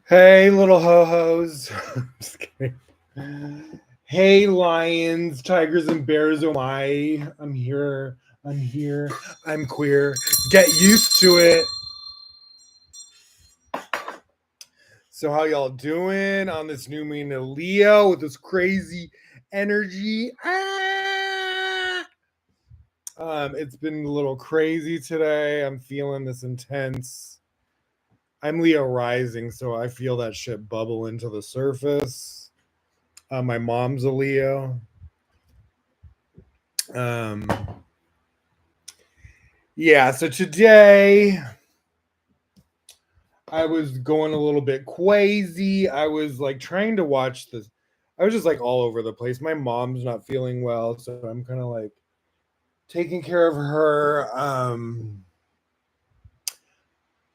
Hey, little ho-hos. I'm just kidding. Hey, lions, tigers, and bears. Oh my. I'm here. I'm here. I'm queer. Get used to it. So, how y'all doing on this new moon in Leo with this crazy energy? It's been a little crazy today. I'm feeling this intense. I'm Leo rising, so I feel that shit bubble into the surface. My mom's a Leo. Um, yeah, so today I was going a little bit crazy. I was like trying to watch this. I was just like all over the place. My mom's not feeling well, so I'm kind of like taking care of her.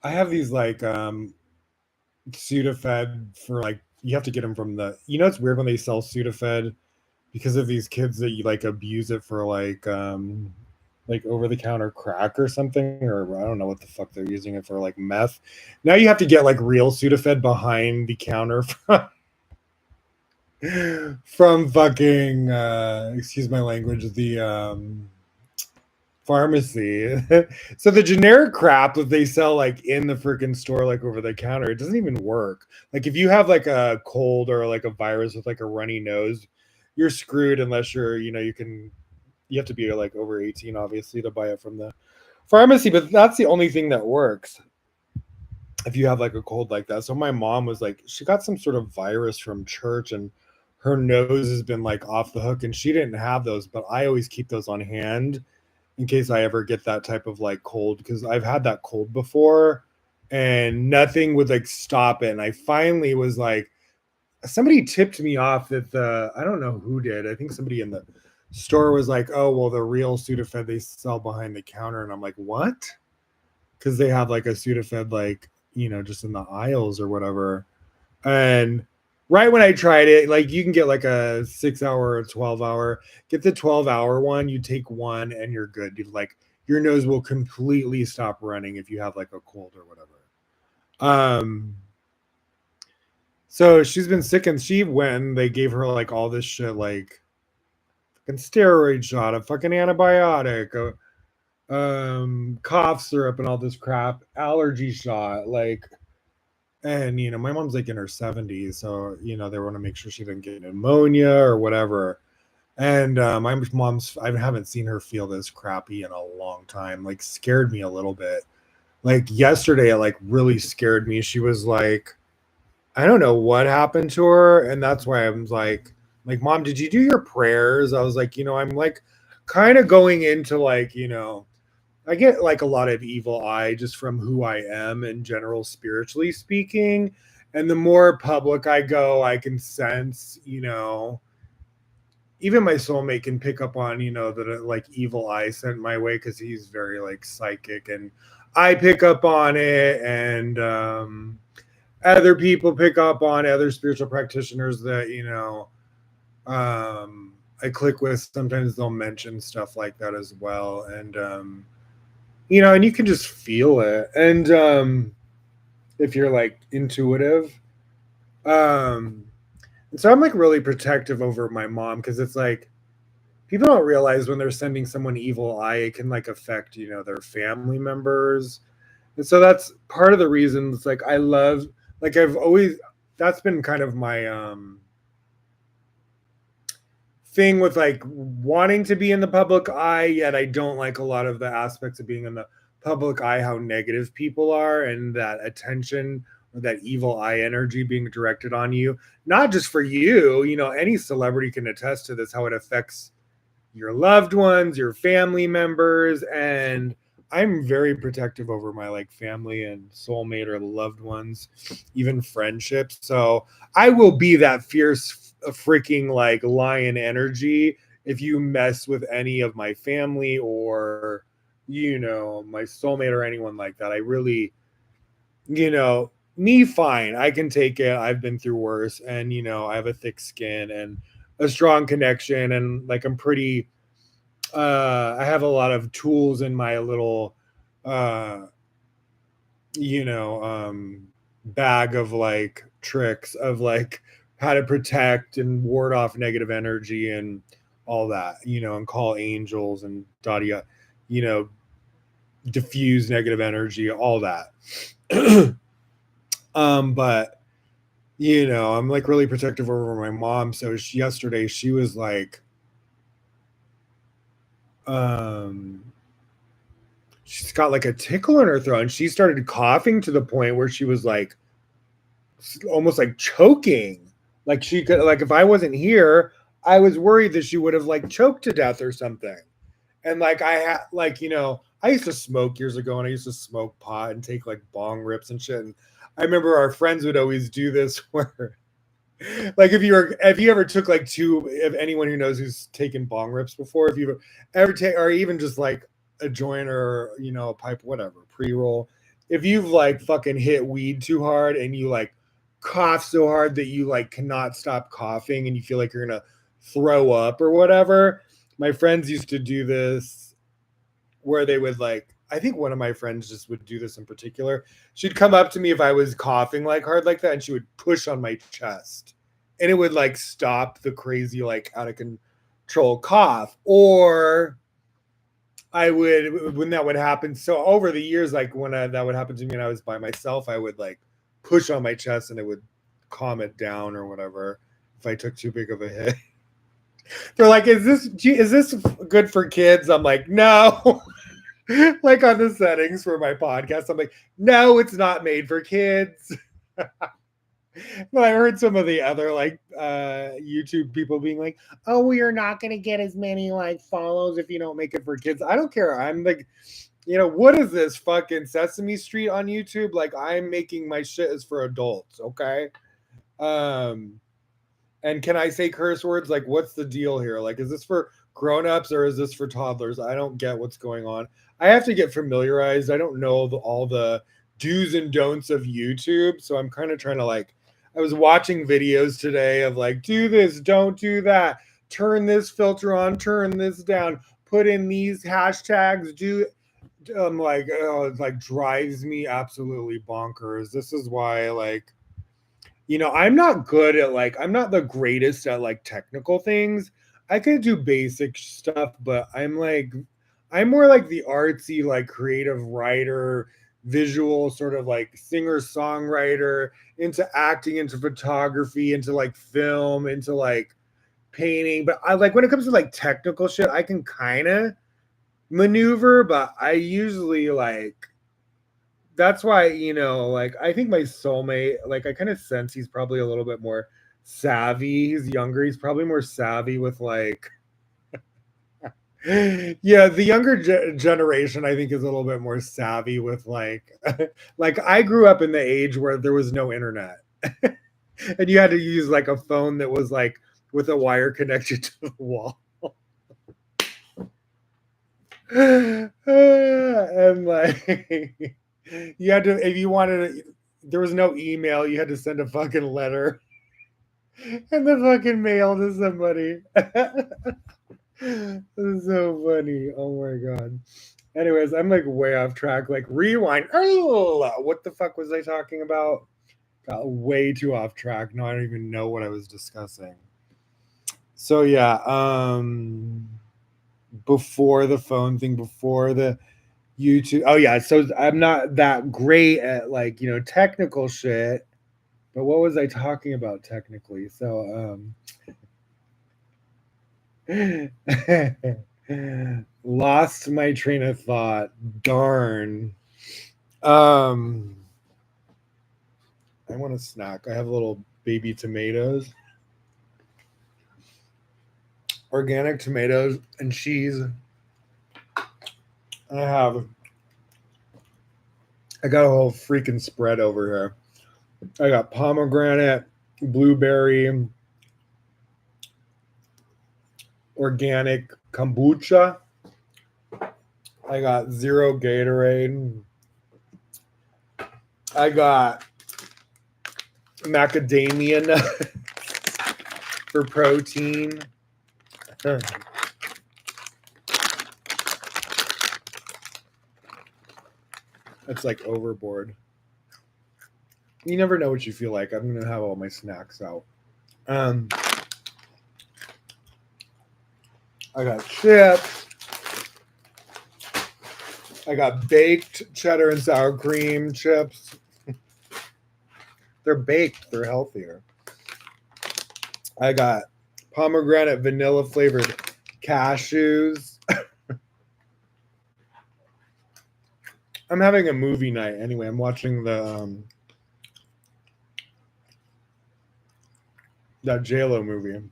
I have these like Sudafed for like you have to get them from the. It's weird when they sell Sudafed because of these kids that you like abuse it for like over the counter crack or something, or I don't know what the fuck they're using it for, like meth. Now you have to get like real Sudafed behind the counter from fucking excuse my language, the pharmacy. So the generic crap that they sell like in the freaking store, like over the counter, it doesn't even work. Like if you have like a cold or like a virus with like a runny nose, you're screwed unless you have to be like over 18 obviously to buy it from the pharmacy, but that's the only thing that works if you have like a cold like that. So my mom was like, she got some sort of virus from church and her nose has been like off the hook, and she didn't have those, but I always keep those on hand in case I ever get that type of like cold, because I've had that cold before and nothing would like stop it. And I finally was like, somebody tipped me off that I don't know who did. I think somebody in the store was like, "Oh, well, the real Sudafed they sell behind the counter," and I'm like, "What?" Because they have like a Sudafed like just in the aisles or whatever. And right when I tried it, like you can get like a 6 hour or 12 hour. Get the 12 hour one. You take one and you're good. You like your nose will completely stop running if you have like a cold or whatever. Um, so she's been sick, and she went and they gave her like all this shit, like fucking steroid shot, a fucking antibiotic, cough syrup, and all this crap, allergy shot, like. And my mom's like in her 70s, so they want to make sure she didn't get pneumonia or whatever. And my mom's, I haven't seen her feel this crappy in a long time. Like scared me a little bit. Like yesterday, it like really scared me. She was like, I don't know what happened to her, and that's why I was like, Mom, did you do your prayers? I was like, I'm like kind of going into like, I get like a lot of evil eye just from who I am in general, spiritually speaking. And the more public I go, I can sense, even my soulmate can pick up on, that like evil eye sent my way because he's very like psychic, and I pick up on it. And other people pick up on other spiritual practitioners that I click with. Sometimes they'll mention stuff like that as well. And and you can just feel it. And if you're like intuitive, um and so I'm like really protective over my mom, because it's like people don't realize when they're sending someone evil eye, it can like affect their family members. And so that's part of the reason. It's like I love, like I've always, that's been kind of my thing with like wanting to be in the public eye, yet I don't like a lot of the aspects of being in the public eye, how negative people are, and that attention or that evil eye energy being directed on you. Not just for you, any celebrity can attest to this, how it affects your loved ones, your family members. And I'm very protective over my like family and soulmate or loved ones, even friendships. So I will be that fierce freaking like lion energy if you mess with any of my family or my soulmate or anyone like that. I really, me fine. I can take it. I've been through worse, and I have a thick skin and a strong connection, and like I'm pretty I have a lot of tools in my little uh you know um bag of like tricks of like how to protect and ward off negative energy and all that, and call angels and dadia, you know, diffuse negative energy, all that. But I'm like really protective over my mom. So yesterday she was like, she's got like a tickle in her throat and she started coughing to the point where she was like almost like choking. Like she could, like if I wasn't here, I was worried that she would have like choked to death or something. And like I had like, I used to smoke years ago and I used to smoke pot and take like bong rips and shit. And I remember our friends would always do this where like if you ever took like two, if anyone who knows who's taken bong rips before, if you've ever take or even just like a joint or a pipe, whatever, pre-roll, if you've like fucking hit weed too hard and you like cough so hard that you like cannot stop coughing and you feel like you're gonna throw up or whatever. My friends used to do this where they would like, I think one of my friends just would do this in particular. She'd come up to me if I was coughing like hard like that and she would push on my chest and it would like stop the crazy like out of control cough. Or I would, when that would happen, so over the years, like when that would happen to me and I was by myself, I would like push on my chest and it would calm it down or whatever if I took too big of a hit. They're like, is this good for kids? I'm like, no. Like on the settings for my podcast, I'm like, no, it's not made for kids. But I heard some of the other like YouTube people being like, oh, well, you're not gonna get as many like follows if you don't make it for kids. I don't care. I'm like, what is this fucking Sesame Street on YouTube? Like I'm making my shit is for adults, okay? And can I say curse words? Like, what's the deal here? Like, is this for grown-ups or is this for toddlers? I don't get what's going on. I have to get familiarized. I don't know all the do's and don'ts of YouTube. So I'm kind of trying to like, I was watching videos today of like, do this, don't do that, turn this filter on, turn this down, put in these hashtags, do. I'm like, oh, it like drives me absolutely bonkers. This is why like, I'm not good at like, I'm not the greatest at like technical things. I could do basic stuff, but I'm more like the artsy, like creative writer, visual sort of like singer songwriter, into acting, into photography, into like film, into like painting. But I like when it comes to like technical shit, I can kind of maneuver, but I usually like, that's why like I think my soulmate, like I kind of sense he's probably a little bit more savvy. He's younger, he's probably more savvy with like yeah, the younger generation I think is a little bit more savvy with like like I grew up in the age where there was no internet and you had to use like a phone that was like with a wire connected to the wall. And like you had to, if you wanted there was no email, you had to send a fucking letter and the fucking mail to somebody. This is so funny. Oh my god. Anyways, I'm like way off track. Like rewind. Oh, what the fuck was I talking about? Got way too off track. No, I don't even know what I was discussing. So yeah, before the phone thing, before the YouTube. Oh yeah, so I'm not that great at like, technical shit. But what was I talking about technically? So lost my train of thought. Darn. Um I want a snack. I have little baby tomatoes. Organic tomatoes and cheese. I got a whole freaking spread over here. I got pomegranate, blueberry, organic kombucha. I got zero Gatorade. I got macadamia nuts for protein. That's like overboard. You never know what you feel like. I'm gonna have all my snacks out. Um, I got chips. I got baked cheddar and sour cream chips. They're baked. They're healthier. I got pomegranate vanilla flavored cashews. I'm having a movie night anyway. I'm watching that JLo movie.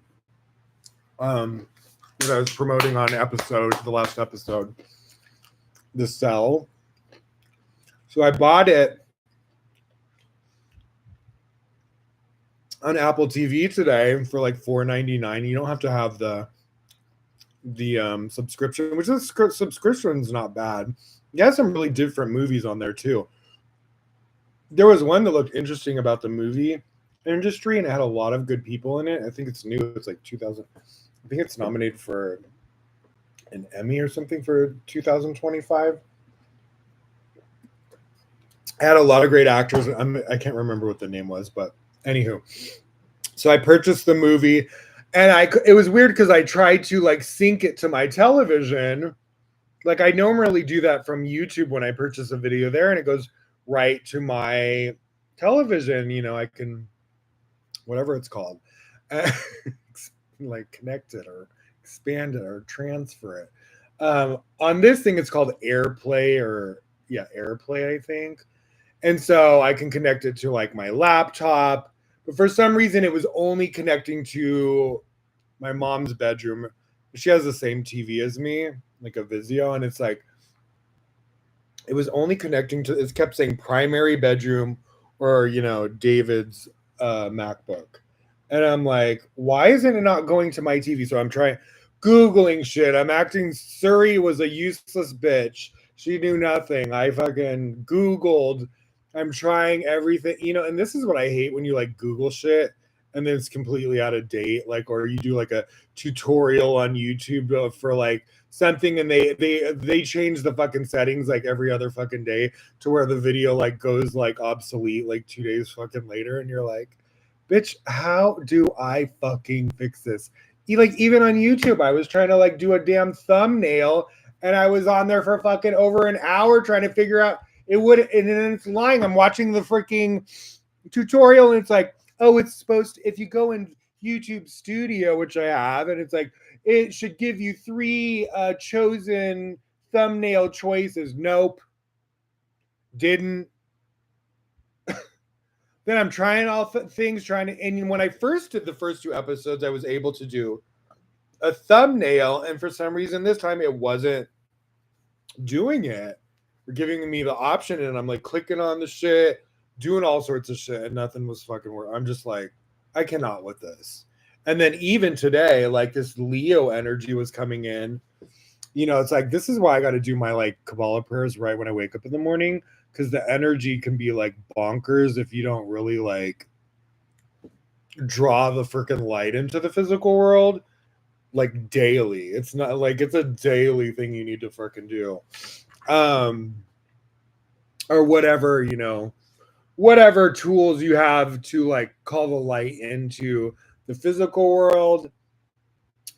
That I was promoting on the last episode, The Cell. So I bought it on Apple TV today for like $4.99. You don't have to have the subscription, which the subscription's not bad. You have some really different movies on there too. There was one that looked interesting about the movie industry, and it had a lot of good people in it. I think it's new. It's like 2000. I think it's nominated for an Emmy or something for 2025. I had a lot of great actors. I can't remember what the name was, but anywho. So I purchased the movie, and it was weird because I tried to like sync it to my television. Like I normally do that from YouTube when I purchase a video there, and it goes right to my television. You know, I can, whatever it's called, like connect it or expand it or transfer it. On this thing, it's called AirPlay, I think. And so I can connect it to like my laptop. But for some reason, it was only connecting to my mom's bedroom. She has the same TV as me, like a Vizio. And it's like, it was only connecting to, it kept saying primary bedroom or, you know, David's MacBook. And I'm like, why isn't it not going to my TV? So I'm trying, Googling shit. I'm acting, Suri was a useless bitch. She knew nothing. I fucking Googled. I'm trying everything, you know, and this is what I hate when you like Google shit and then it's completely out of date. Like, or you do like a tutorial on YouTube for like something and they change the fucking settings like every other fucking day to where the video like goes like obsolete like 2 days fucking later. And you're like, bitch, how do I fucking fix this? Like even on YouTube, I was trying to like do a damn thumbnail and I was on there for fucking over an hour trying to figure out it would, and then it's lying. I'm watching the freaking tutorial and it's like, oh, it's supposed to, if you go in YouTube Studio, which I have, and it's like, it should give you 3 chosen thumbnail choices. Nope. Didn't. Then I'm trying all things, and when I first did the first 2 episodes, I was able to do a thumbnail, and for some reason this time it wasn't doing it. Or giving me the option, and I'm like clicking on the shit, doing all sorts of shit, and nothing was fucking working. I'm just like, I cannot with this. And then even today, like this Leo energy was coming in. You know, it's like, this is why I got to do my like Kabbalah prayers right when I wake up in the morning, because the energy can be like bonkers if you don't really like draw the freaking light into the physical world like daily. It's not like it's a daily thing you need to freaking do. Or whatever, you know, whatever tools you have to like call the light into the physical world.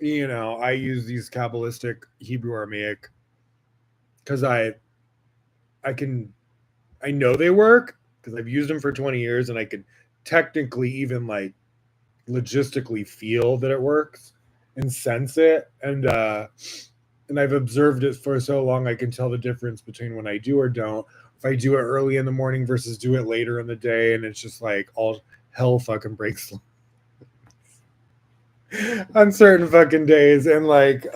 You know, I use these Kabbalistic Hebrew Aramaic because I know they work because I've used them for 20 years and I can technically even like logistically feel that it works and sense it. And I've observed it for so long I can tell the difference between when I do or don't. If I do it early in the morning versus do it later in the day, and it's just like all hell fucking breaks on certain fucking days. And like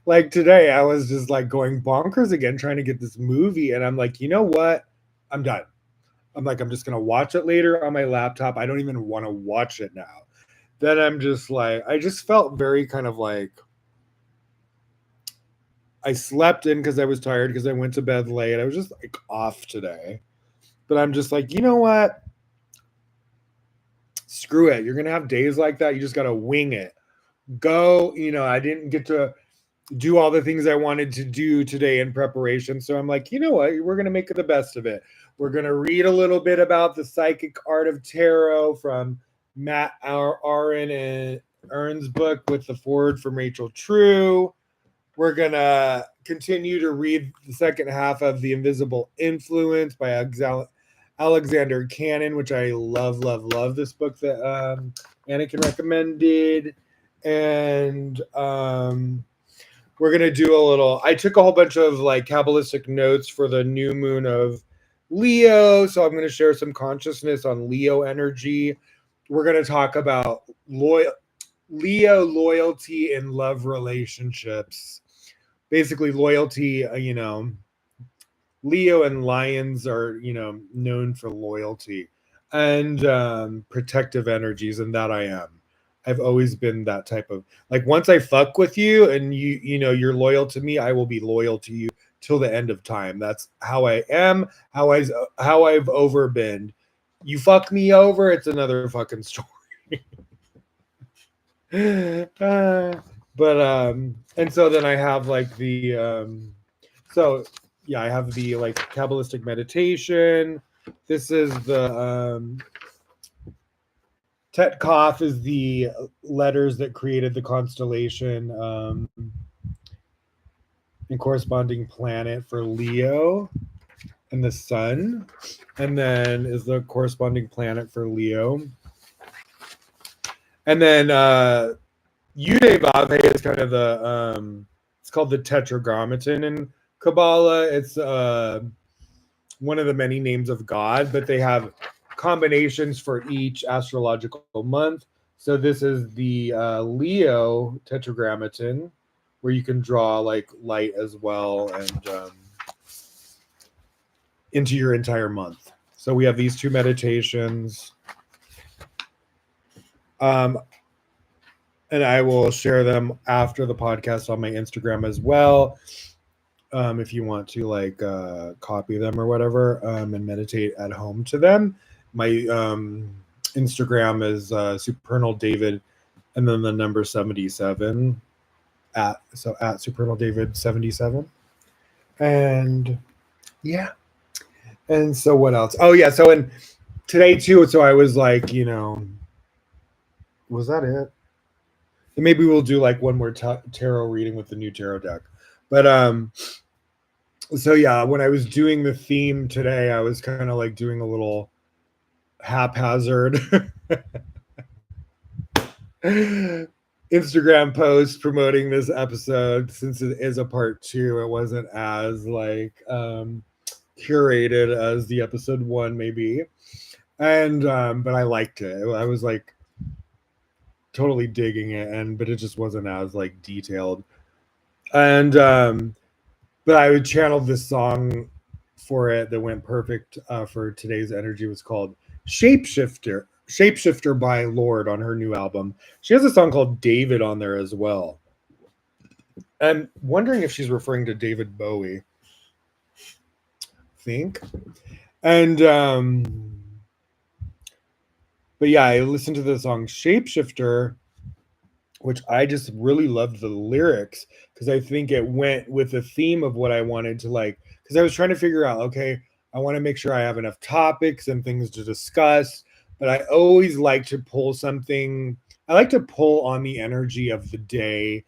like today I was just like going bonkers again trying to get this movie, and I'm like, you know what? I'm done. I'm like, I'm just gonna watch it later on my laptop. I don't even want to watch it now. Then I'm just like, I just felt very kind of like I slept in because I was tired because I went to bed late. I was just like off today. But I'm just like, you know what? Screw it. You're going to have days like that. You just got to wing it. Go, you know, I didn't get to do all the things I wanted to do today in preparation. So I'm like, you know what? We're going to make the best of it. We're going to read a little bit about the psychic art of tarot from Matt Aaron and Ern's book with the forward from Rachel True. We're going to continue to read the second half of The Invisible Influence by Alexander Cannon, which I love, love, love this book that Manakin recommended. And we're going to do a little, I took a whole bunch of like Kabbalistic notes for the new moon of Leo. So I'm going to share some consciousness on Leo energy. We're going to talk about Leo loyalty and love relationships. Basically, loyalty, Leo and lions are, known for loyalty and protective energies, and that I am. I've always been that type of like once I fuck with you and you're loyal to me, I will be loyal to you till the end of time. That's how I am, how I've over been. You fuck me over, it's another fucking story. But and so then I have like so yeah, I have the like Kabbalistic meditation. This is the Tet Kaf is the letters that created the constellation and corresponding planet for Leo, and the sun, and then is the corresponding planet for Leo. And then Yude Vave is kind of the it's called the Tetragrammaton in Kabbalah. It's one of the many names of God, but they have combinations for each astrological month. So this is the Leo Tetragrammaton, where you can draw like light as well and into your entire month. So we have these two meditations. And I will share them after the podcast on my Instagram as well. If you want to like copy them or whatever and meditate at home to them. My Instagram is Supernal David and then the number 77 at Supernal David 77. And yeah. And so what else? Oh yeah, so in today too, so I was like, was that it? And maybe we'll do like one more tarot reading with the new tarot deck. But so yeah, when I was doing the theme today, I was kind of like doing a little haphazard Instagram post promoting this episode. Since it is a part 2, it wasn't as like curated as the episode 1 maybe. And but I liked it. I was like totally digging it, but it just wasn't as like detailed. And but I would channel this song for it that went perfect for today's energy. It was called Shapeshifter by Lorde on her new album. She has a song called David on there as well. I'm wondering if she's referring to David Bowie. I think. And but yeah, I listened to the song Shapeshifter, which I just really loved the lyrics because I think it went with the theme of what I wanted to like. Because I was trying to figure out, okay, I want to make sure I have enough topics and things to discuss, but I always like to pull something. I like to pull on the energy of the day.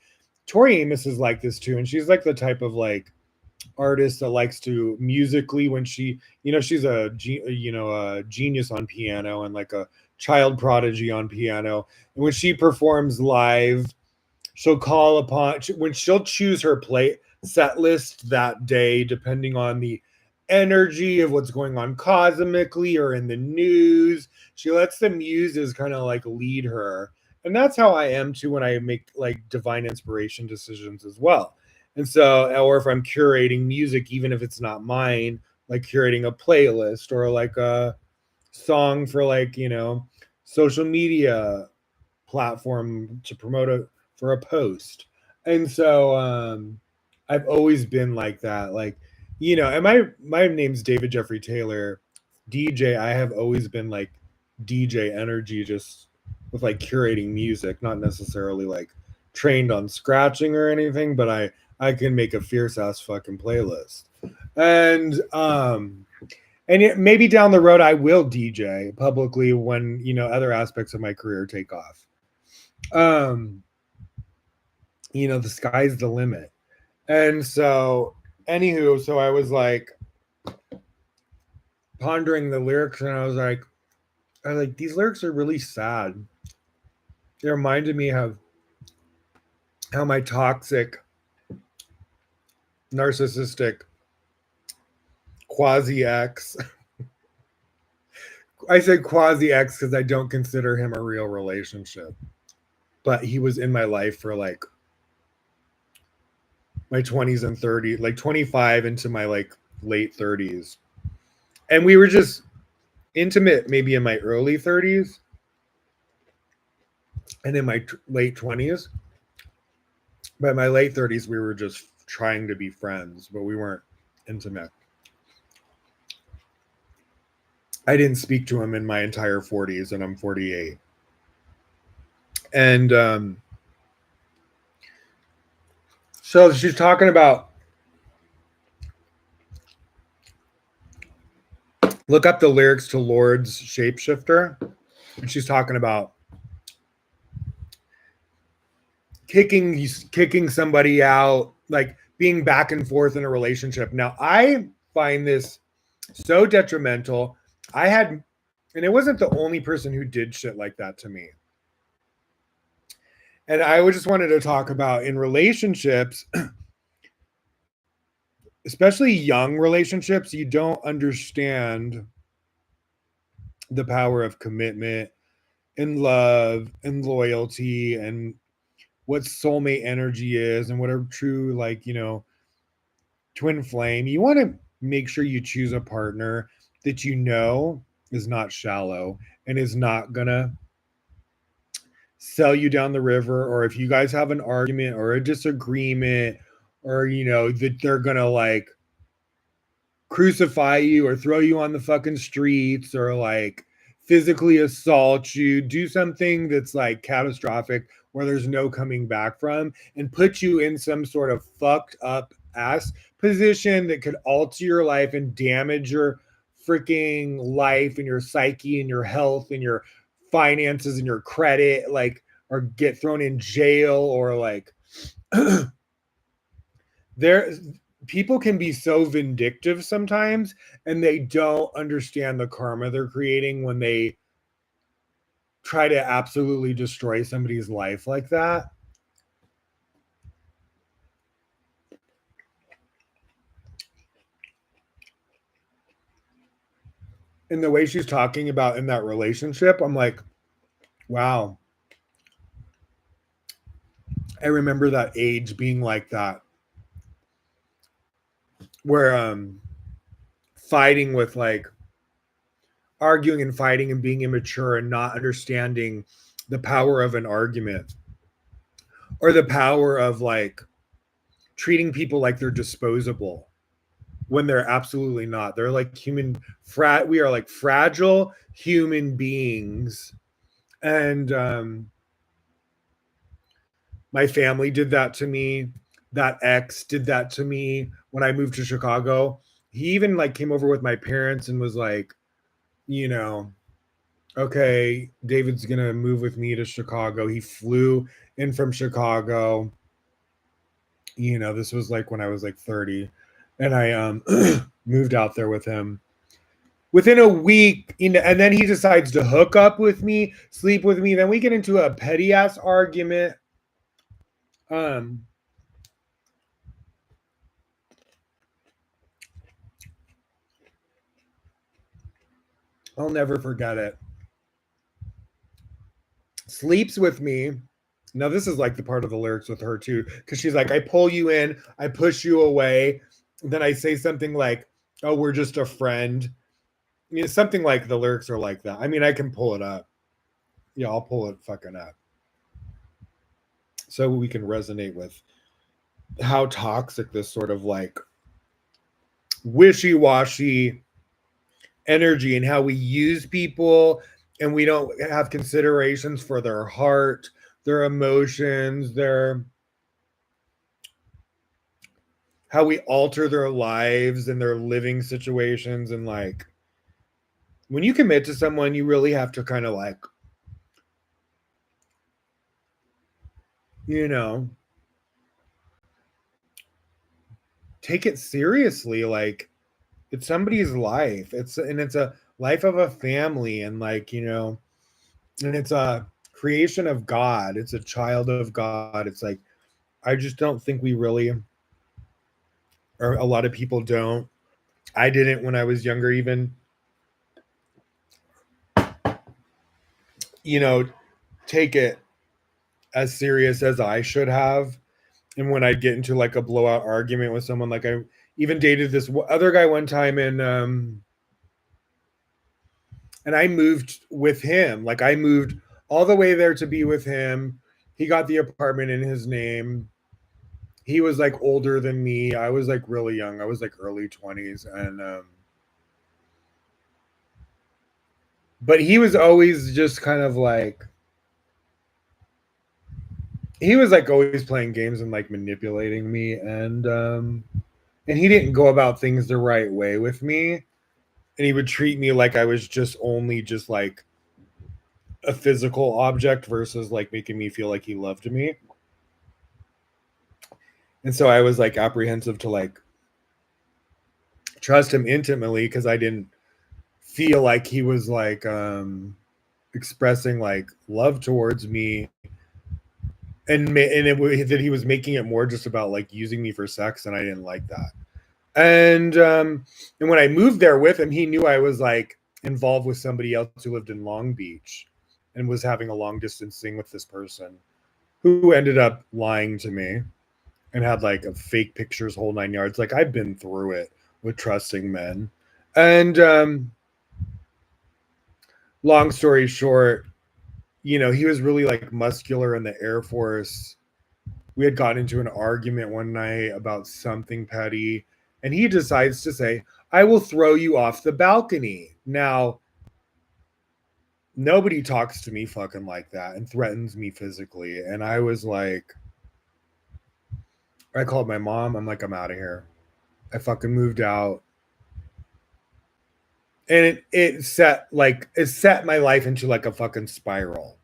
Tori Amos is like this too, and she's like the type of like artist that likes to musically when she, she's a genius on piano and like a child prodigy on piano. And when she performs live, she'll call upon when she'll choose her play set list that day, depending on the energy of what's going on cosmically or in the news. She lets the muses kind of like lead her. And that's how I am too when I make like divine inspiration decisions as well. And so, or if I'm curating music, even if it's not mine, like curating a playlist or like a song for like, social media platform to promote it for a post. And so I've always been like that. Like, and my name's David Jeffrey Taylor. DJ, I have always been like DJ energy, just with like curating music, not necessarily like trained on scratching or anything, but I can make a fierce ass fucking playlist. And maybe down the road I will DJ publicly when, you know, other aspects of my career take off. You know, the sky's the limit. And so, anywho, so I was like pondering the lyrics, and I was like, these lyrics are really sad. They reminded me of how my toxic, narcissistic quasi ex. I said quasi ex because I don't consider him a real relationship, but he was in my life for like my 20s and 30s, like 25 into my like late 30s. And we were just intimate maybe in my early 30s and in my late 20s. But in my late 30s, we were just trying to be friends, but we weren't intimate. I didn't speak to him in my entire 40s, and I'm 48. And so she's talking about, look up the lyrics to Lord's Shapeshifter, and she's talking about kicking somebody out, like being back and forth in a relationship. Now, I find this so detrimental. And it wasn't the only person who did shit like that to me. And I just wanted to talk about in relationships, especially young relationships, you don't understand the power of commitment and love and loyalty and what soulmate energy is and what a true, like, you know, twin flame. You want to make sure you choose a partner that you know is not shallow and is not gonna sell you down the river, or if you guys have an argument or a disagreement, or you know that they're gonna like crucify you or throw you on the fucking streets or like physically assault you, do something that's like catastrophic where there's no coming back from, and put you in some sort of fucked up ass position that could alter your life and damage your freaking life and your psyche and your health and your finances and your credit, like, or get thrown in jail, or like there, people can be so vindictive sometimes, and they don't understand the karma they're creating when they try to absolutely destroy somebody's life like that. And the way she's talking about in that relationship, I'm like, wow. I remember that age being like that, where fighting with like arguing and fighting and being immature and not understanding the power of an argument, or the power of like treating people like they're disposable when they're absolutely not. They're like we are like fragile human beings. And my family did that to me. That ex did that to me when I moved to Chicago. He even like came over with my parents and was like, you know, okay, David's gonna move with me to Chicago. He flew in from Chicago. You know, this was like when I was like 30, and I moved out there with him. Within a week, you know, and then he decides to hook up with me, sleep with me. Then we get into a petty ass argument. I'll never forget it. Sleeps with me. Now, this is like the part of the lyrics with her too, because she's like, I pull you in, I push you away. Then I say something like, oh, we're just a friend. You know, something like the lyrics are like that. I mean, I can pull it up. Yeah, I'll pull it fucking up, so we can resonate with how toxic this sort of like wishy-washy energy, and how we use people and we don't have considerations for their heart, their emotions, their how we alter their lives and their living situations. And like when you commit to someone, you really have to kind of like, you know, take it seriously. Like it's somebody's life. It's a life of a family, and like, you know, and it's a creation of God. It's a child of God. It's like I just don't think we really, or a lot of people don't. I didn't when I was younger, even, you know, take it as serious as I should have. And when I'd get into like a blowout argument with someone, like I even dated this other guy one time, and I moved with him. Like I moved all the way there to be with him. He got the apartment in his name. He was like older than me. I was like really young. I was like early 20s, and but he was always just kind of like, he was like always playing games and like manipulating me, and he didn't go about things the right way with me, and he would treat me like I was just only just like a physical object versus like making me feel like he loved me. And so I was like apprehensive to like trust him intimately because I didn't feel like he was like expressing like love towards me, that he was making it more just about like using me for sex, and I didn't like that. And when I moved there with him, he knew I was like involved with somebody else who lived in Long Beach and was having a long distance thing with this person who ended up lying to me and had like a fake pictures, whole 9 yards. Like I've been through it with trusting men. And long story short, you know, he was really like muscular in the Air Force. We had gotten into an argument one night about something petty, and he decides to say, I will throw you off the balcony. Now, nobody talks to me fucking like that and threatens me physically. And I was like, I called my mom. I'm like, I'm out of here. I fucking moved out. And it set my life into like a fucking spiral.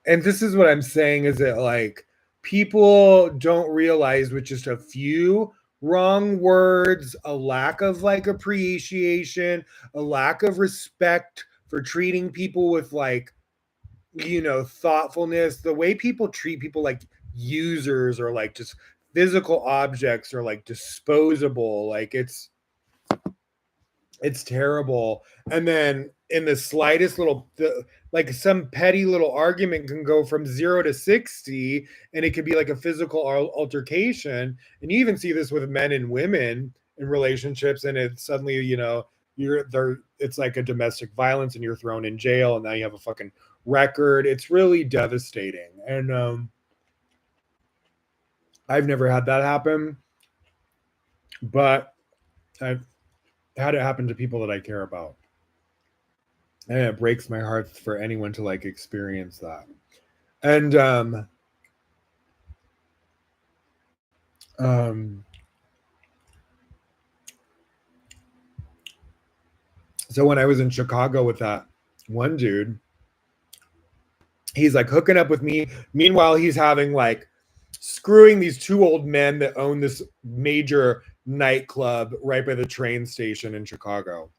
And this is what I'm saying is that like people don't realize with just a few wrong words, a lack of like appreciation, a lack of respect for treating people with like, you know, thoughtfulness, the way people treat people like users or like just physical objects or like disposable, like it's terrible. And then in the slightest little, like some petty little argument can go from 0 to 60, and it could be like a physical altercation. And you even see this with men and women in relationships, and it's suddenly, you know, you're there. It's like a domestic violence, and you're thrown in jail, and now you have a fucking record. It's really devastating. And I've never had that happen, but I've had it happen to people that I care about. And it breaks my heart for anyone to like experience that. And um so when I was in Chicago with that one dude, he's like hooking up with me. Meanwhile, he's having like screwing these two old men that own this major nightclub right by the train station in Chicago.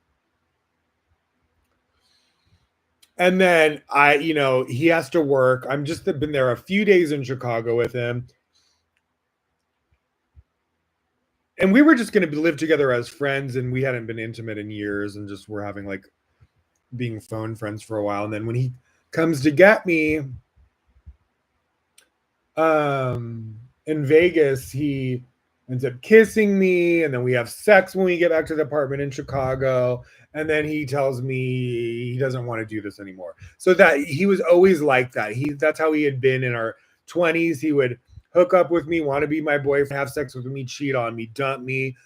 And then you know, he has to work. I'm just been there a few days in Chicago with him. And we were just going to live together as friends, and we hadn't been intimate in years, and just we're having like being phone friends for a while. And then when he comes to get me in Vegas, he ends up kissing me, and then we have sex when we get back to the apartment in Chicago. And then he tells me he doesn't want to do this anymore. So that he was always like that. That's how he had been in our 20s. He would hook up with me, want to be my boyfriend, have sex with me, cheat on me, dump me,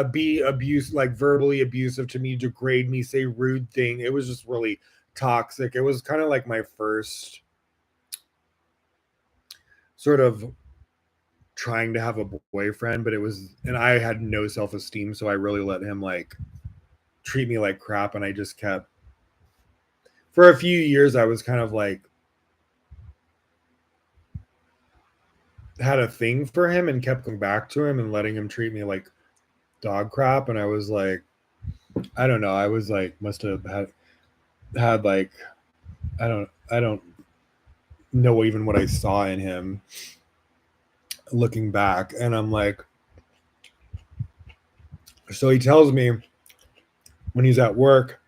be abuse, like verbally abusive to me, degrade me, say rude thing. It was just really toxic. It was kind of like my first sort of trying to have a boyfriend, but and I had no self-esteem, so I really let him like treat me like crap, and I just kept for a few years I was kind of like had a thing for him and kept going back to him and letting him treat me like dog crap, and I was like, I don't know, I was like must have had like I don't know even what I saw in him looking back, and I'm like, so he tells me when he's at work,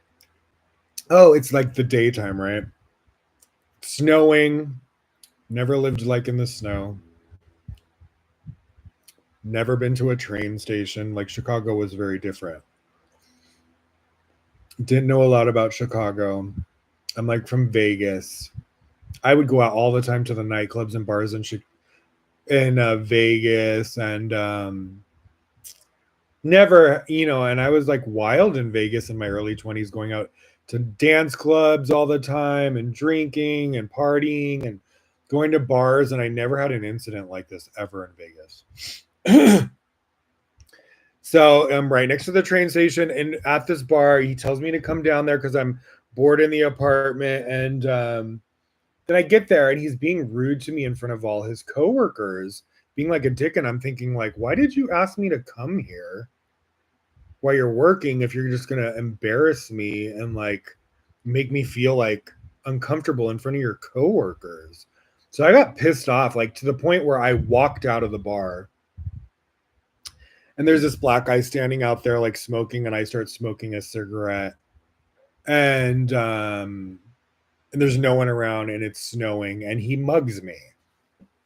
oh, it's like the daytime, right? Snowing, never lived like in the snow, never been to a train station. Like Chicago was very different. Didn't know a lot about Chicago. I'm like from Vegas. I would go out all the time to the nightclubs and bars in Vegas, and never, and I was like wild in Vegas in my early 20s, going out to dance clubs all the time and drinking and partying and going to bars, and I never had an incident like this ever in Vegas. So I'm right next to the train station, and at this bar, he tells me to come down there because I'm bored in the apartment. And then I get there, and he's being rude to me in front of all his coworkers, being like a dick. And I'm thinking, like, why did you ask me to come here while you're working if you're just gonna embarrass me and like make me feel like uncomfortable in front of your coworkers? So I got pissed off, like to the point where I walked out of the bar, and there's this black guy standing out there like smoking, and I start smoking a cigarette, and there's no one around, and it's snowing, and he mugs me.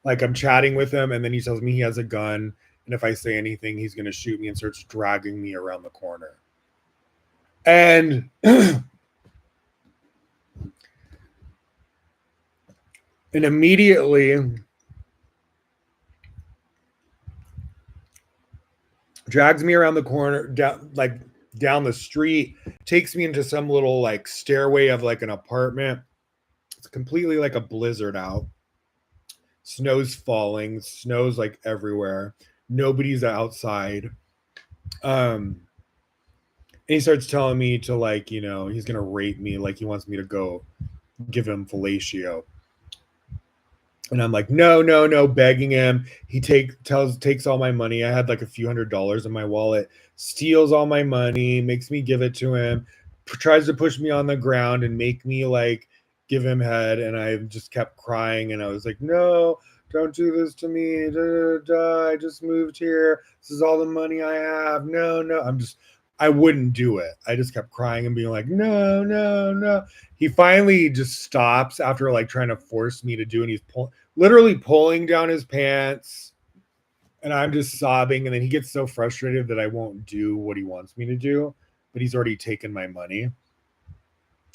Like I'm chatting with him, and then he tells me he has a gun, and if I say anything he's going to shoot me, and starts dragging me around the corner. And immediately drags me around the corner, down the street, takes me into some little like stairway of like an apartment. It's completely like a blizzard out. Snow's falling, snow's like everywhere. Nobody's outside. And he starts telling me to like, he's gonna rape me, like he wants me to go give him fellatio. And I'm like, no, no, no, begging him. He takes all my money. I had like a few $100s in my wallet, steals all my money, makes me give it to him, tries to push me on the ground and make me like give him head. And I just kept crying, and I was like, no, don't do this to me. Da, da, da. I just moved here. This is all the money I have. No, no. I wouldn't do it. I just kept crying and being like, no, no, no. He finally just stops after like trying to force me to do, and he's literally pulling down his pants, and I'm just sobbing. And then he gets so frustrated that I won't do what he wants me to do, but he's already taken my money. And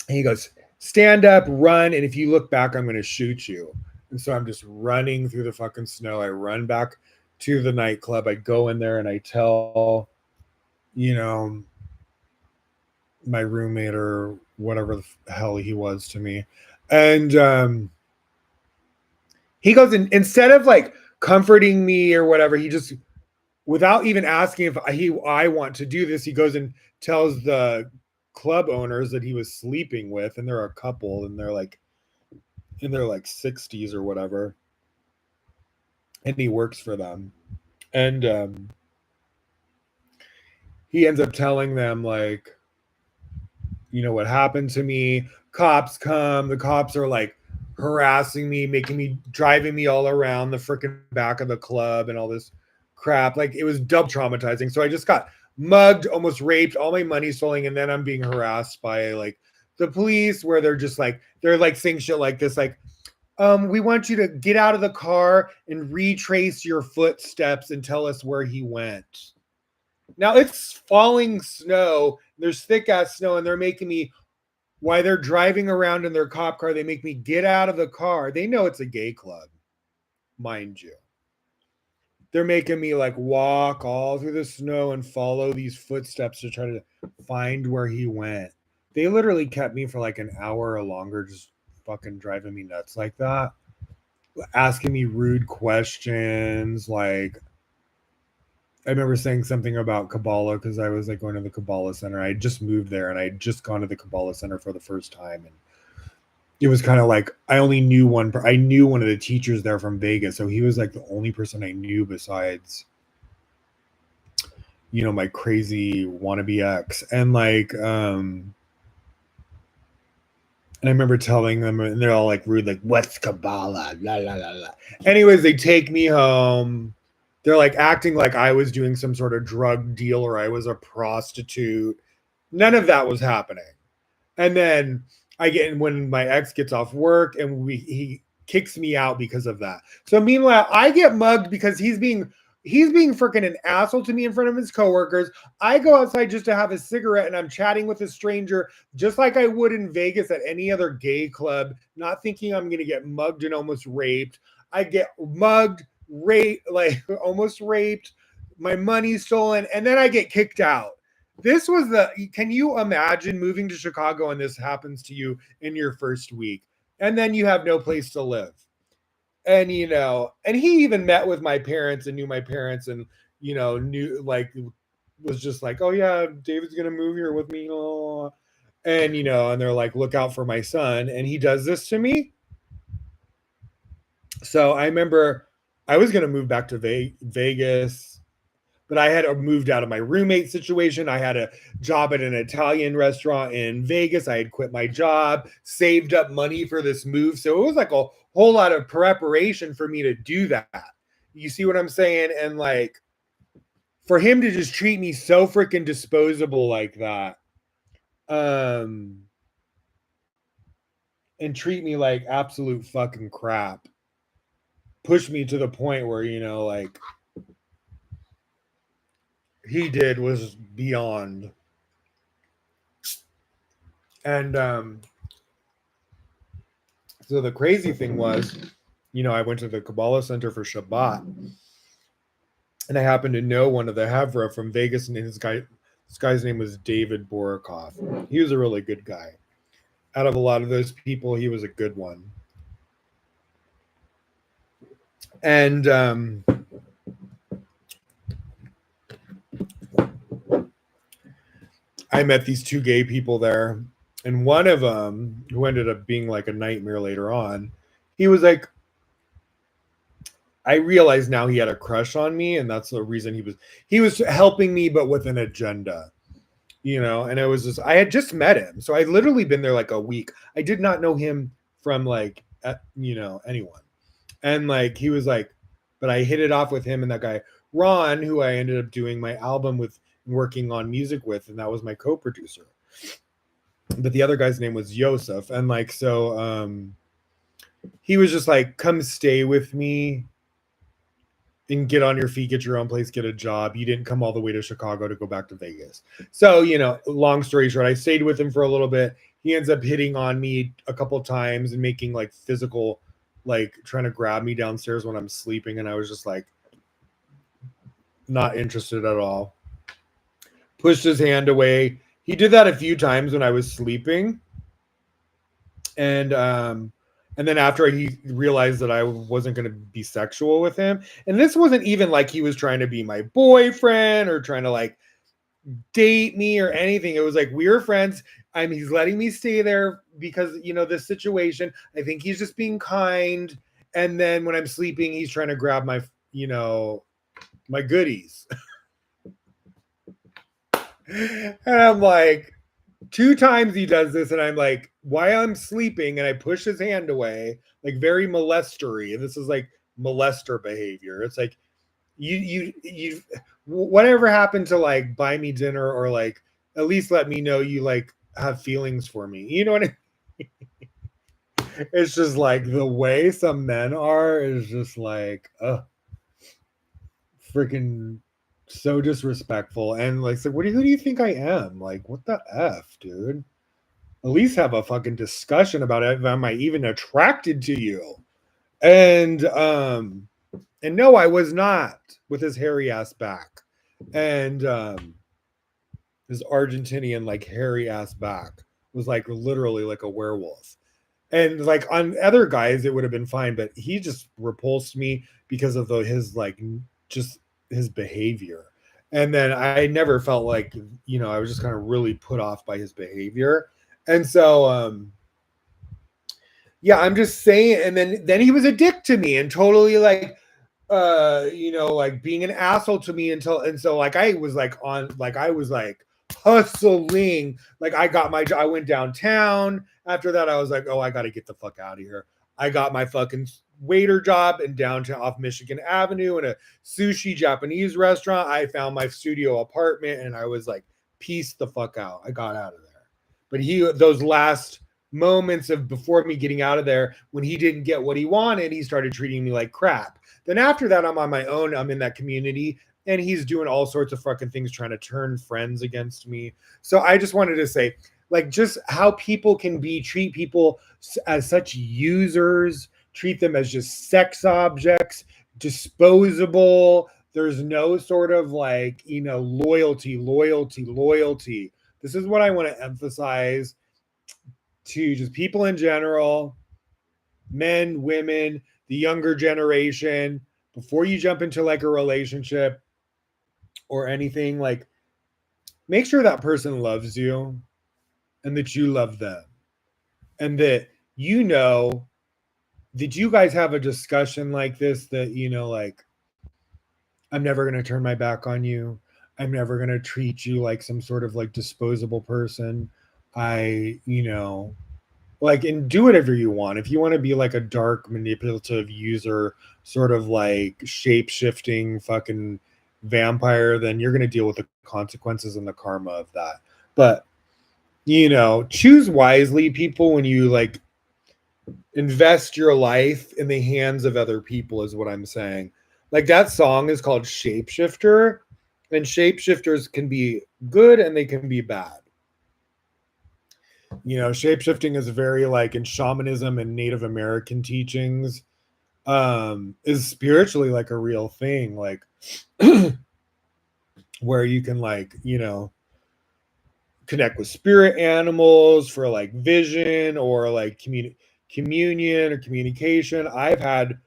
he goes, stand up, run, and if you look back, I'm going to shoot you. And so I'm just running through the fucking snow. I run back to the nightclub. I go in there and I tell, my roommate or whatever the hell he was to me. And he goes, and instead of like comforting me or whatever, he just, without even asking if I want to do this, he goes and tells the club owners that he was sleeping with, and they're a couple, and they're like in their like 60s or whatever, and he works for them. And he ends up telling them like, what happened to me. Cops come. The cops are like harassing me, driving me all around the freaking back of the club and all this crap. Like it was double traumatizing. So I just got mugged, almost raped, all my money stolen, and then I'm being harassed by like the police, where they're saying shit like this, like, we want you to get out of the car and retrace your footsteps and tell us where he went. Now it's falling snow. There's thick ass snow, and they're making me, while they're driving around in their cop car, they make me get out of the car. They know it's a gay club, mind you. They're making me like walk all through the snow and follow these footsteps to try to find where he went. They literally kept me for like an hour or longer, just fucking driving me nuts like that. asking me rude questions. Like, I remember saying something about Kabbalah because I was like going to the Kabbalah Center. I had just moved there and I had just gone to the Kabbalah Center for the first time. And it was kind of like I only knew one. I knew one of the teachers there from Vegas, so he was like the only person I knew besides, my crazy wannabe ex. And I remember telling them, and they're all like rude, like, "What's Kabbalah?" La la la la. Anyways, they take me home. They're like acting like I was doing some sort of drug deal or I was a prostitute. None of that was happening. And then when my ex gets off work and he kicks me out because of that. So meanwhile, I get mugged because he's being freaking an asshole to me in front of his coworkers. I go outside just to have a cigarette and I'm chatting with a stranger just like I would in Vegas at any other gay club, not thinking I'm going to get mugged and almost raped. I get mugged, raped, like almost raped, my money's stolen, and then I get kicked out. Can you imagine moving to Chicago and this happens to you in your first week? And then you have no place to live. And he even met with my parents and knew my parents and, knew like, was just like, oh yeah, David's going to move here with me. Oh. And they're like, look out for my son. And he does this to me. So I remember I was going to move back to Vegas, but I had moved out of my roommate situation. I had a job at an Italian restaurant in Vegas. I had quit my job, saved up money for this move. So it was like a whole lot of preparation for me to do that. You see what I'm saying? And like, for him to just treat me so freaking disposable like that, um, and treat me like absolute fucking crap, pushed me to the point where, like, he did was beyond. And so the crazy thing was, I went to the Kabbalah Center for Shabbat, and I happened to know one of the Havra from Vegas, and this guy's name was David Borikoff. He was a really good guy. Out of a lot of those people, he was a good one. And I met these two gay people there, and one of them, who ended up being like a nightmare later on, he was like, I realize now he had a crush on me, and that's the reason he was helping me, but with an agenda, And it was just I had just met him, so I'd literally been there like a week. I did not know him from like anyone, and like he was like, but I hit it off with him and that guy Ron, who I ended up doing my album with, working on music with, and that was my co-producer. But the other guy's name was Yosef, and like he was just like, come stay with me and get on your feet, get your own place, get a job. You didn't come all the way to Chicago to go back to Vegas. So, long story short, I stayed with him for a little bit. He ends up hitting on me a couple times and making like physical, like trying to grab me downstairs when I'm sleeping. And I was just like, not interested at all. Pushed his hand away. He did that a few times when I was sleeping. And then after he realized that I wasn't going to be sexual with him, and this wasn't even like he was trying to be my boyfriend or trying to like date me or anything. It was like, we were friends. He's letting me stay there because, this situation. I think he's just being kind. And then when I'm sleeping, he's trying to grab my, my goodies. And I'm like, 2 times he does this, and I'm like, while I'm sleeping, and I push his hand away, like very molestery. And this is like molester behavior. It's like, you whatever happened to like buy me dinner or like at least let me know you like have feelings for me. You know what I mean? It's just like the way some men are is just like, freaking so disrespectful. And like, so who do you think I am? Like, what the F, dude? At least have a fucking discussion about it. Am I even attracted to you? And no, I was not, with his hairy ass back. And his Argentinian like hairy ass back was like literally like a werewolf. And like on other guys, it would have been fine, but he just repulsed me because of his like just his behavior. And then I never felt like, I was just kind of really put off by his behavior. And so yeah, I'm just saying. And then he was a dick to me and totally like like being an asshole to me until, and so like I was like hustling. Like I got my I went downtown. After that, I was like, oh, I gotta get the fuck out of here. I got my fucking waiter job in downtown off Michigan Avenue in a sushi Japanese restaurant. I found my studio apartment and I was like, peace the fuck out. I got out of there. But those last moments of before me getting out of there, when he didn't get what he wanted, he started treating me like crap. Then after that, I'm on my own. I'm in that community, and he's doing all sorts of fucking things, trying to turn friends against me. So I just wanted to say, like, just how people can treat people as such users, treat them as just sex objects, disposable. There's no sort of like, loyalty. This is what I want to emphasize to just people in general, men, women, the younger generation, before you jump into like a relationship or anything, like make sure that person loves you and that you love them. And that did you guys have a discussion like this that like I'm never going to turn my back on you. I'm never going to treat you like some sort of like disposable person. I, like, and do whatever you want. If you want to be like a dark manipulative user, sort of like shape shifting fucking vampire, then you're going to deal with the consequences and the karma of that. But choose wisely, people, when you like invest your life in the hands of other people, is what I'm saying. Like that song is called Shapeshifter, and shapeshifters can be good and they can be bad. Shapeshifting is very like in shamanism and Native American teachings, is spiritually like a real thing, like where you can like connect with spirit animals for like vision or like communion or communication. I've had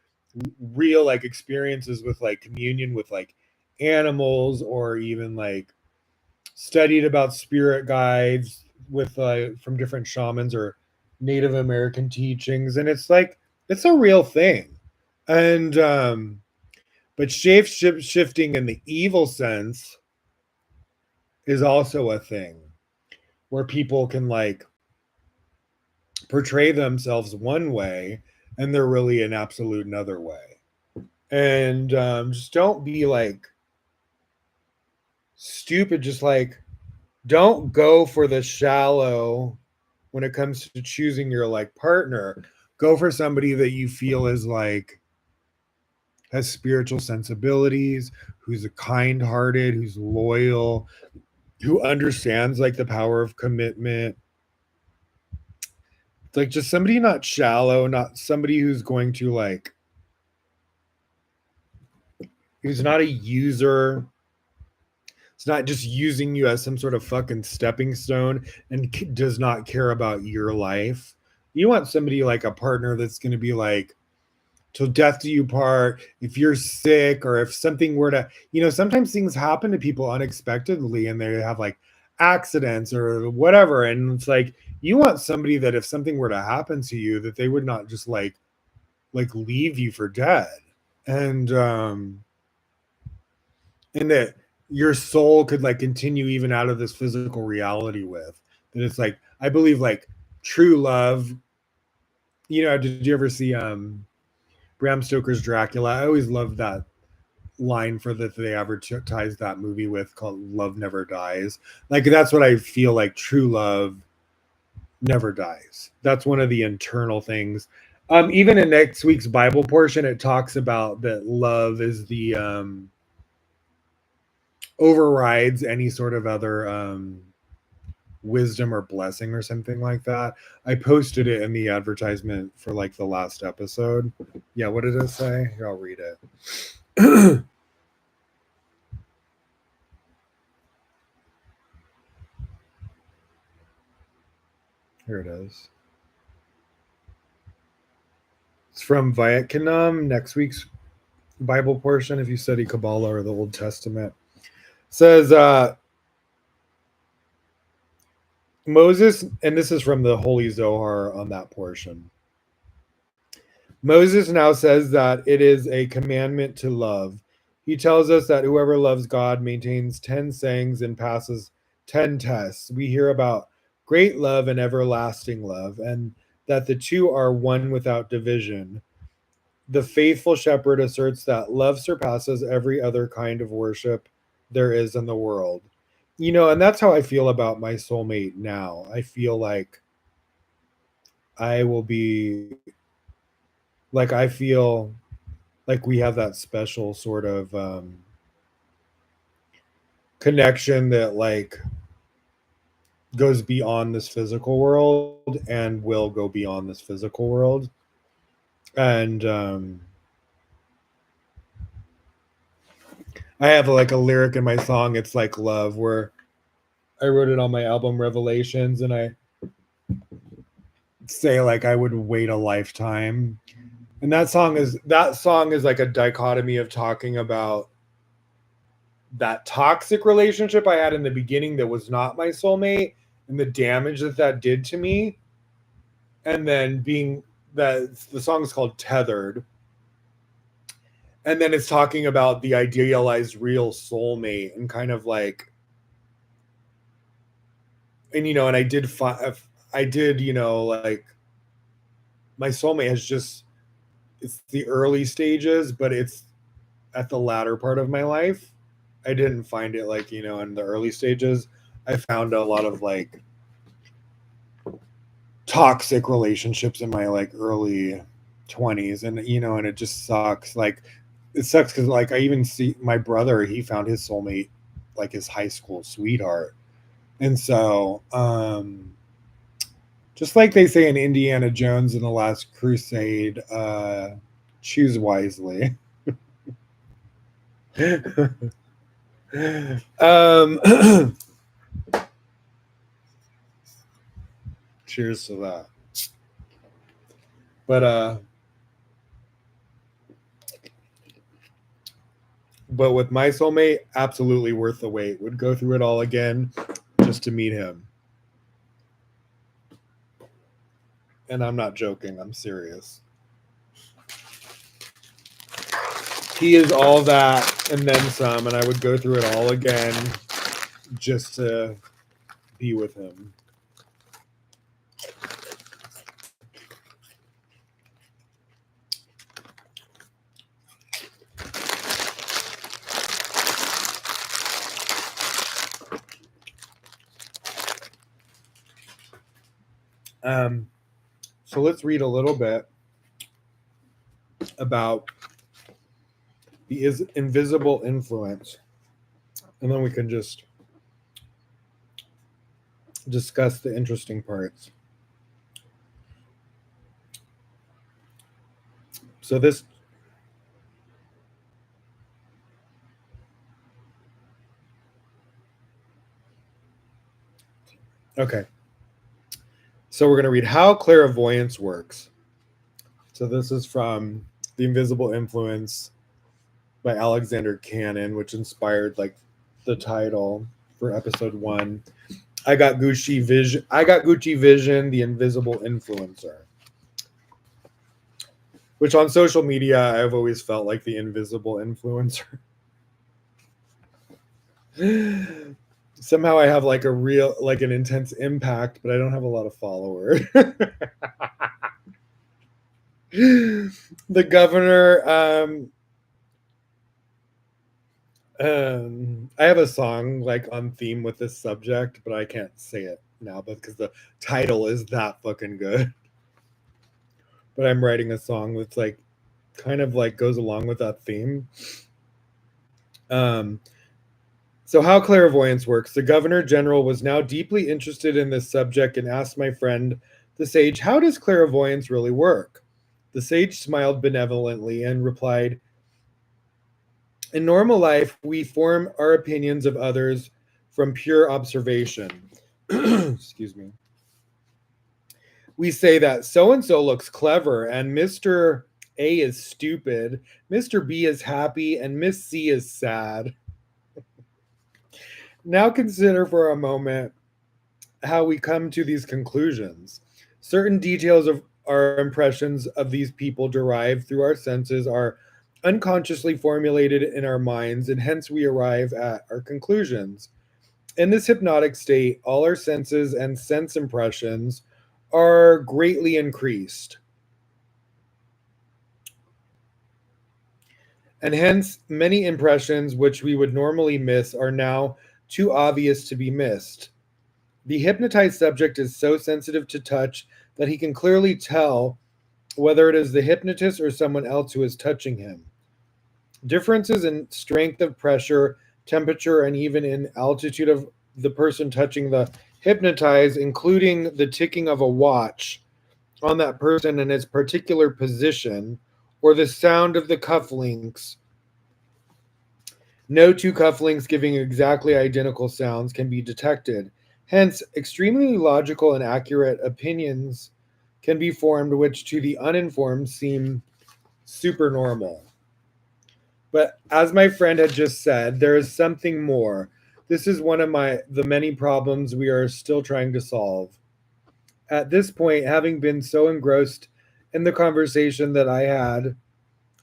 real like experiences with like communion with like animals, or even like studied about spirit guides with from different shamans or Native American teachings, and it's like it's a real thing. And but shifting in the evil sense is also a thing where people can like portray themselves one way and they're really an absolute another way. And just don't be like stupid. Just like don't go for the shallow when it comes to choosing your like partner. Go for somebody that you feel is like has spiritual sensibilities, who's a kind-hearted, who's loyal, who understands like the power of commitment. Like just somebody not shallow, not somebody who's going to like who's not a user. It's not just using you as some sort of fucking stepping stone and does not care about your life. You want somebody like a partner that's going to be like, till death do you part. If you're sick or if something were to, sometimes things happen to people unexpectedly and they have like accidents or whatever. And it's like, you want somebody that if something were to happen to you, that they would not just like leave you for dead. And that your soul could like continue even out of this physical reality with. That it's like, I believe like true love. Did you ever see Bram Stoker's Dracula? I always loved that line for that they advertised that movie with, called Love Never Dies. Like that's what I feel like true love never dies. That's one of the internal things. Even in next week's Bible portion, it talks about that love is the overrides any sort of other wisdom or blessing or something like that. I posted it in the advertisement for like the last episode. Yeah, what did it say? Here, I'll read it. Here it is. from Vaticanum, next week's Bible portion, if you study Kabbalah or the Old Testament. Says Moses, and this is from the Holy Zohar on that portion. Moses now says that it is a commandment to love. He tells us that whoever loves God maintains 10 sayings and passes 10 tests. We hear about great love and everlasting love, and that the two are one without division. The faithful shepherd asserts that love surpasses every other kind of worship there is in the world. And that's how I feel about my soulmate now. I feel like I will be I feel like we have that special sort of connection that goes beyond this physical world and will go beyond this physical world. And I have a lyric in my song, It's Like Love, where I wrote it on my album Revelations, and I say I would wait a lifetime. And that song is like a dichotomy of talking about that toxic relationship I had in the beginning that was not my soulmate and the damage that did to me. And then the song is called Tethered. And then it's talking about the idealized real soulmate and kind of and I did my soulmate has just, it's the early stages, but it's at the latter part of my life. I didn't find it in the early stages. I found a lot of toxic relationships in my early 20s, and and it just sucks. It sucks because I even see my brother, he found his soulmate his high school sweetheart. And so just like they say in Indiana Jones in The Last Crusade, choose wisely. Cheers to that. But with my soulmate, absolutely worth the wait. Would go through it all again just to meet him. And I'm not joking, I'm serious. He is all that and then some, and I would go through it all again just to be with him. So let's read a little bit about the invisible influence, and then we can just discuss the interesting parts. So this okay. So we're going to read How Clairvoyance Works. So this is from The Invisible Influence by Alexander Cannon, which inspired the title for episode 1. I got Gucci Vision, The Invisible Influencer. Which on social media, I've always felt like the invisible influencer. Somehow I have a real, an intense impact, but I don't have a lot of followers. The governor, I have a song on theme with this subject, but I can't say it now because the title is that fucking good. But I'm writing a song that's kind of goes along with that theme. So how clairvoyance works. The Governor General was now deeply interested in this subject and asked my friend, the sage, how does clairvoyance really work? The sage smiled benevolently and replied, in normal life, we form our opinions of others from pure observation. Excuse me. We say that so-and-so looks clever and Mr. A is stupid, Mr. B is happy, and Miss C is sad. Now consider for a moment how we come to these conclusions. Certain details of our impressions of these people derived through our senses are unconsciously formulated in our minds, and hence we arrive at our conclusions. In this hypnotic state, all our senses and sense impressions are greatly increased. And hence, many impressions which we would normally miss are now too obvious to be missed. The hypnotized subject is so sensitive to touch that he can clearly tell whether it is the hypnotist or someone else who is touching him. Differences in strength of pressure, temperature, and even in altitude of the person touching the hypnotized, including the ticking of a watch on that person in its particular position, or the sound of the cufflinks. No two cufflinks giving exactly identical sounds can be detected. Hence, extremely logical and accurate opinions can be formed, which to the uninformed seem supernormal. But as my friend had just said, there is something more. This is one of the many problems we are still trying to solve. At this point, having been so engrossed in the conversation that I had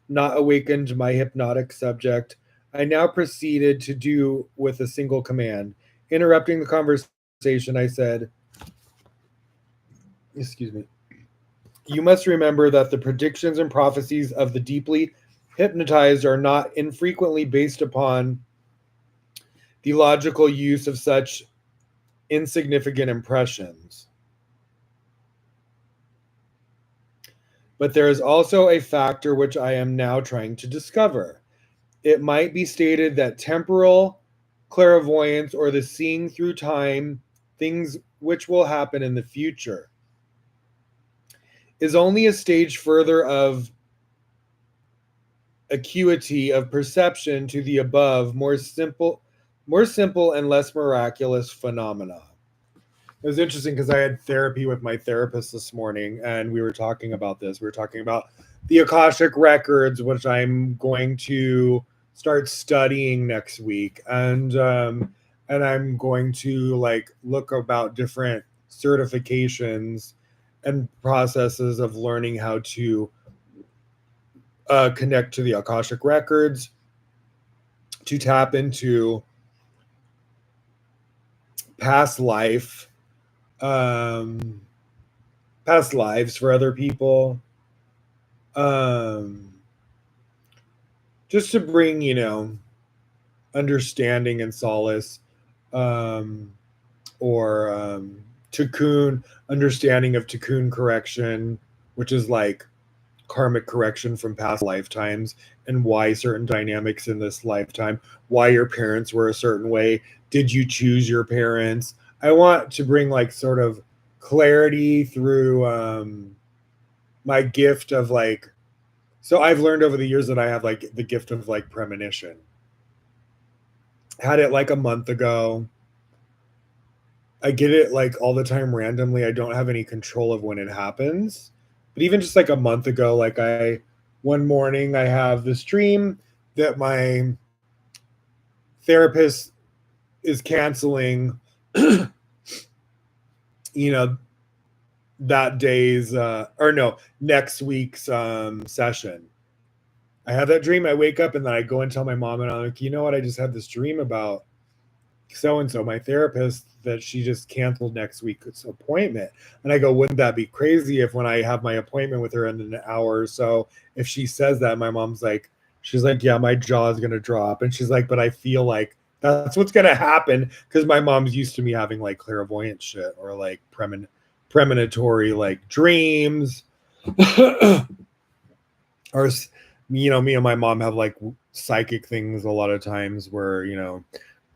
not awakened my hypnotic subject, I now proceeded to do with a single command. Interrupting the conversation, I said, excuse me, you must remember that the predictions and prophecies of the deeply hypnotized are not infrequently based upon the logical use of such insignificant impressions. But there is also a factor which I am now trying to discover. It might be stated that temporal clairvoyance, or the seeing through time things which will happen in the future, is only a stage further of acuity of perception to the above more simple and less miraculous phenomena. It was interesting because I had therapy with my therapist this morning, and we were talking about this. We were talking about the Akashic records, which I'm going to start studying next week, and I'm going to like look about different certifications and processes of learning how to connect to the Akashic records, to tap into past life, um, past lives for other people, um, just to bring, understanding and solace, um, or tikkun, understanding of tikkun correction, which is like karmic correction from past lifetimes, and why certain dynamics in this lifetime, why your parents were a certain way, did you choose your parents. I want to bring like sort of clarity through my gift of like, so I've learned over the years that I have like the gift of like premonition. Had it like a month ago. I get it like all the time randomly. I don't have any control of when it happens. But even just like a month ago, like one morning I have this dream that my therapist is canceling, you know, that day's or no, next week's session. I have that dream. I wake up and then I go and tell my mom, and I'm like, you know what? I just had this dream about so and so, my therapist, that she just canceled next week's appointment. And I go, wouldn't that be crazy if when I have my appointment with her in an hour or so, if she says that, my mom's like, she's like, yeah, my jaw is going to drop. And she's like, but I feel like that's what's going to happen because my mom's used to me having like clairvoyant shit or like premonitory like dreams. Or, me and my mom have like psychic things a lot of times where,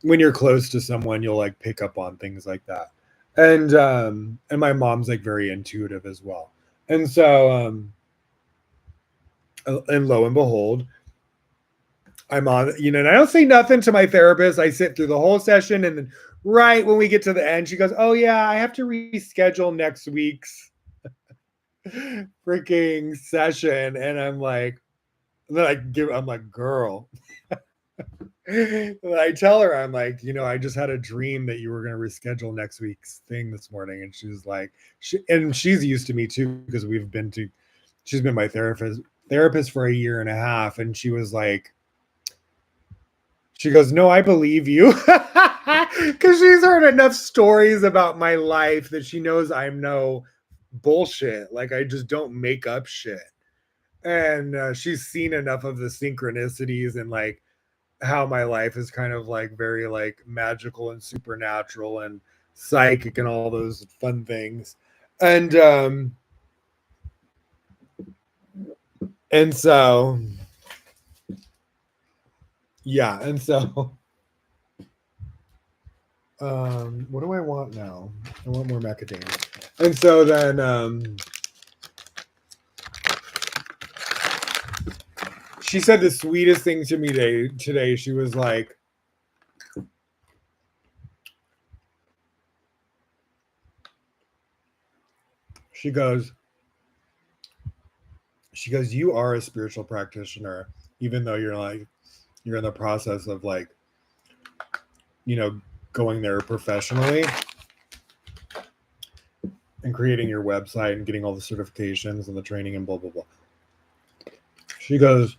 when you're close to someone, you'll like pick up on things like that. And my mom's like very intuitive as well. And so and lo and behold, I'm on, and I don't say nothing to my therapist. I sit through the whole session, and then right when we get to the end, she goes, oh yeah, I have to reschedule next week's. freaking session, and I'm like, I'm like, girl. And I tell her, I'm like, I just had a dream that you were going to reschedule next week's thing this morning. And she's like, and she's used to me too, because she's been my therapist for a year and a half. And she was like, she goes, no, I believe you. Because she's heard enough stories about my life that she knows I'm no bullshit. Like, I just don't make up shit. And she's seen enough of the synchronicities and like how my life is kind of like very like magical and supernatural and psychic and all those fun things. And so yeah, and so what do I want now? I want more macadamia. And so then she said the sweetest thing to me today. She was like, she goes, you are a spiritual practitioner, even though you're in the process of like, going there professionally and creating your website and getting all the certifications and the training and blah blah blah. She goes,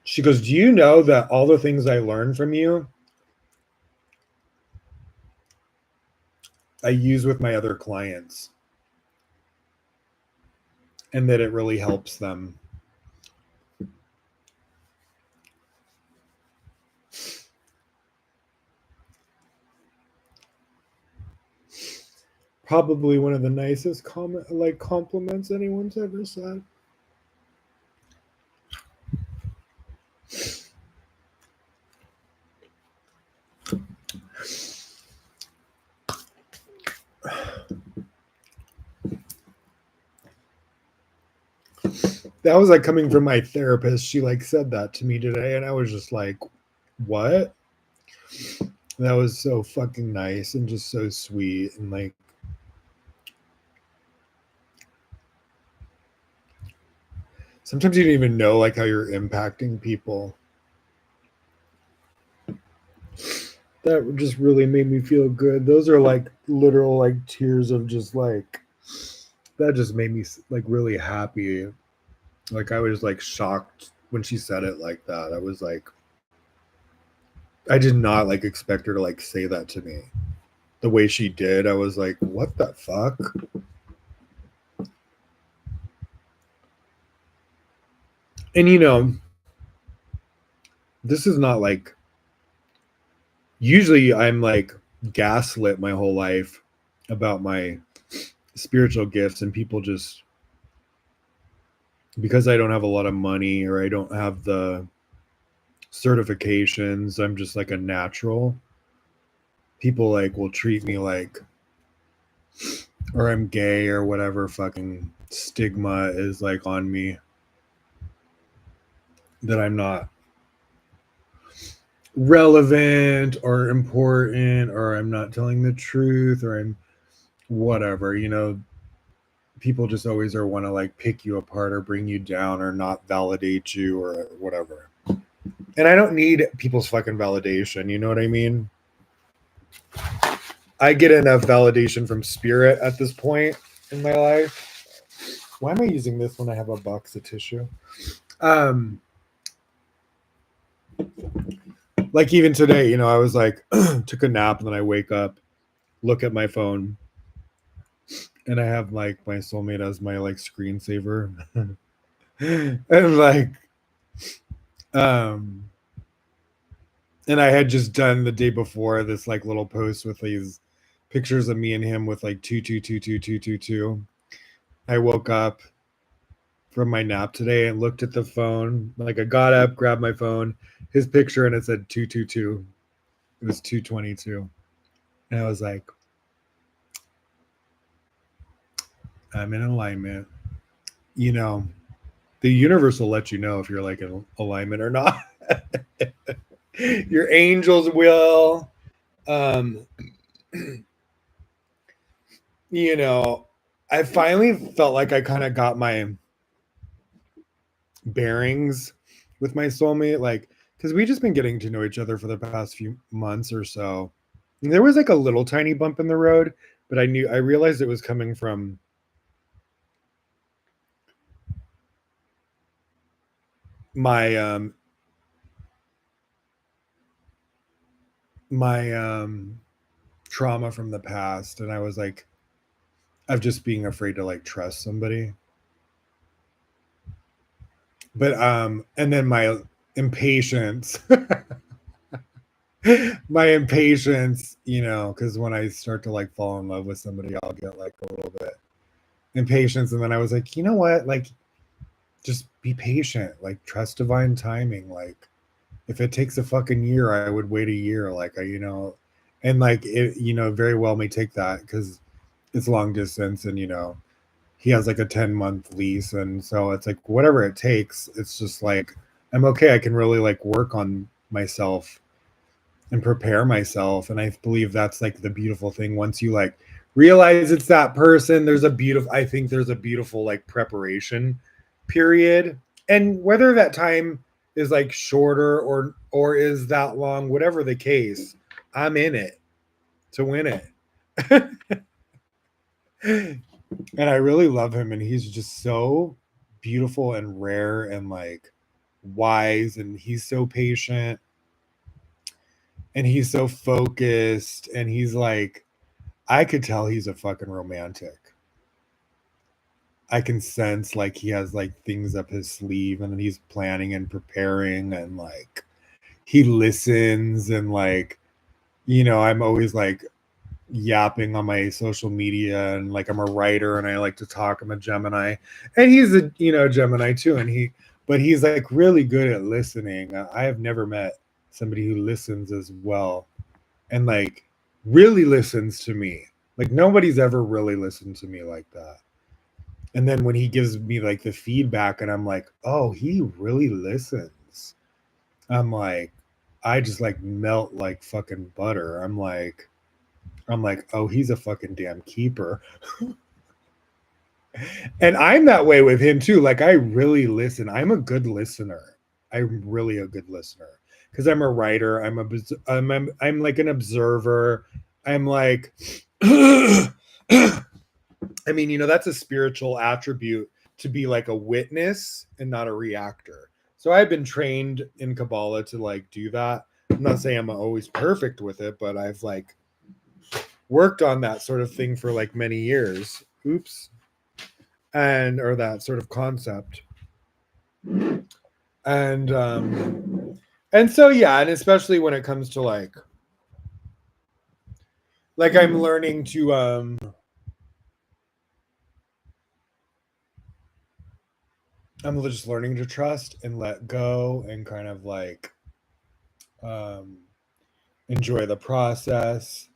do you know that all the things I learned from you, I use with my other clients, and that it really helps them. Probably one of the nicest compliments anyone's ever said. That was like coming from my therapist. She like said that to me today, and I was just like, what? That was so fucking nice and just so sweet. And like, sometimes you don't even know like how you're impacting people. That just really made me feel good. Those are like literal like tears of just like, that just made me like really happy. Like, I was like shocked when she said it like that. I was like, I did not like expect her to like say that to me the way she did. I was like, what the fuck? And this is not like, usually I'm like gaslit my whole life about my spiritual gifts, and people just, because I don't have a lot of money or I don't have the certifications, I'm just like a natural. People like will treat me like, or I'm gay or whatever fucking stigma is like on me, that I'm not relevant or important, or I'm not telling the truth, or I'm whatever. People just always are want to like pick you apart or bring you down or not validate you or whatever. And I don't need people's fucking validation. You know what I mean? I get enough validation from spirit at this point in my life. Why am I using this when I have a box of tissue? Like even today, I was like, took a nap, and then I wake up, look at my phone, and I have like my soulmate as my like screensaver. And like, um, and I had just done the day before this like little post with these pictures of me and him with like 2222222. I woke up from my nap today and looked at the phone. Like, I got up, grabbed my phone, his picture, and it said 222. It was 222. And I was like, I'm in alignment. The universe will let you know if you're like in alignment or not. Your angels will. Um, you know, I finally felt like I kind of got my bearings with my soulmate, like, because we just been getting to know each other for the past few months or so. And there was like a little tiny bump in the road, but I realized it was coming from my my trauma from the past, and I was like, of just being afraid to like trust somebody. But and then my impatience, my impatience, because when I start to like fall in love with somebody, I'll get like a little bit impatience, and then I was like, you know what, like, just be patient, like trust divine timing, like if it takes a fucking year, I would wait a year, like and like it, very well may take that because it's long distance, and he has like a 10-month lease, and so it's like whatever it takes, it's just like I'm okay, I can really like work on myself and prepare myself. And I believe that's like the beautiful thing. Once you like realize it's that person, I think there's a beautiful like preparation period. And whether that time is like shorter or is that long, whatever the case, I'm in it to win it. And I really love him, and he's just so beautiful and rare and like wise, and he's so patient, and he's so focused, and he's like, I could tell he's a fucking romantic. I can sense like he has like things up his sleeve, and he's planning and preparing, and like he listens, and like I'm always like yapping on my social media, and like I'm a writer and I like to talk. I'm a Gemini, and he's a Gemini too, and he's like really good at listening. I have never met somebody who listens as well and like really listens to me. Like nobody's ever really listened to me like that. And then when he gives me like the feedback and I'm like, oh, he really listens. I'm like, I just like melt like fucking butter. I'm like, oh, he's a fucking damn keeper. And I'm that way with him too. Like I really listen. I'm a good listener. I'm really a good listener because I'm a writer. I'm like an observer. I'm like I mean, that's a spiritual attribute, to be like a witness and not a reactor. So I've been trained in Kabbalah to like do that. I'm not saying I'm always perfect with it, but I've like worked on that sort of thing for like many years. Oops. Or that sort of concept. And so yeah, and especially when it comes to like I'm learning to I'm just learning to trust and let go and kind of like um enjoy the process.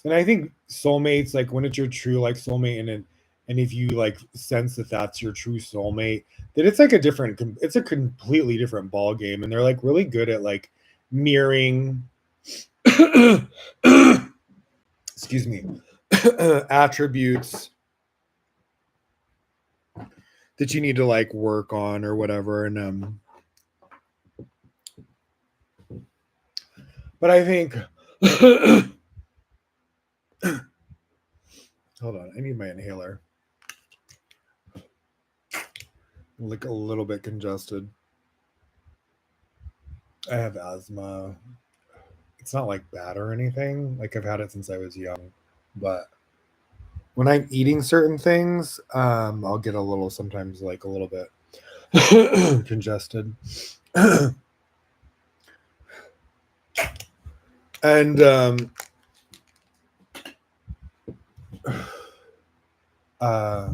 And I think soulmates, like when it's your true like soulmate, and if you like sense that that's your true soulmate, that it's a completely different ball game, and they're like really good at like mirroring excuse me attributes that you need to like work on or whatever. And but I think hold on, I need my inhaler. I'm like a little bit congested. I have asthma. It's not like bad or anything. Like I've had it since I was young, but when I'm eating certain things, I'll get a little, sometimes like a little bit congested. And uh,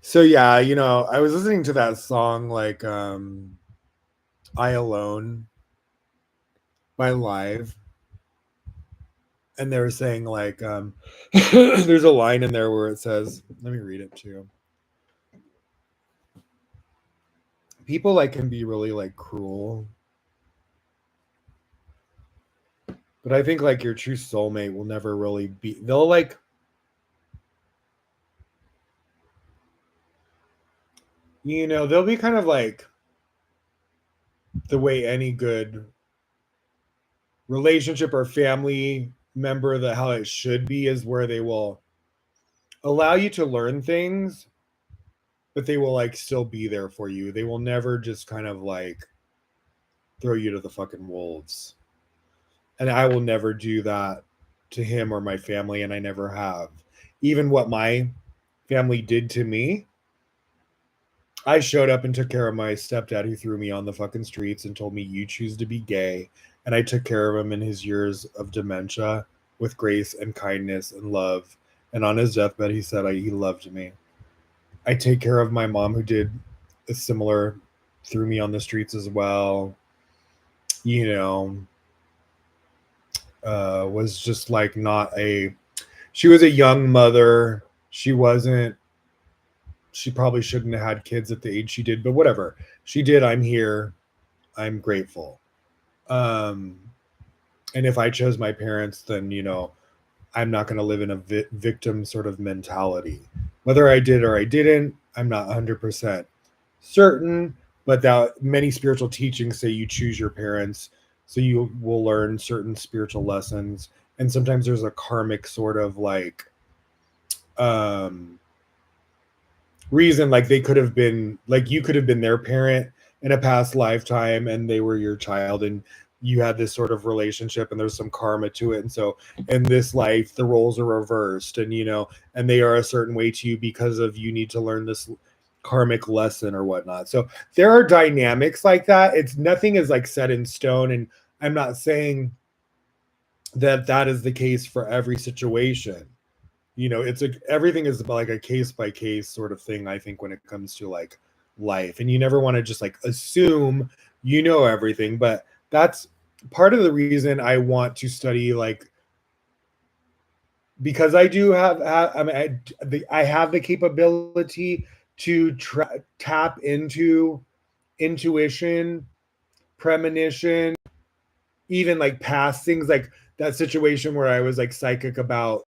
so yeah, I was listening to that song like I Alone by Live, and they were saying like there's a line in there where it says, let me read it to you. People like can be really like cruel. But I think like your true soulmate will never really be, they'll like, you know, they'll be kind of like the way any good relationship or family member, that how it should be is where they will allow you to learn things, but they will like still be there for you. They will never just kind of like throw you to the fucking wolves. And I will never do that to him or my family, and I never have. Even what my family did to me, I showed up and took care of my stepdad who threw me on the fucking streets and told me, you choose to be gay. And I took care of him in his years of dementia with grace and kindness and love. And on his deathbed, he said he loved me. I take care of my mom who did a similar, threw me on the streets as well. You know, was just like not a, she was a young mother. She probably shouldn't have had kids at the age she did, but whatever. She did. I'm here. I'm grateful. Um, and if I chose my parents, then, you know, I'm not going to live in a victim sort of mentality. Whether I did or I didn't, I'm not 100% certain, but that many spiritual teachings say you choose your parents, so you will learn certain spiritual lessons. And sometimes there's a karmic sort of like um reason, like they could have been, like you could have been their parent in a past lifetime and they were your child, and you had this sort of relationship and there's some karma to it, and so in this life the roles are reversed, and you know, and they are a certain way to you because of you need to learn this karmic lesson or whatnot. So there are dynamics like that. It's nothing is like set in stone, and I'm not saying that that is the case for every situation. You know, it's a, everything is like a case by case sort of thing, I think, when it comes to like life, and you never want to just like assume you know everything. But that's part of the reason I want to study, like, because I do I mean, I have the capability to tap into intuition, premonition, even like past things, like that situation where I was like psychic about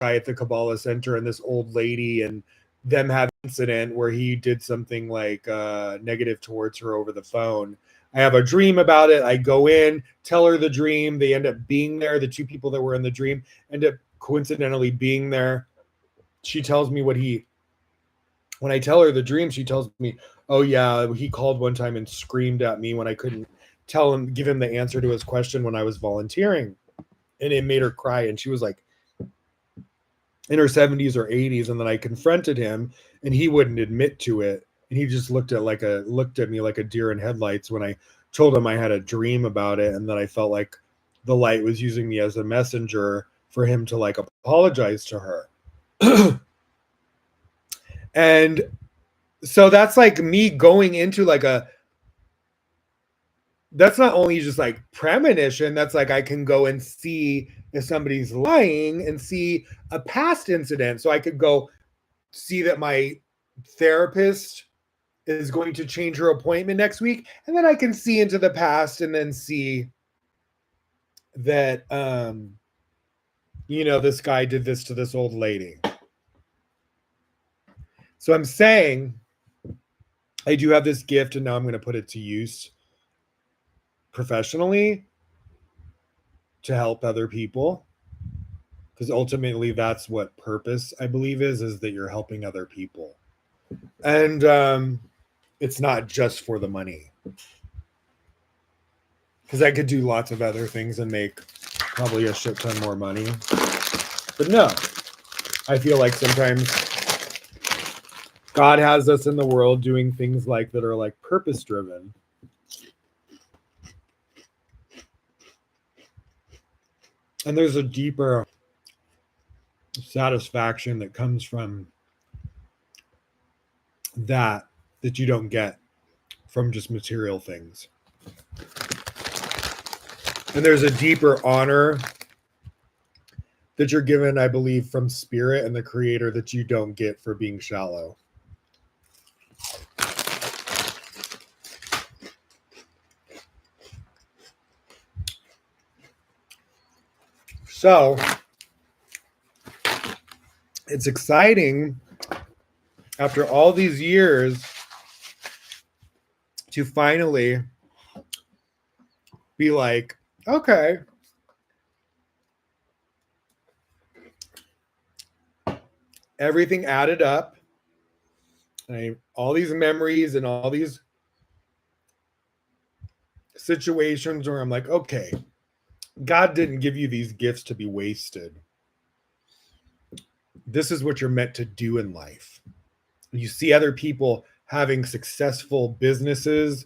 guy at the Kabbalah Center and this old lady, and them have an incident where he did something like negative towards her over the phone. I have a dream about it. I go in, tell her the dream. They end up being there. The two people that were in the dream end up coincidentally being there. She tells me what he, when I tell her the dream, she tells me, oh yeah, he called one time and screamed at me when I couldn't tell him, give him the answer to his question when I was volunteering. And it made her cry. And she was like in her 70s or 80s, and then I confronted him and he wouldn't admit to it, and he just looked at me like a deer in headlights when I told him I had a dream about it, and that I felt like the light was using me as a messenger for him to like apologize to her. And so that's like me going into like a, that's not only just like premonition, that's like I can go and see if somebody's lying and see a past incident. So I could go see that my therapist is going to change her appointment next week, and then I can see into the past and then see that you know, this guy did this to this old lady. So I'm saying I do have this gift, and now I'm going to put it to use professionally to help other people, because ultimately that's what purpose, I believe, is that you're helping other people. And it's not just for the money, because I could do lots of other things and make probably a shit ton more money. But no, I feel like sometimes God has us in the world doing things like that are like purpose driven. And there's a deeper satisfaction that comes from that you don't get from just material things. And there's a deeper honor that you're given, I believe, from spirit and the creator that you don't get for being shallow. So it's exciting after all these years to finally be like, okay, everything added up. All these memories and all these situations where I'm like, okay, God didn't give you these gifts to be wasted. This is what you're meant to do in life. You see other people having successful businesses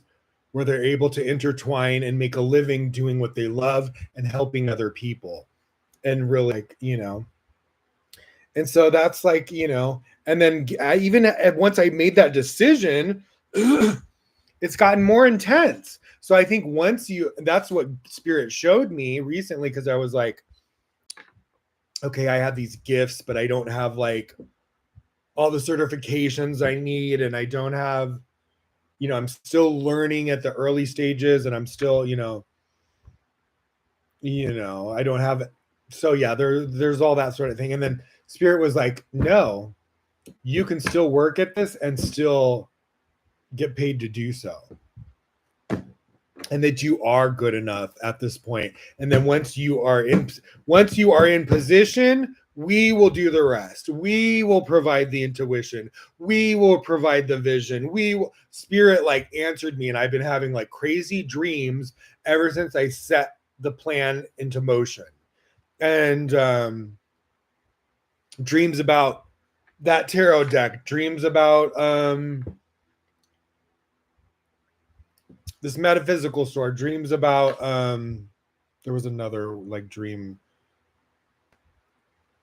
where they're able to intertwine and make a living doing what they love and helping other people. And really, like, and so that's like, and then even once I made that decision, it's gotten more intense. So I think that's what Spirit showed me recently, because I was like, okay, I have these gifts, but I don't have like all the certifications I need, and I don't have, I'm still learning at the early stages, and I'm still, I don't have. So yeah, there's all that sort of thing. And then Spirit was like, no, you can still work at this and still get paid to do so. And that you are good enough at this point. And then once you are in position, we will do the rest. We will provide the intuition. We will provide the vision. Spirit like answered me, and I've been having like crazy dreams ever since I set the plan into motion. And dreams about that tarot deck, dreams about this metaphysical store, dreams about there was another like dream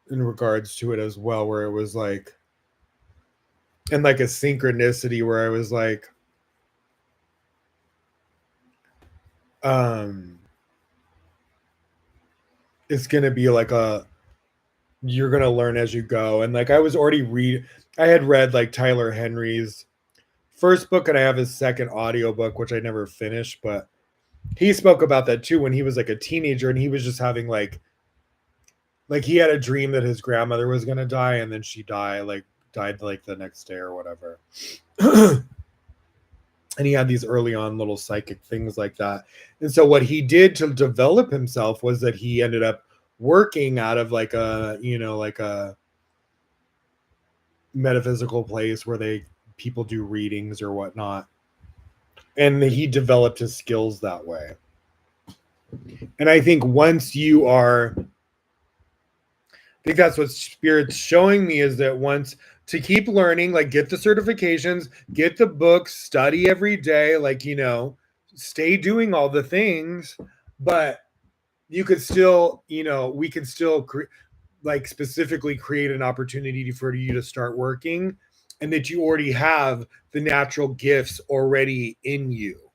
in regards to it as well, where it was like, and like a synchronicity where I was like, it's gonna be like you're gonna learn as you go. And like I had read like Tyler Henry's first book, and I have his second audiobook, which I never finished, but he spoke about that too when he was like a teenager, and he was just having like he had a dream that his grandmother was gonna die, and then she died like the next day or whatever. And he had these early on little psychic things like that. And so what he did to develop himself was that he ended up working out of like a metaphysical place where people do readings or whatnot. And he developed his skills that way. And I think I think that's what Spirit's showing me, is that once to keep learning, like get the certifications, get the books, study every day, like, stay doing all the things, but you could still, we can still like specifically create an opportunity for you to start working, and that you already have the natural gifts already in you.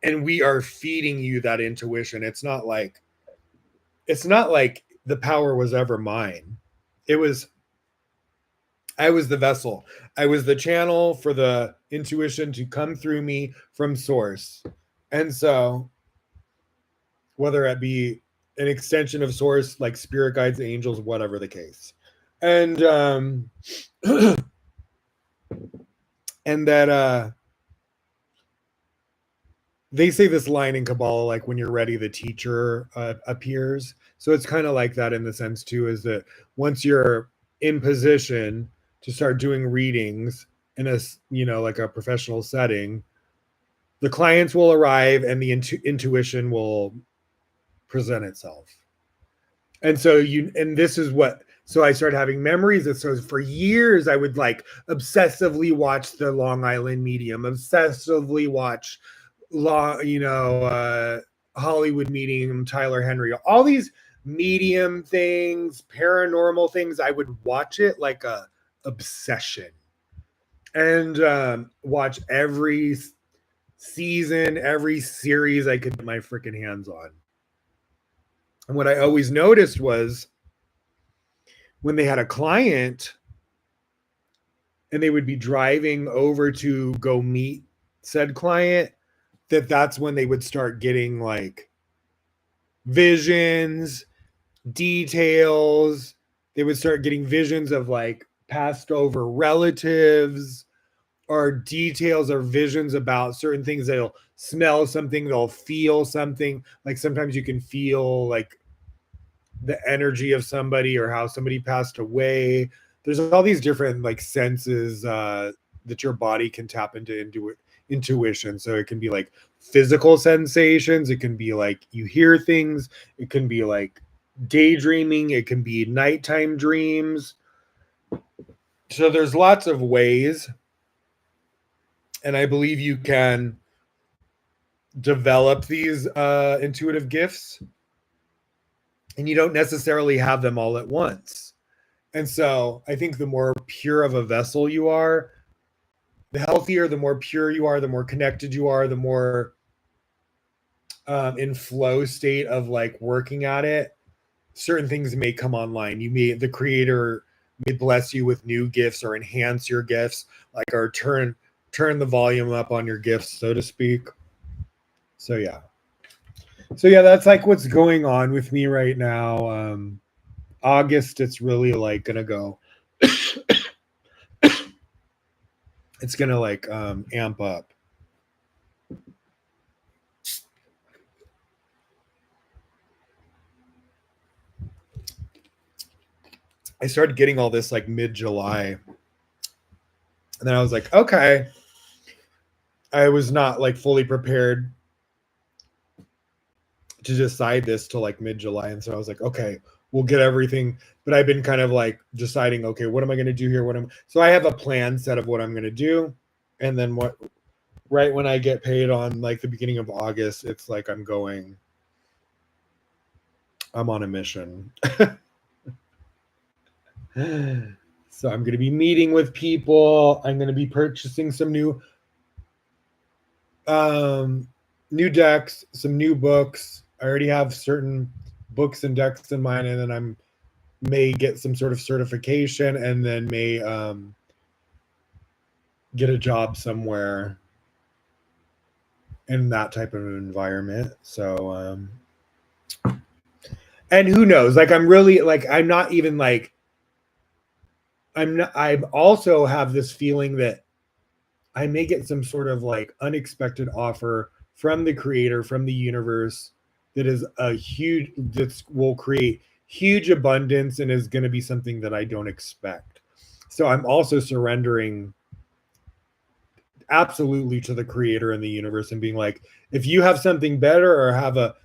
And we are feeding you that intuition. It's not like the power was ever mine. I was the vessel. I was the channel for the intuition to come through me from source. And so whether it be an extension of source, like spirit guides, angels, whatever the case. And and that they say this line in Kabbalah, like when you're ready, the teacher appears. So it's kind of like that in the sense too, is that once you're in position to start doing readings in a, like a professional setting, the clients will arrive and the intuition will present itself. And so so I started having memories. And so for years, I would like obsessively watch the Long Island Medium, obsessively watch Hollywood Medium, Tyler Henry, all these medium things, paranormal things. I would watch it like a obsession, and watch every season, every series I could get my freaking hands on. And what I always noticed was when they had a client and they would be driving over to go meet said client, that's when they would start getting like visions, details. They would start getting visions of like passed over relatives or details or visions about certain things. They'll smell something, they'll feel something. Like sometimes you can feel like the energy of somebody or how somebody passed away. There's all these different like senses that your body can tap into intuition. So it can be like physical sensations, it can be like you hear things, it can be like daydreaming, it can be nighttime dreams. So there's lots of ways, and I believe you can develop these intuitive gifts, and you don't necessarily have them all at once. And so I think the more pure of a vessel you are, the healthier, the more pure you are, the more connected you are, the more in flow state of like working at it, certain things may come online. The creator may bless you with new gifts or enhance your gifts, like or turn the volume up on your gifts, so to speak. So yeah. So yeah, that's like what's going on with me right now. August, it's really like gonna go. It's gonna like amp up. I started getting all this like mid-July. And then I was like, okay. I was not like fully prepared to decide this till like mid-July. And so I was like, okay, we'll get everything. But I've been kind of like deciding, okay, what am I gonna do here? So I have a plan set of what I'm gonna do. And then what right when I get paid on like the beginning of August, it's like I'm on a mission. So I'm going to be meeting with people. I'm going to be purchasing some new decks, some new books. I already have certain books and decks in mind, and then I'm may get some sort of certification, and then may get a job somewhere in that type of environment. So and who knows? Like I'm really like I'm not even like I'm not. I also have this feeling that I may get some sort of like unexpected offer from the creator, from the universe, that is a huge that will create huge abundance and is going to be something that I don't expect. So I'm also surrendering absolutely to the creator and the universe and being like, if you have something better or have a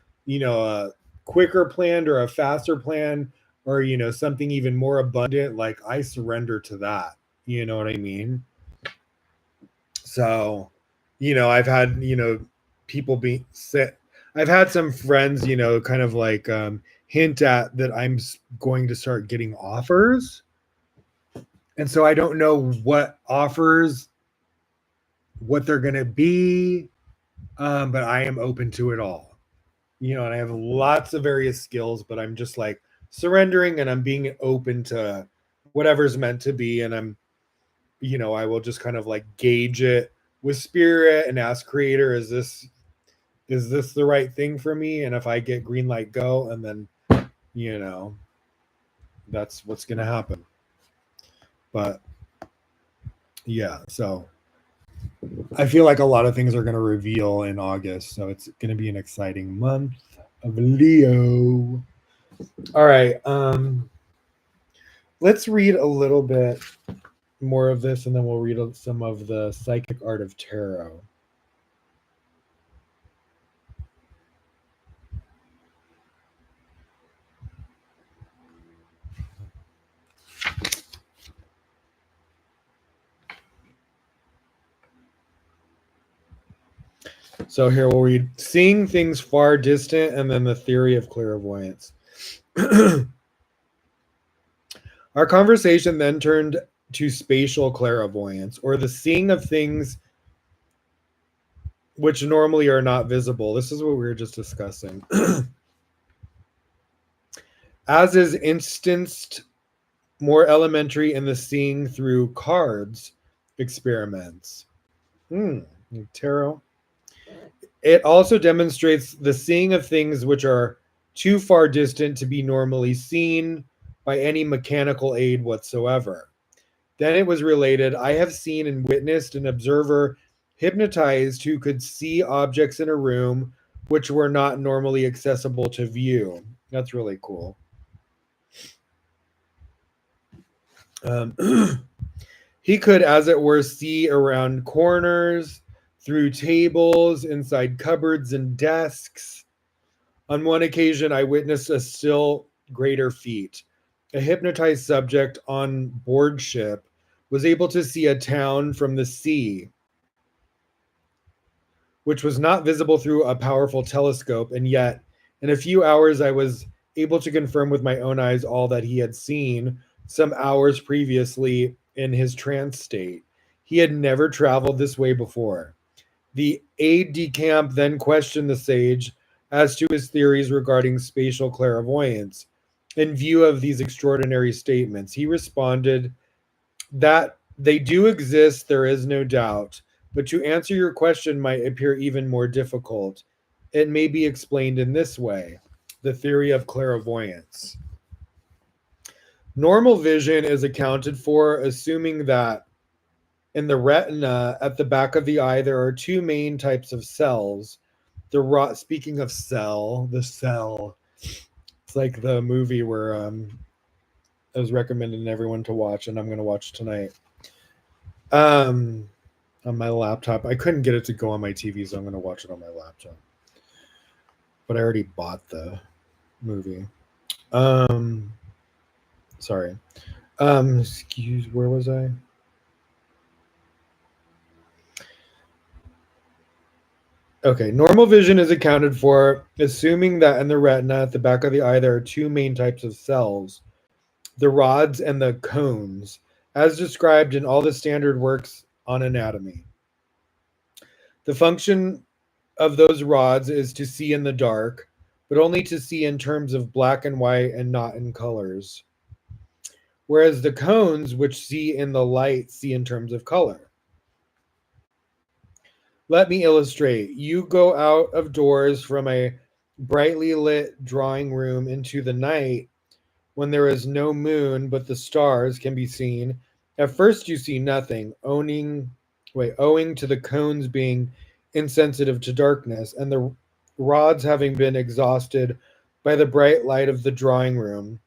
quicker plan or a faster plan or something even more abundant, like I surrender to that. You know what I mean? So, I've had, people be set. I've had some friends, kind of like hint at that I'm going to start getting offers. And so I don't know what offers, what they're going to be, but I am open to it all. And I have lots of various skills, but I'm just like surrendering and I'm being open to whatever's meant to be. And I will just kind of like gauge it with spirit and ask creator, is this the right thing for me? And if I get green light, go, and then that's what's gonna happen. But yeah, so I feel like a lot of things are gonna reveal in August, so it's gonna be an exciting month of Leo. All right, let's read a little bit more of this, and then we'll read some of the Psychic Art of Tarot. So here we'll read Seeing Things Far Distant and then the Theory of Clairvoyance. Our conversation then turned to spatial clairvoyance, or the seeing of things which normally are not visible. This is what we were just discussing. As is instanced more elementary in the seeing through cards experiments. Tarot. It also demonstrates the seeing of things which are too far distant to be normally seen by any mechanical aid whatsoever. Then it was related, I have seen and witnessed an observer hypnotized who could see objects in a room which were not normally accessible to view. That's really cool. Um, he could, as it were, see around corners, through tables, inside cupboards and desks. On one occasion, I witnessed a still greater feat. A hypnotized subject on board ship was able to see a town from the sea, which was not visible through a powerful telescope, and yet, in a few hours, I was able to confirm with my own eyes all that he had seen some hours previously in his trance state. He had never traveled this way before. The aide de camp then questioned the sage as to his theories regarding spatial clairvoyance. In view of these extraordinary statements, he responded that they do exist, there is no doubt, but to answer your question might appear even more difficult. It may be explained in this way: the theory of clairvoyance. Normal vision is accounted for assuming that in the retina at the back of the eye, there are two main types of cells. Speaking of cell, the cell. It's like the movie where I was recommending everyone to watch, and I'm going to watch tonight. On my laptop. I couldn't get it to go on my TV, so I'm going to watch it on my laptop. But I already bought the movie. Sorry. Where was I? Okay, normal vision is accounted for assuming that in the retina at the back of the eye there are two main types of cells, the rods and the cones, as described in all the standard works on anatomy. The function of those rods is to see in the dark, but only to see in terms of black and white and not in colors. Whereas the cones, which see in the light, see in terms of color. Let me illustrate. You go out of doors from a brightly lit drawing room into the night when there is no moon, but the stars can be seen. At first, you see nothing, owing to the cones being insensitive to darkness and the rods having been exhausted by the bright light of the drawing room.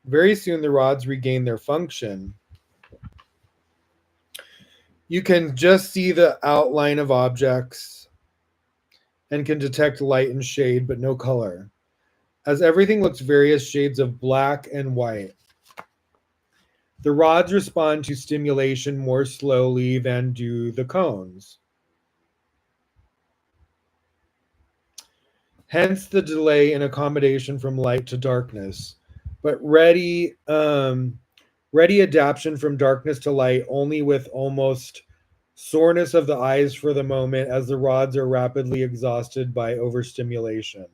Very soon, the rods regain their function. You can just see the outline of objects and can detect light and shade, but no color, as everything looks various shades of black and white. The rods respond to stimulation more slowly than do the cones. Hence the delay in accommodation from light to darkness. But ready adaptation from darkness to light only with almost soreness of the eyes for the moment as the rods are rapidly exhausted by overstimulation.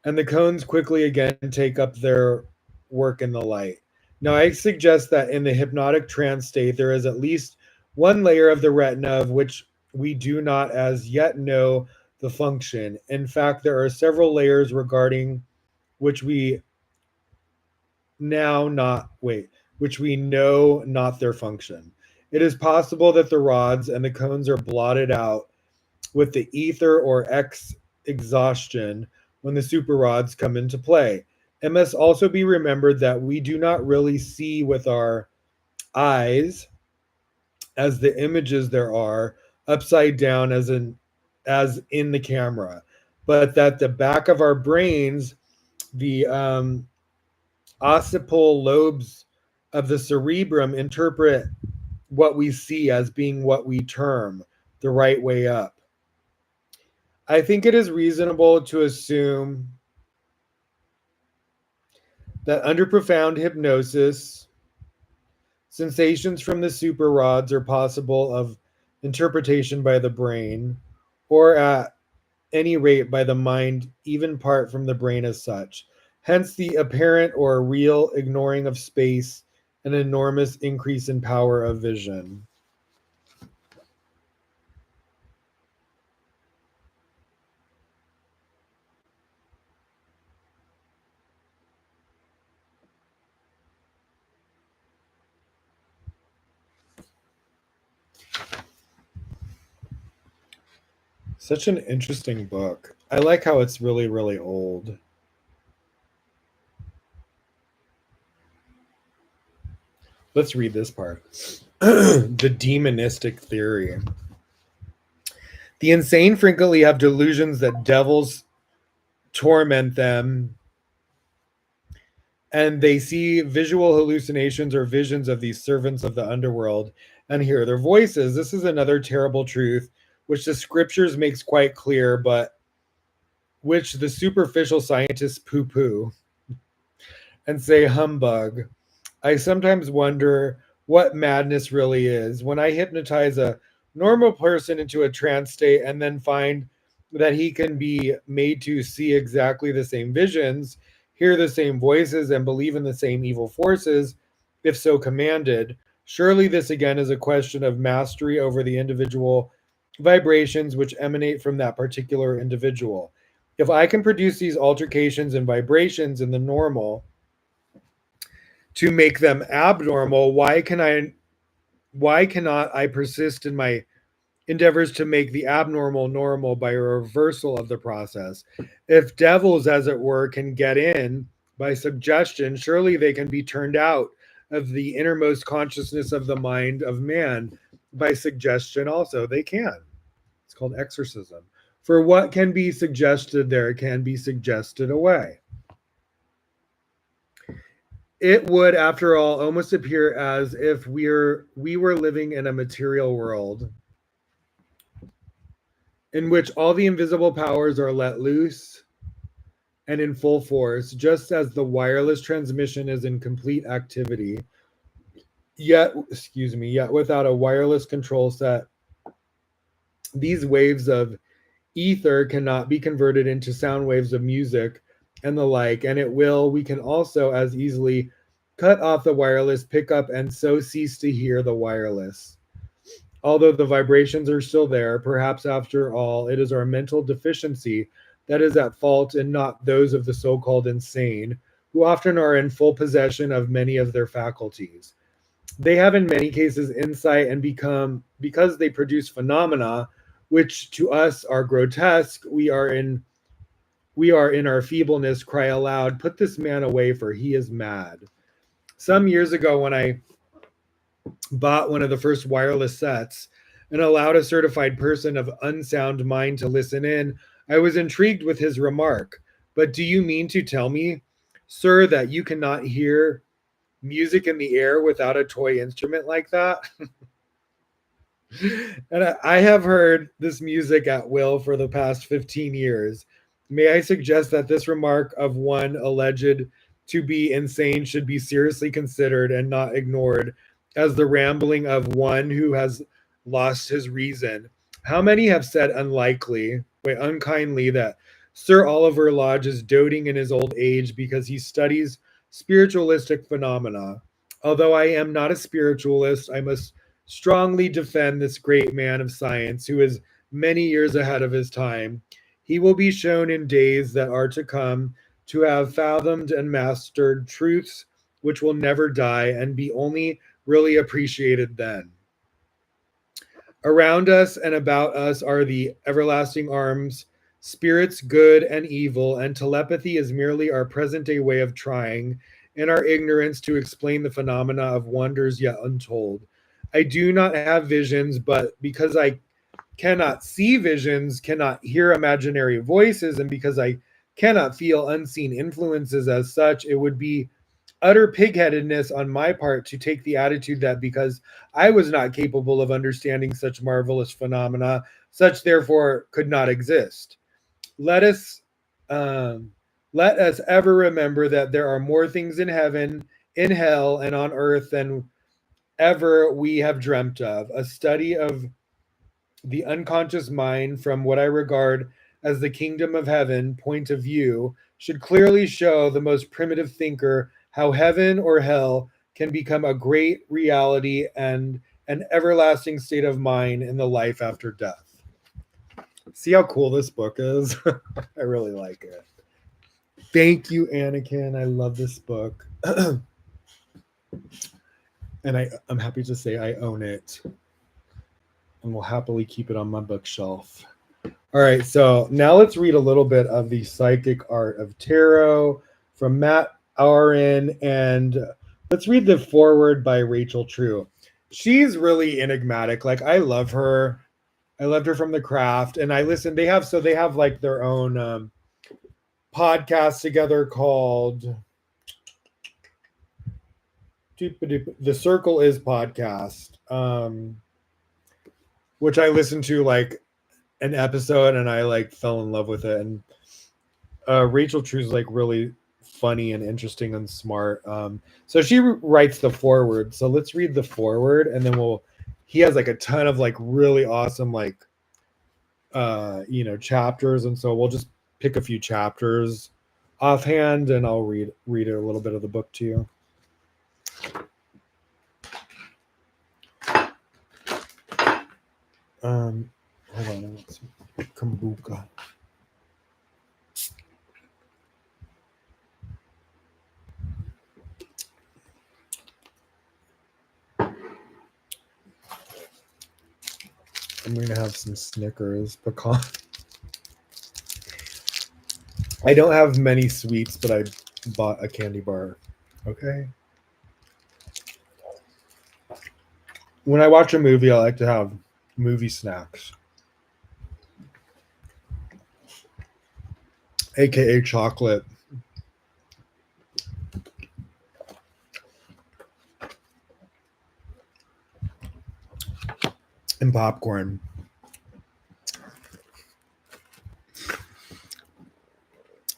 And the cones quickly again take up their work in the light. Now, I suggest that in the hypnotic trance state, there is at least one layer of the retina of which we do not as yet know the function. In fact, there are several layers regarding which we which we know not their function. It is possible that the rods and the cones are blotted out with the ether or exhaustion when the super rods come into play. It must also be remembered that we do not really see with our eyes as the images there are upside down as in the camera, but that the back of our brains, the occipital lobes of the cerebrum interpret what we see as being what we term the right way up. I think it is reasonable to assume that under profound hypnosis, sensations from the super rods are possible of interpretation by the brain, or at any rate by the mind, even apart from the brain as such. Hence the apparent or real ignoring of space, an enormous increase in power of vision. Such an interesting book. I like how it's really, really old. Let's read this part. The demonistic theory. The insane frequently have delusions that devils torment them, and they see visual hallucinations or visions of these servants of the underworld and hear their voices. This is another terrible truth, which the scriptures makes quite clear, but which the superficial scientists poo poo and say humbug. I sometimes wonder what madness really is. When I hypnotize a normal person into a trance state and then find that he can be made to see exactly the same visions, hear the same voices, and believe in the same evil forces, if so commanded, surely this again is a question of mastery over the individual vibrations which emanate from that particular individual. If I can produce these altercations and vibrations in the normal, to make them abnormal, why cannot I persist in my endeavors to make the abnormal normal by a reversal of the process? If devils, as it were, can get in by suggestion, surely they can be turned out of the innermost consciousness of the mind of man by suggestion also. They can. It's called exorcism. For what can be suggested there can be suggested away. It would, after all, almost appear as if we were living in a material world in which all the invisible powers are let loose and in full force, just as the wireless transmission is in complete activity. Yet without a wireless control set, these waves of ether cannot be converted into sound waves of music and the like, and we can also as easily cut off the wireless pickup and so cease to hear the wireless. Although the vibrations are still there, perhaps after all, it is our mental deficiency that is at fault and not those of the so called insane, who often are in full possession of many of their faculties. They have in many cases insight and because they produce phenomena which to us are grotesque, we are in our feebleness cry aloud, put this man away, for he is mad. Some years ago, when I bought one of the first wireless sets and allowed a certified person of unsound mind to listen in, I was intrigued with his remark. But do you mean to tell me, sir, that you cannot hear music in the air without a toy instrument like that? And I have heard this music at will for the past 15 years. May I suggest that this remark of one alleged to be insane should be seriously considered and not ignored as the rambling of one who has lost his reason? How many have said unkindly that Sir Oliver Lodge is doting in his old age because he studies spiritualistic phenomena? Although I am not a spiritualist, I must strongly defend this great man of science who is many years ahead of his time. He will be shown in days that are to come to have fathomed and mastered truths which will never die and be only really appreciated then. Around us and about us are the everlasting arms, spirits good and evil, and telepathy is merely our present day way of trying, in our ignorance, to explain the phenomena of wonders yet untold. I do not have visions, but because I cannot see visions, cannot hear imaginary voices, and because I cannot feel unseen influences as such, it would be utter pigheadedness on my part to take the attitude that because I was not capable of understanding such marvelous phenomena, such therefore could not exist. Let us um, let us ever remember that there are more things in heaven, in hell, and on earth than ever we have dreamt of. A study of the unconscious mind from what I regard as the kingdom of heaven point of view should clearly show the most primitive thinker how heaven or hell can become a great reality and an everlasting state of mind in the life after death. See how cool this book is? I really like it. Thank you, Anakin. I love this book. And I'm happy to say I own it. and will happily keep it on my bookshelf. All right, so now let's read a little bit of the Psychic Art of Tarot from Matt Aurin, and let's read the foreword by Rachel True. She's really enigmatic. Like, I love her. I loved her from The Craft, and I listen. They have like their own podcast together called The Circle Is Podcast, which I listened to like an episode, and I like fell in love with it. And Rachel True's like really funny and interesting and smart. So she writes the foreword. So let's read the foreword, and then he has like a ton of like really awesome like chapters, and so we'll just pick a few chapters offhand, and I'll read a little bit of the book to you. Hold on, let's see. Kombuka. I'm gonna have some Snickers pecan. I don't have many sweets, but I bought a candy bar. Okay. When I watch a movie, I like to have movie snacks, aka chocolate. And popcorn.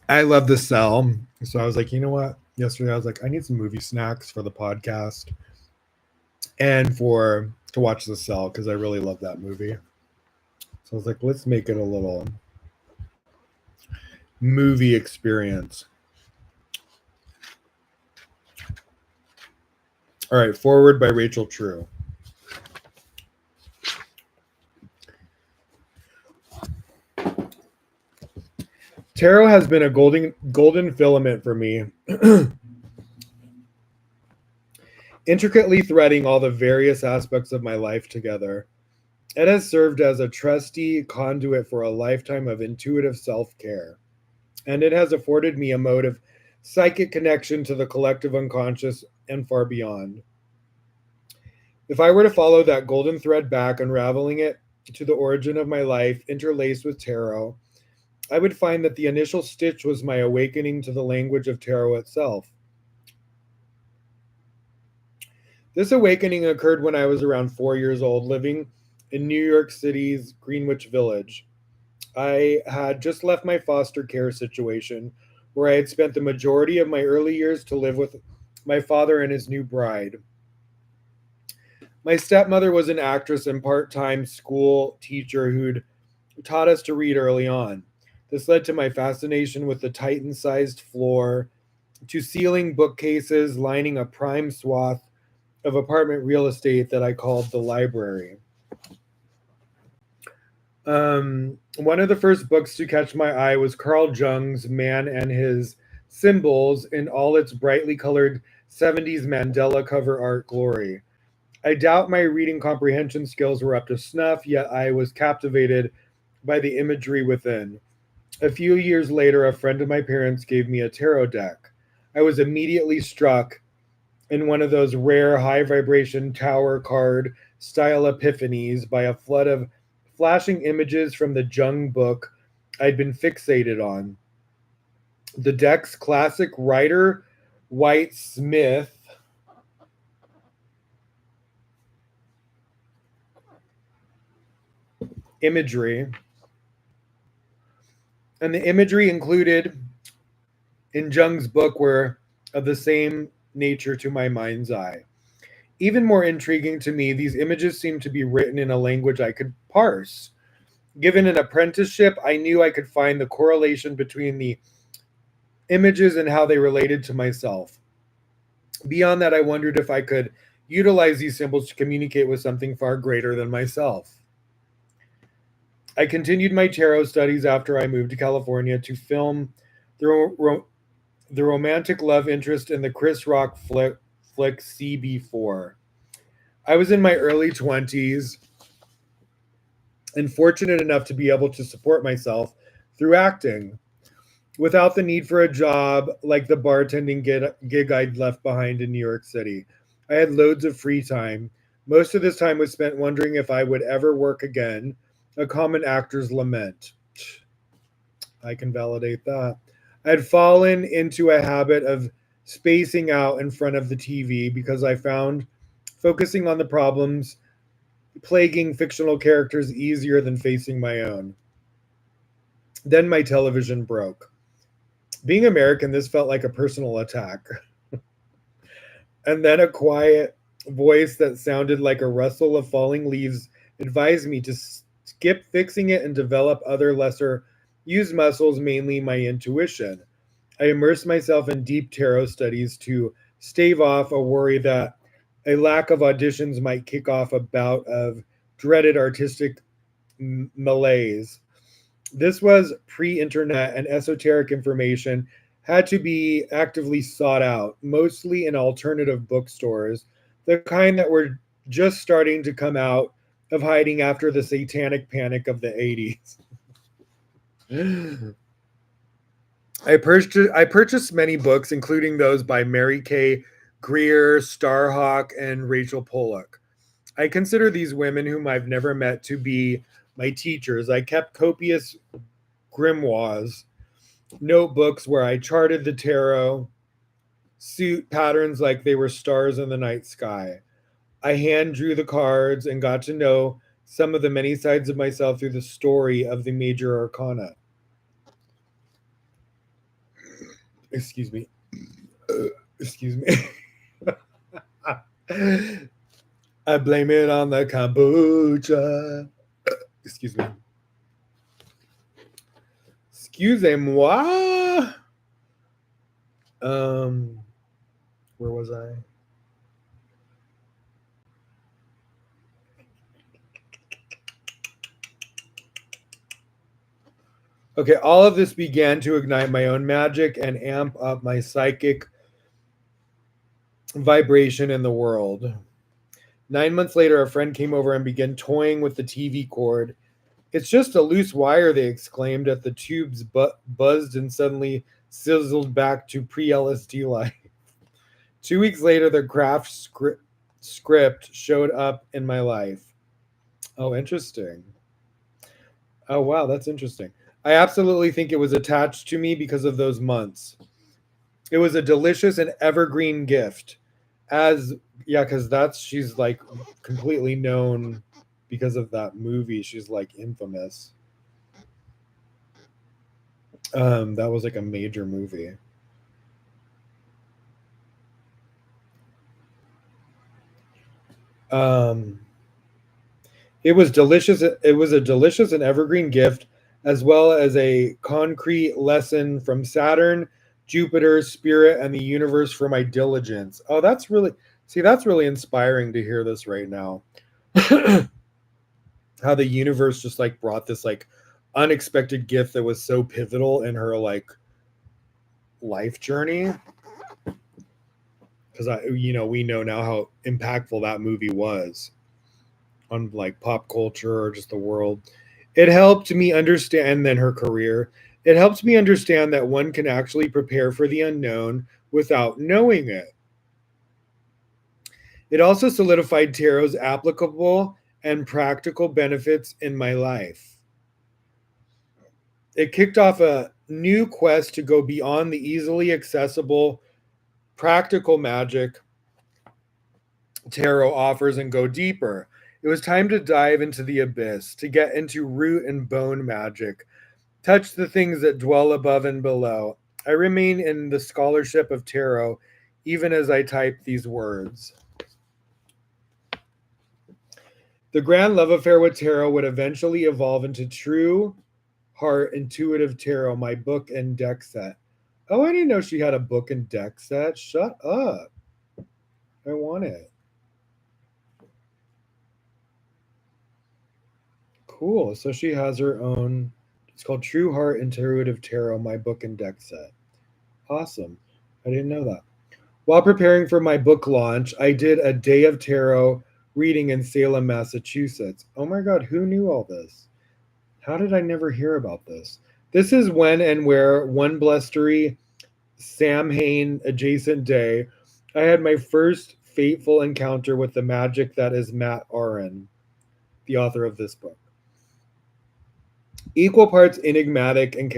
I love The Cell. So I was like, you know what? Yesterday I was like, I need some movie snacks for the podcast and to watch The Cell, because I really love that movie. So I was like, let's make it a little movie experience. All right, forward by Rachel True. Tarot has been a golden filament for me, intricately threading all the various aspects of my life together. It has served as a trusty conduit for a lifetime of intuitive self-care, and it has afforded me a mode of psychic connection to the collective unconscious and far beyond. If I were to follow that golden thread back, unraveling it to the origin of my life, interlaced with tarot, I would find that the initial stitch was my awakening to the language of tarot itself. This awakening occurred when I was around 4 years old, living in New York City's Greenwich Village. I had just left my foster care situation, where I had spent the majority of my early years to live with my father and his new bride. My stepmother was an actress and part-time school teacher who'd taught us to read early on. This led to my fascination with the Titan-sized floor, to ceiling bookcases lining a prime swath of apartment real estate that I called the library. One of the first books to catch my eye was Carl Jung's Man and His Symbols in all its brightly colored 70s Mandela cover art glory. I doubt my reading comprehension skills were up to snuff, yet I was captivated by the imagery within. A few years later, a friend of my parents gave me a tarot deck. I was immediately struck in one of those rare high vibration tower card style epiphanies by a flood of flashing images from the Jung book I'd been fixated on. The deck's classic Rider White Smith imagery, and the imagery included in Jung's book were of the same nature to my mind's eye. Even more intriguing to me, these images seemed to be written in a language I could parse. Given an apprenticeship, I knew I could find the correlation between the images and how they related to myself. Beyond that, I wondered if I could utilize these symbols to communicate with something far greater than myself. I continued my tarot studies after I moved to California to film the romantic love interest in the Chris Rock flick CB4. I was in my early 20s and fortunate enough to be able to support myself through acting without the need for a job like the bartending gig I'd left behind in New York City. I had loads of free time. Most of this time was spent wondering if I would ever work again, a common actor's lament. I can validate that. I had fallen into a habit of spacing out in front of the TV because I found focusing on the problems plaguing fictional characters easier than facing my own. Then my television broke. Being American, this felt like a personal attack. And then a quiet voice that sounded like a rustle of falling leaves advised me to skip fixing it and develop other lesser used muscles, mainly my intuition. I immersed myself in deep tarot studies to stave off a worry that a lack of auditions might kick off a bout of dreaded artistic malaise. This was pre internet, and esoteric information had to be actively sought out, mostly in alternative bookstores, the kind that were just starting to come out of hiding after the satanic panic of the 80s. I purchased many books, including those by Mary K. Greer, Starhawk, and Rachel Pollock. I consider these women, whom I've never met, to be my teachers. I kept copious grimoires, notebooks where I charted the tarot suit patterns like they were stars in the night sky. I hand drew the cards and got to know some of the many sides of myself through the story of the major arcana. Excuse me. Excuse me. I blame it on the kombucha. Excuse me. Excusez-moi. Where was I? Okay, all of this began to ignite my own magic and amp up my psychic vibration in the world. 9 months later, a friend came over and began toying with the TV cord. It's just a loose wire, they exclaimed as the tubes buzzed and suddenly sizzled back to pre LSD life. 2 weeks later, the craft script showed up in my life. Oh, interesting. Oh, wow, that's interesting. I absolutely think it was attached to me because of those months. It was a delicious and evergreen gift. As yeah, because she's like completely known because of that movie. She's like infamous. That was like a major movie. Um, it was delicious. It was a delicious and evergreen gift, as well as a concrete lesson from Saturn, Jupiter, Spirit, and the universe for my diligence. Oh, that's really inspiring to hear this right now. How the universe just like brought this like unexpected gift that was so pivotal in her like life journey. Because we know now how impactful that movie was on like pop culture or just the world. It helped me understand, and then her career. It helped me understand that one can actually prepare for the unknown without knowing it. It also solidified tarot's applicable and practical benefits in my life. It kicked off a new quest to go beyond the easily accessible practical magic tarot offers and go deeper. It was time to dive into the abyss, to get into root and bone magic, touch the things that dwell above and below. I remain in the scholarship of tarot even as I type these words. The grand love affair with tarot would eventually evolve into True Heart Intuitive Tarot, my book and deck set. Oh, I didn't know she had a book and deck set. Shut up. I want it. Cool. So she has her own. It's called True Heart Intuitive Tarot, my book and deck set. Awesome. I didn't know that. While preparing for my book launch, I did a day of tarot reading in Salem, Massachusetts. Oh my God, who knew all this? How did I never hear about this? This is when and where one blustery Samhain adjacent day, I had my first fateful encounter with the magic that is Matt Aron, the author of this book. Equal parts enigmatic and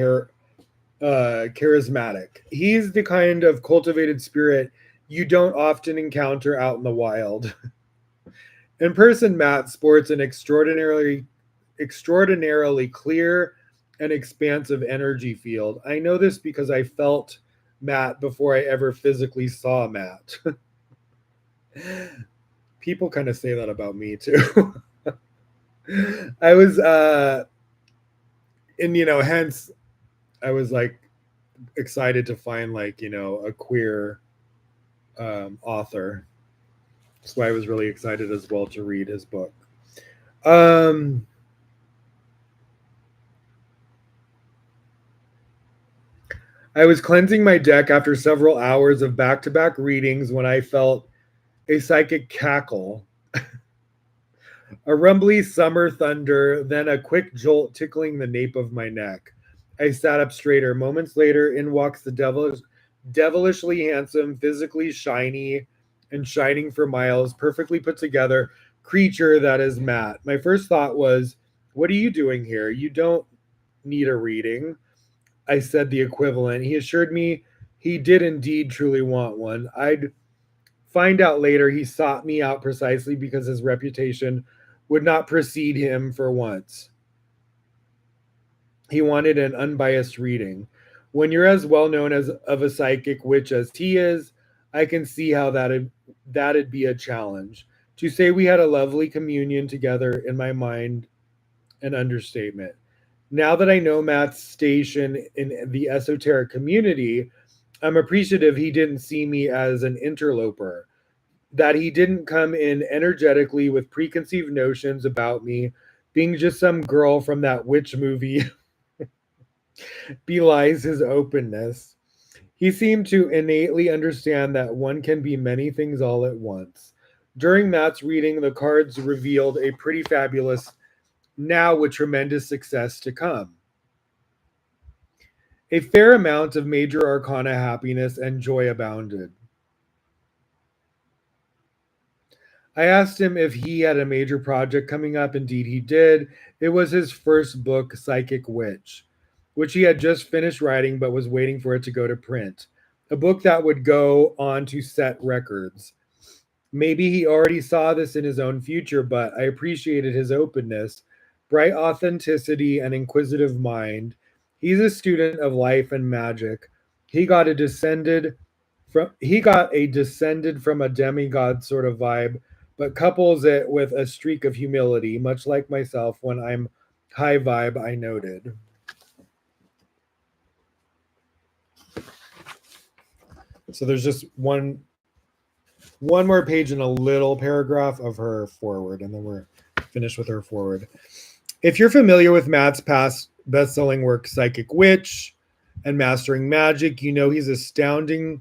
charismatic. He's the kind of cultivated spirit you don't often encounter out in the wild. In person, Matt sports an extraordinarily clear and expansive energy field. I know this because I felt Matt before I ever physically saw Matt. People kind of say that about me too. I was and hence I was like excited to find like, a queer author. That's why I was really excited as well to read his book. Um I was cleansing my deck after several hours of back-to-back readings when I felt a psychic cackle, a rumbly summer thunder, then a quick jolt tickling the nape of my neck. I sat up straighter. Moments later, in walks the devilishly handsome, physically shiny, and shining for miles, perfectly put together creature that is Matt. My first thought was, "What are you doing here? You don't need a reading." I said the equivalent. He assured me he did indeed truly want one. I'd find out later he sought me out precisely because his reputation would not precede him for once. He wanted an unbiased reading. When you're as well known as of a psychic witch as he is, I can see how that'd be a challenge. To say we had a lovely communion together in my mind, an understatement. Now that I know Matt's station in the esoteric community, I'm appreciative he didn't see me as an interloper, that he didn't come in energetically with preconceived notions about me being just some girl from that witch movie belies his openness. He seemed to innately understand that one can be many things all at once. During Matt's reading, the cards revealed a pretty fabulous now with tremendous success to come. A fair amount of major arcana happiness and joy abounded. I asked him if he had a major project coming up. Indeed, he did. It was his first book, Psychic Witch, which he had just finished writing but was waiting for it to go to print. A book that would go on to set records. Maybe he already saw this in his own future, but I appreciated his openness, bright authenticity, and inquisitive mind. He's a student of life and magic. He got a descended from a demigod sort of vibe, but couples it with a streak of humility, much like myself when I'm high vibe, I noted. So there's just one more page and a little paragraph of her forward, and then we're finished with her forward. If you're familiar with Matt's past best-selling work, Psychic Witch and Mastering Magic, you know he's astounding.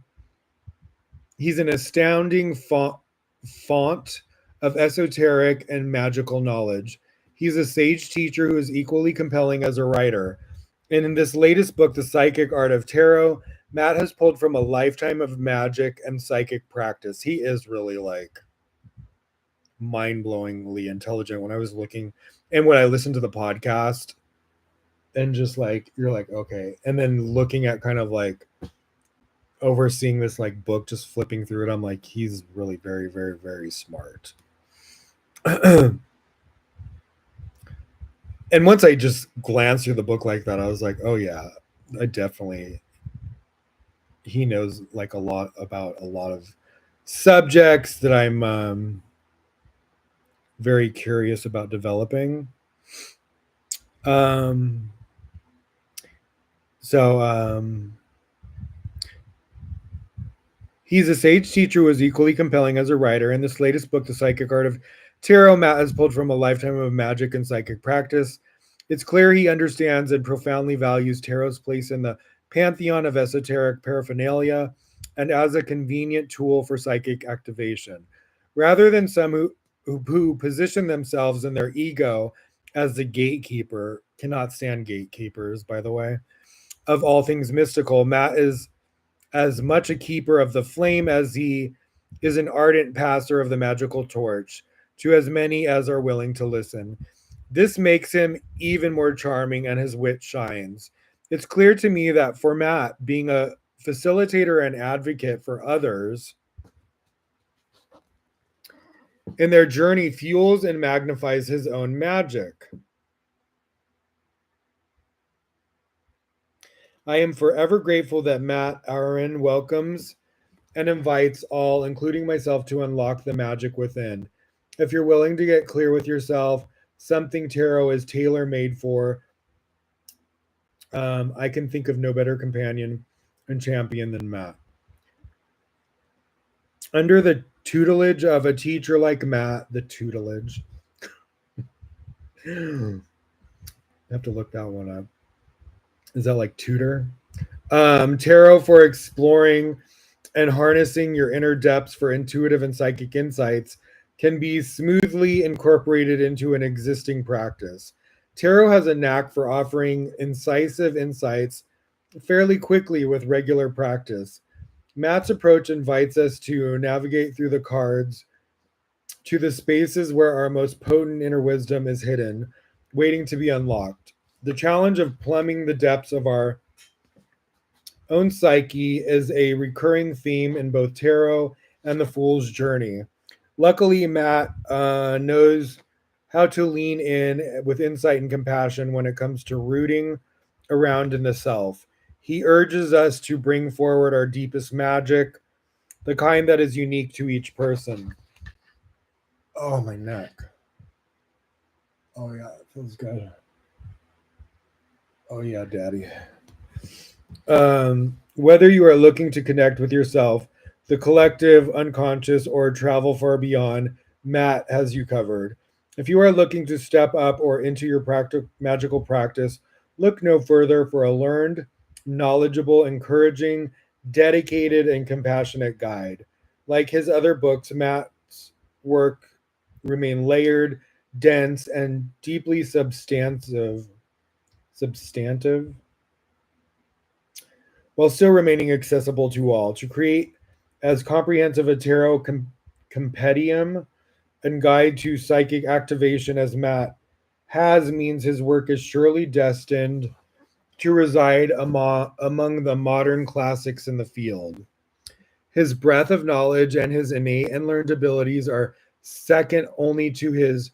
He's an astounding font of esoteric and magical knowledge. He's a sage teacher who is equally compelling as a writer. And in this latest book, The Psychic Art of Tarot, Matt has pulled from a lifetime of magic and psychic practice. He is really like mind-blowingly intelligent. When I was looking and when I listened to the podcast and just like you're like, okay. And then looking at kind of like overseeing this like book, just flipping through it, I'm like, he's really very, very, very smart. And once I just glanced through the book like that, I was like, oh yeah, I definitely he knows like a lot about a lot of subjects that I'm very curious about developing. Um, so he's a sage teacher who is equally compelling as a writer. In this latest book, The Psychic Art of Tarot, Matt has pulled from a lifetime of magic and psychic practice. It's clear he understands and profoundly values tarot's place in the pantheon of esoteric paraphernalia and as a convenient tool for psychic activation. Rather than some who position themselves in their ego as the gatekeeper, cannot stand gatekeepers, by the way, of all things mystical. Matt is as much a keeper of the flame as he is an ardent passer of the magical torch to as many as are willing to listen. This makes him even more charming, and his wit shines. It's clear to me that for Matt, being a facilitator and advocate for others in their journey fuels and magnifies his own magic. I am forever grateful that Matt Aaron welcomes and invites all, including myself, to unlock the magic within. If you're willing to get clear with yourself, something tarot is tailor made for. I can think of no better companion and champion than Matt. Under the tutelage of a teacher like Matt, the tutelage. I have to look that one up. Is that like tutor? Tarot for exploring and harnessing your inner depths for intuitive and psychic insights can be smoothly incorporated into an existing practice. Tarot has a knack for offering incisive insights fairly quickly with regular practice. Matt's approach invites us to navigate through the cards to the spaces where our most potent inner wisdom is hidden, waiting to be unlocked. The challenge of plumbing the depths of our own psyche is a recurring theme in both tarot and the Fool's Journey. Luckily, Matt knows how to lean in with insight and compassion when it comes to rooting around in the self. He urges us to bring forward our deepest magic, the kind that is unique to each person. Oh, my neck. Oh, yeah, it feels good. Oh, yeah, daddy. Whether you are looking to connect with yourself, the collective, unconscious, or travel far beyond, Matt has you covered. If you are looking to step up or into your magical practice, look no further for a learned, knowledgeable, encouraging, dedicated, and compassionate guide. Like his other books, Matt's work remain layered, dense, and deeply substantive, while still remaining accessible to all. To create as comprehensive a tarot compendium and guide to psychic activation as Matt has means his work is surely destined to reside among the modern classics in the field. His breadth of knowledge and his innate and learned abilities are second only to his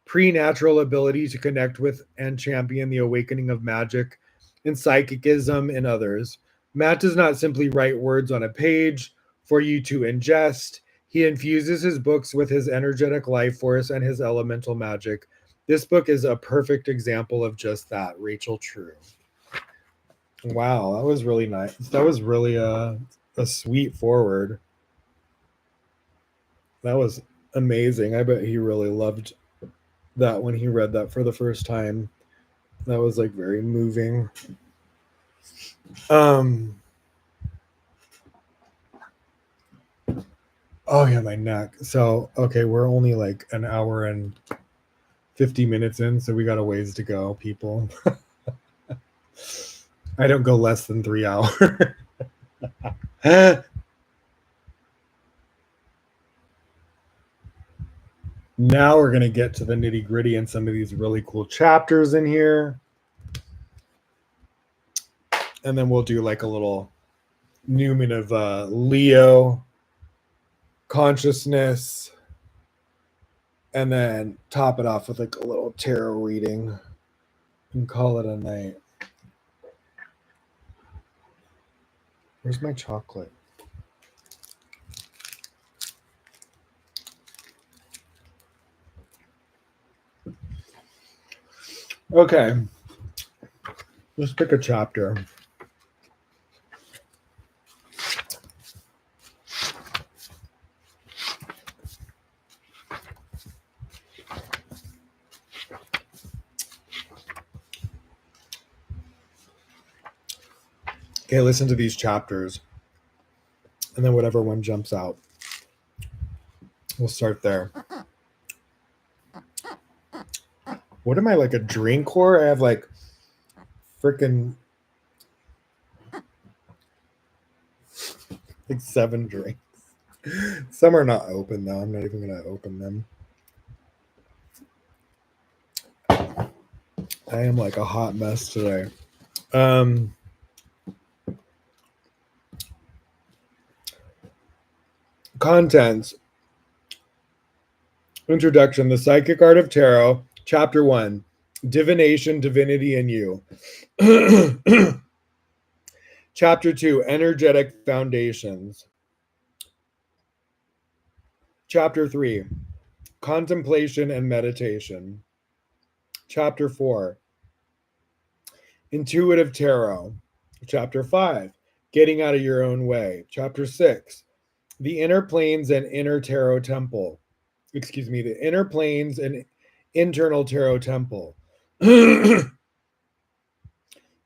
preternatural ability to connect with and champion the awakening of magic and psychicism in others. Matt does not simply write words on a page for you to ingest. He infuses his books with his energetic life force and his elemental magic. This book is a perfect example of just that. Rachel True. Wow, that was really nice. That was really a sweet forward. That was amazing. I bet he really loved that when he read that for the first time. That was like very moving. Oh yeah, my neck. So okay, we're only like an hour and 50 minutes in, so we got a ways to go, people. I don't go less than 3 hours. Now we're going to get to the nitty gritty and some of these really cool chapters in here. And then we'll do like a little Newman of Leo consciousness. And then top it off with like a little tarot reading and call it a night. Where's my chocolate? Okay. Let's pick a chapter. Okay, listen to these chapters. And then whatever one jumps out, we'll start there. What am I, like a drink whore? I have like freaking like 7 drinks. Some are not open though. I'm not even gonna open them. I am like a hot mess today. Um Contents. Introduction. The Psychic Art of Tarot. Chapter 1. Divination, Divinity, and You. Chapter 2. Energetic Foundations. Chapter 3. Contemplation and Meditation. Chapter 4. Intuitive Tarot. Chapter 5. Getting Out of Your Own Way. Chapter 6. The Inner Planes and Inner Tarot Temple. Excuse me, the Inner Planes and Internal Tarot Temple. It's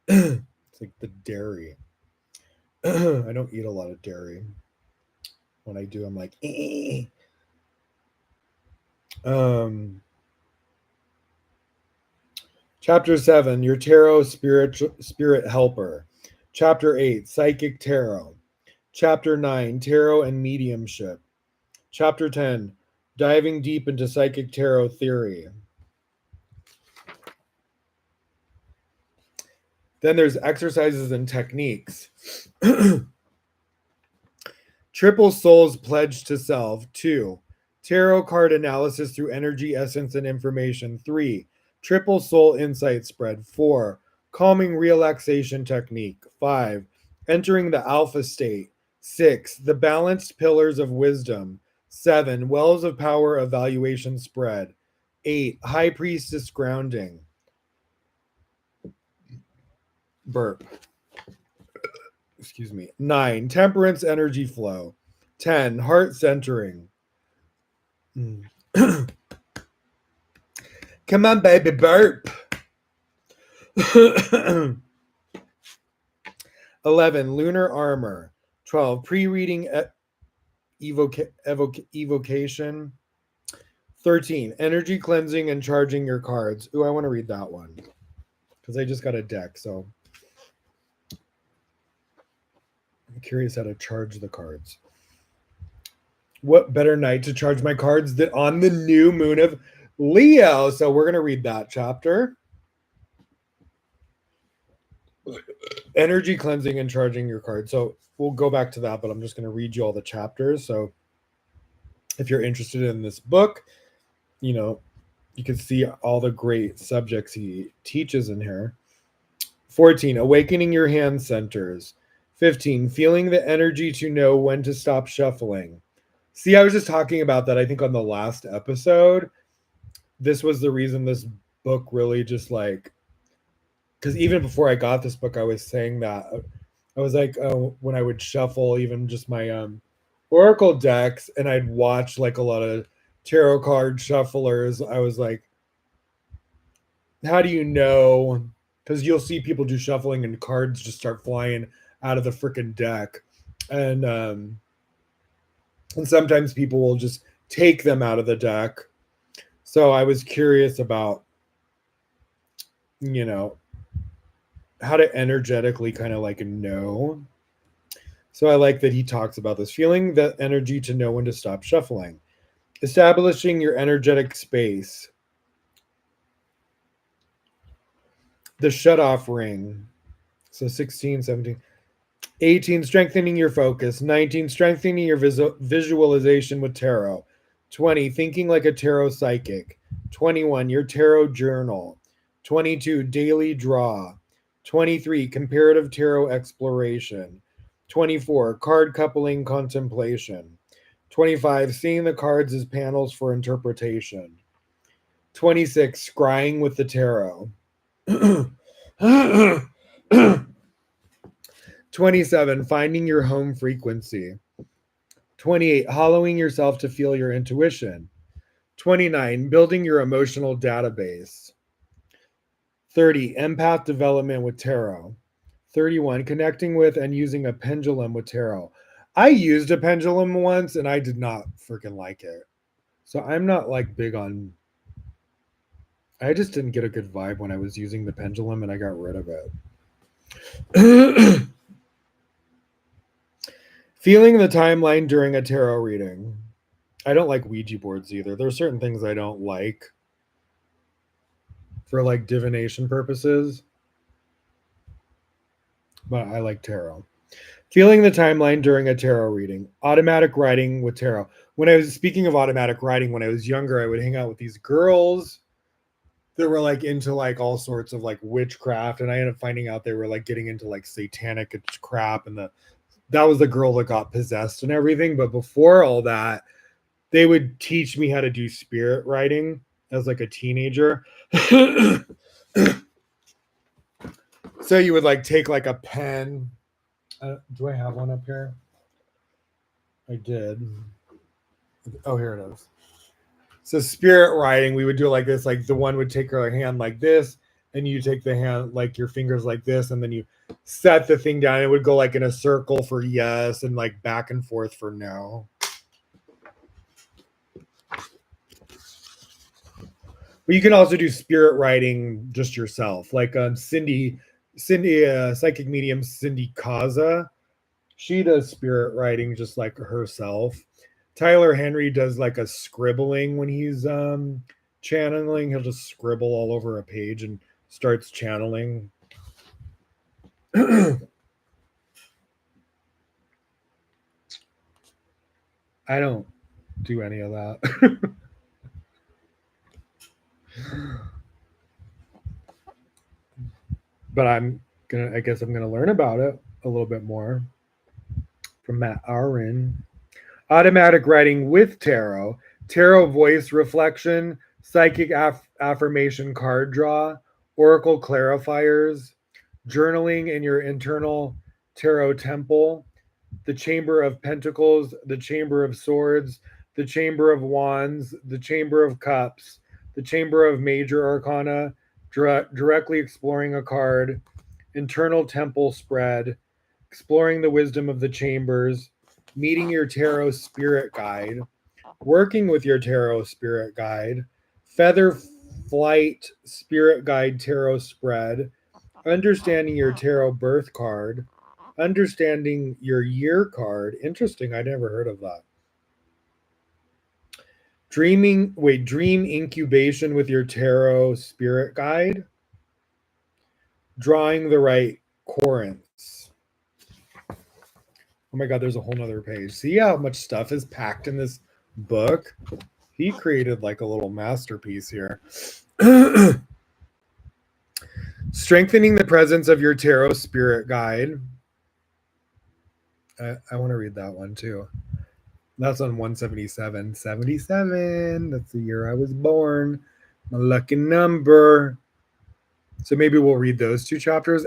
like the dairy. I don't eat a lot of dairy. When I do, I'm like, eh. Chapter 7, Your Tarot Spirit Helper. Chapter 8, Psychic Tarot. Chapter 9, Tarot and Mediumship. Chapter 10, Diving Deep into Psychic Tarot Theory. Then there's exercises and techniques. Triple Souls Pledge to Self. 2. Tarot card analysis through energy, essence, and information. 3. Triple Soul Insight Spread. 4. Calming Relaxation Technique. 5. Entering the Alpha State. 6. The Balanced Pillars of Wisdom. 7. Wells of Power Evaluation Spread. 8. High Priestess Grounding. Burp. Excuse me. 9. Temperance Energy Flow. 10. Heart Centering. Come on, baby, burp. 11. Lunar Armor. 12. Pre-reading evocation. 13. Energy cleansing and charging your cards. Ooh, I want to read that one because I just got a deck, so I'm curious how to charge the cards. What better night to charge my cards than on the new moon of Leo? So we're going to read that chapter. Energy cleansing and charging your cards. So we'll go back to that, but I'm just going to read you all the chapters. So if you're interested in this book, you know, you can see all the great subjects he teaches in here. 14. Awakening your hand centers. 15. Feeling the energy to know when to stop shuffling. See, I was just talking about that, I think, on the last episode. This was the reason this book really just like, because even before I got this book, I was saying that. I was like, when I would shuffle even just my Oracle decks and I'd watch like a lot of tarot card shufflers, I was like, how do you know? Because you'll see people do shuffling and cards just start flying out of the freaking deck. And sometimes people will just take them out of the deck. So I was curious about, you know, how to energetically kind of like know. So I like that he talks about this, feeling the energy to know when to stop shuffling. Establishing your energetic space. The shut-off ring. So 16, 17. 18, strengthening your focus. 19, strengthening your visualization with tarot. 20, thinking like a tarot psychic. 21, your tarot journal. 22, daily draw. 23, comparative tarot exploration. 24, card coupling contemplation. 25, seeing the cards as panels for interpretation. 26, scrying with the tarot. 27, finding your home frequency. 28, hollowing yourself to feel your intuition. 29, building your emotional database. 30, empath development with tarot. 31, connecting with and using a pendulum with tarot. I used a pendulum once and I did not freaking like it. So I'm not like big on, I just didn't get a good vibe when I was using the pendulum and I got rid of it. Feeling the timeline during a tarot reading. I don't like Ouija boards either. There are certain things I don't like for like divination purposes, but I like tarot. Feeling the timeline during a tarot reading. Automatic writing with tarot. When I was speaking of automatic writing, when I was younger, I would hang out with these girls that were like into like all sorts of like witchcraft, and I ended up finding out they were like getting into like satanic crap, and that was the girl that got possessed and everything. But before all that, they would teach me how to do spirit writing as like a teenager. So you would like take like a pen. Do I have one up here? I did. Oh, here it is. So spirit writing, we would do it like this. Like the one would take her hand like this, and you take the hand like your fingers like this, and then you set the thing down. It would go like in a circle for yes, and like back and forth for no. But you can also do spirit writing just yourself, like Cindy, psychic medium Cindy Kaza. She does spirit writing just like herself. Tyler Henry does like a scribbling when he's channeling. He'll just scribble all over a page and starts channeling. I don't do any of that. But I guess I'm gonna learn about it a little bit more from Matt Aron. Automatic writing with tarot, tarot voice reflection, psychic affirmation card draw, oracle clarifiers, journaling in your internal tarot temple, the Chamber of Pentacles, the Chamber of Swords, the Chamber of Wands, the Chamber of Cups, the Chamber of Major Arcana, directly exploring a card, internal temple spread, exploring the wisdom of the chambers, meeting your tarot spirit guide, working with your tarot spirit guide, feather flight spirit guide tarot spread, understanding your tarot birth card, understanding your year card. Interesting, I never heard of that. Dream incubation with your tarot spirit guide, drawing the right corinths. Oh my god, there's a whole nother page. See how much stuff is packed in this book? He created like a little masterpiece here. Strengthening the presence of your tarot spirit guide. I want to read that one too. That's on 177. 77. That's the year I was born. My lucky number. So maybe we'll read those two chapters.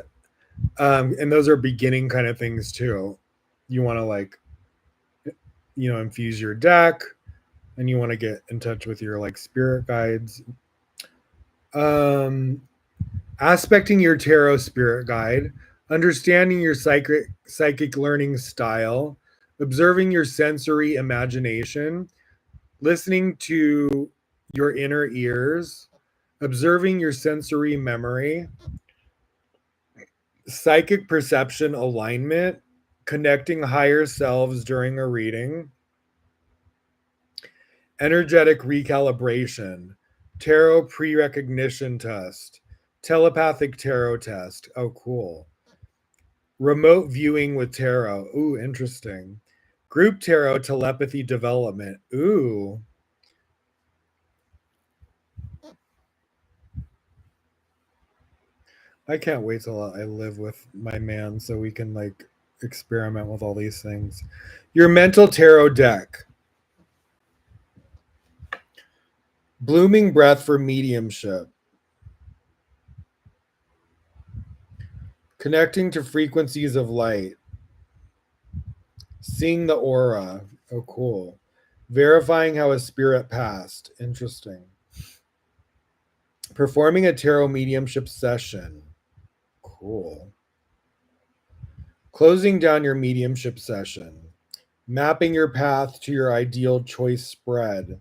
And those are beginning kind of things too. You want to like, infuse your deck, and you want to get in touch with your like spirit guides. Aspecting your tarot spirit guide, understanding your psychic learning style, observing your sensory imagination, listening to your inner ears, observing your sensory memory, psychic perception alignment, connecting higher selves during a reading, energetic recalibration, tarot pre-recognition test, telepathic tarot test. Oh, cool. Remote viewing with tarot. Ooh, interesting. Group tarot telepathy development. Ooh. I can't wait till I live with my man so we can like experiment with all these things. Your mental tarot deck. Blooming breath for mediumship. Connecting to frequencies of light. Seeing the aura. Oh, cool. Verifying how a spirit passed. Interesting. Performing a tarot mediumship session. Cool. Closing down your mediumship session. Mapping your path to your ideal choice spread.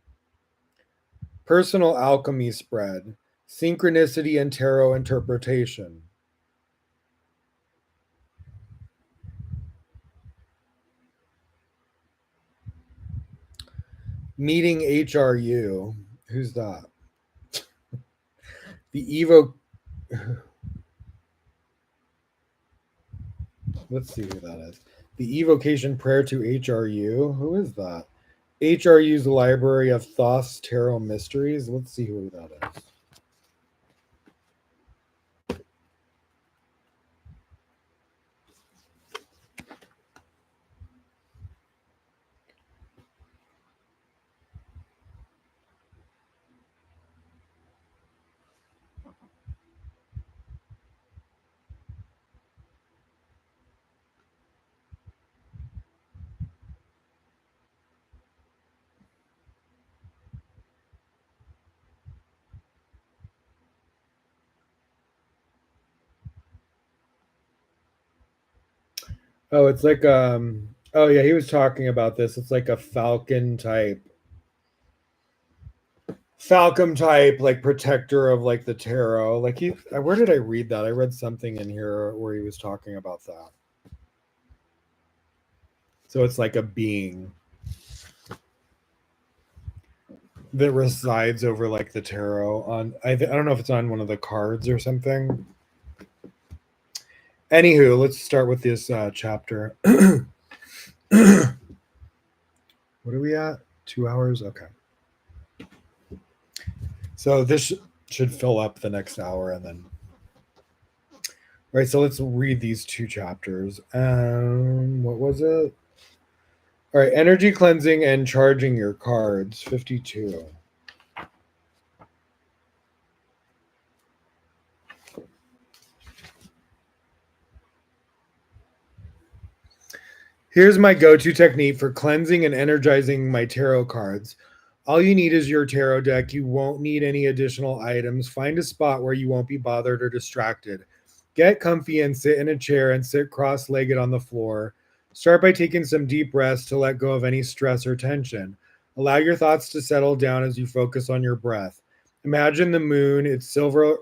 Personal alchemy spread. Synchronicity and tarot interpretation. Meeting HRU. Who's that? The Evo. Let's see who that is. The Evocation Prayer to HRU. Who is that? HRU's Library of Thoth's Tarot Mysteries. Let's see who that is. Oh, it's like oh yeah, he was talking about this. It's like a Falcon type like protector of like the tarot. Like he where did I read that? I read something in here where he was talking about that. So it's like a being that resides over like the tarot on I don't know if it's on one of the cards or something. Anywho, let's start with this chapter. What are we at? 2 hours? Okay. So this should fill up the next hour and then. All right, so let's read these 2 chapters. What was it? All right, energy cleansing and charging your cards, 52. Here's my go-to technique for cleansing and energizing my tarot cards. All you need is your tarot deck. You won't need any additional items. Find a spot where you won't be bothered or distracted. Get comfy and sit in a chair and sit cross-legged on the floor. Start by taking some deep breaths to let go of any stress or tension. Allow your thoughts to settle down as you focus on your breath. Imagine the moon, its silver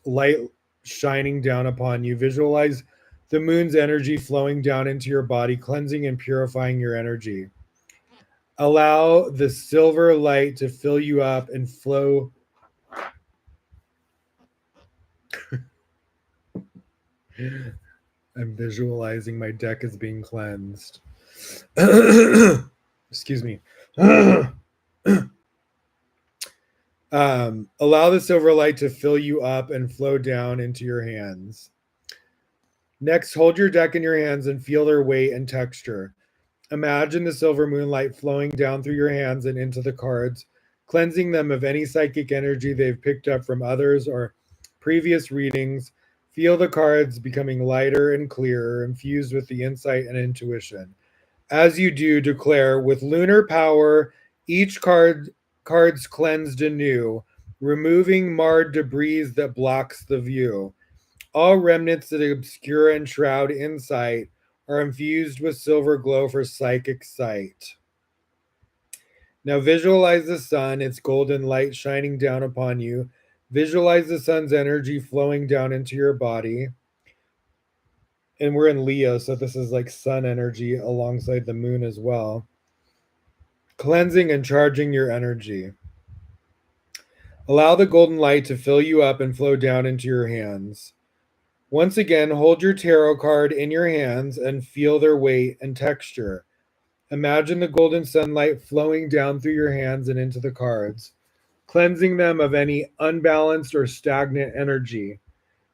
light shining down upon you. Visualize the moon's energy flowing down into your body, cleansing and purifying your energy. Allow the silver light to fill you up and flow. I'm visualizing my deck is being cleansed. Excuse me. Allow the silver light to fill you up and flow down into your hands. Next, hold your deck in your hands and feel their weight and texture. Imagine the silver moonlight flowing down through your hands and into the cards, cleansing them of any psychic energy they've picked up from others or previous readings. Feel the cards becoming lighter and clearer, infused with the insight and intuition. As you do, declare, with lunar power, each card's cleansed anew, removing marred debris that blocks the view. All remnants that obscure and shroud insight are infused with silver glow for psychic sight. Now visualize the sun, its golden light shining down upon you. Visualize the sun's energy flowing down into your body. And we're in Leo, so this is like sun energy alongside the moon as well. Cleansing and charging your energy. Allow the golden light to fill you up and flow down into your hands. Once again, hold your tarot card in your hands and feel their weight and texture. Imagine the golden sunlight flowing down through your hands and into the cards, cleansing them of any unbalanced or stagnant energy.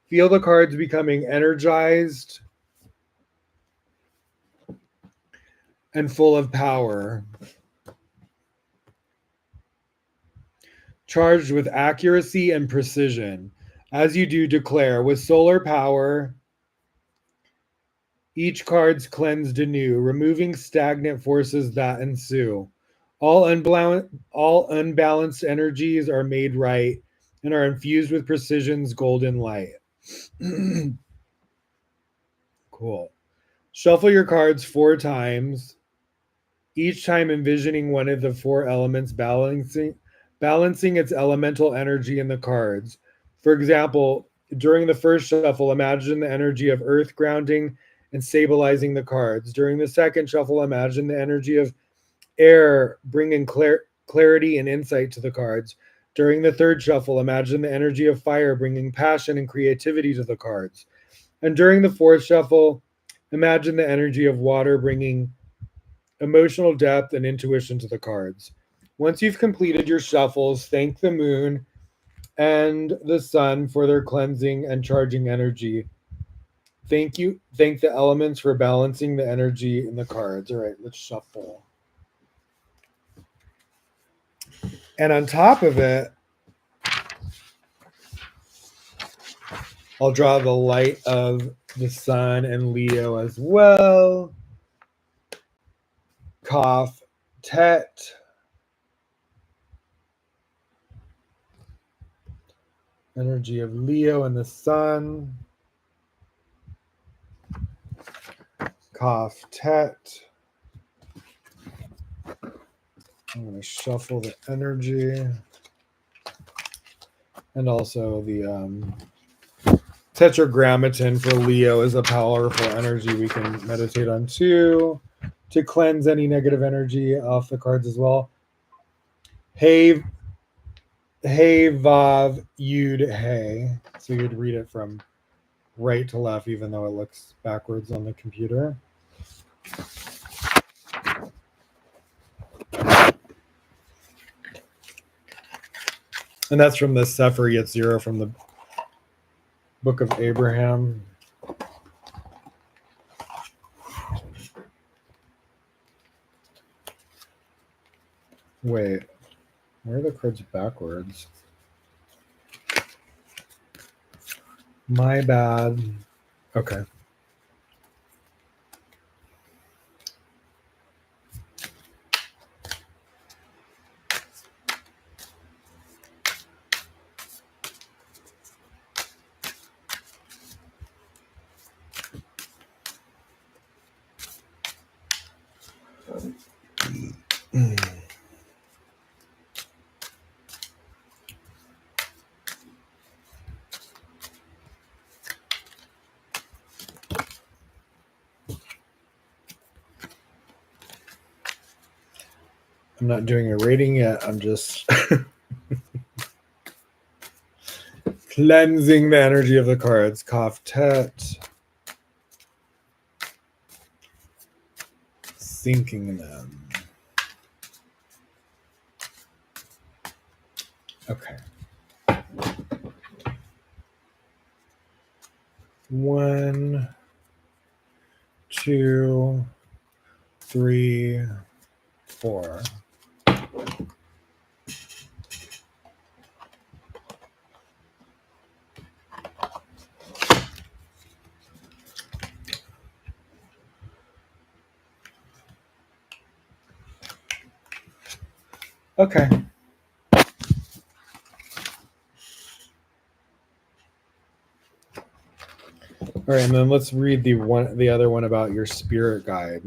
Feel the cards becoming energized and full of power, charged with accuracy and precision. As you do, declare, with solar power, each card's cleansed anew, removing stagnant forces that ensue. All unbalanced energies are made right and are infused with precision's golden light. Cool. Shuffle your cards 4 times, each time envisioning one of the 4 elements balancing its elemental energy in the cards. For example, during the first shuffle, imagine the energy of earth grounding and stabilizing the cards. During the second shuffle, imagine the energy of air bringing clarity and insight to the cards. During the third shuffle, imagine the energy of fire bringing passion and creativity to the cards. And during the fourth shuffle, imagine the energy of water bringing emotional depth and intuition to the cards. Once you've completed your shuffles, thank the moon and the sun for their cleansing and charging energy. Thank the elements for balancing the energy in the cards. All right, let's shuffle. And on top of it, I'll draw the light of the sun and Leo as well. Cough, Tet. Energy of Leo and the sun. Cough, Tet. I'm going to shuffle the energy. And also the tetragrammaton for Leo is a powerful energy we can meditate on too, to cleanse any negative energy off the cards as well. Hey, Vav, Yud, Hey. So you'd read it from right to left, even though it looks backwards on the computer. And that's from the Sefer Yetzirah from the Book of Abraham. Wait, where are the cards backwards? My bad. Okay. I'm not doing a rating yet. I'm just cleansing the energy of the cards. Kaftet. Sinking them. Okay. 1, 2, 3, 4. Okay. All right, and then let's read the other one about your spirit guide.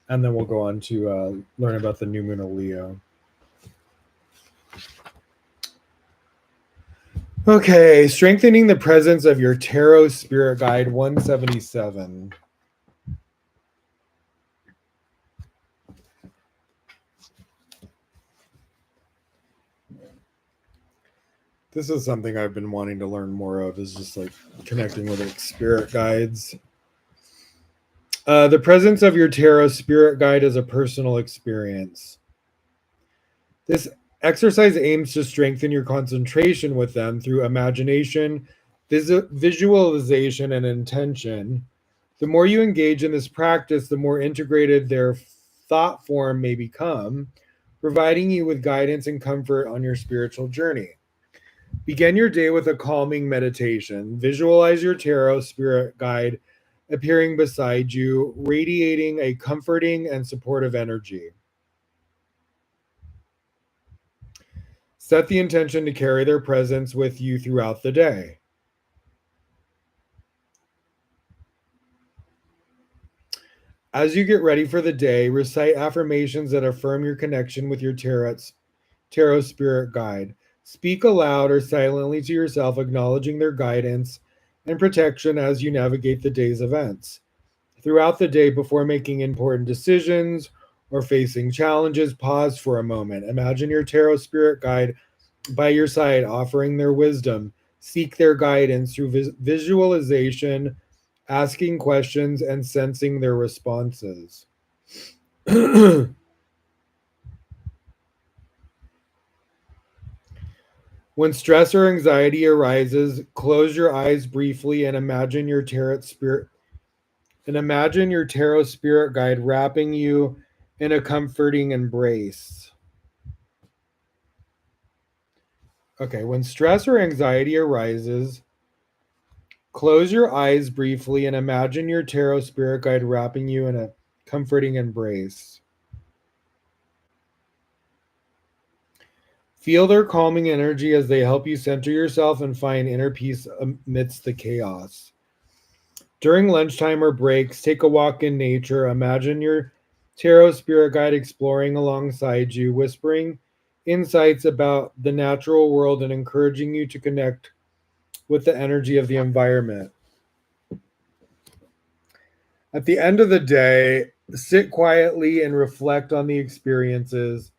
And then we'll go on to learn about the new moon of Leo. Okay, strengthening the presence of your tarot spirit guide 177. This is something I've been wanting to learn more of, is just like connecting with like spirit guides. The presence of your tarot spirit guide is a personal experience. This exercise aims to strengthen your concentration with them through imagination, visualization, and intention. The more you engage in this practice, the more integrated their thought form may become, providing you with guidance and comfort on your spiritual journey. Begin your day with a calming meditation. Visualize your tarot spirit guide appearing beside you, radiating a comforting and supportive energy. Set the intention to carry their presence with you throughout the day. As you get ready for the day, recite affirmations that affirm your connection with your tarot spirit guide. Speak aloud or silently to yourself, acknowledging their guidance and protection as you navigate the day's events. Throughout the day, before making important decisions or facing challenges, pause for a moment. Imagine your tarot spirit guide by your side, offering their wisdom. Seek their guidance through visualization, asking questions, and sensing their responses. When stress or anxiety arises, close your eyes briefly and imagine your tarot spirit guide wrapping you in a comforting embrace. Okay, when stress or anxiety arises, close your eyes briefly and imagine your tarot spirit guide wrapping you in a comforting embrace. Feel their calming energy as they help you center yourself and find inner peace amidst the chaos. During lunchtime or breaks, take a walk in nature. Imagine your tarot spirit guide exploring alongside you, whispering insights about the natural world and encouraging you to connect with the energy of the environment. At the end of the day, sit quietly and reflect on the experiences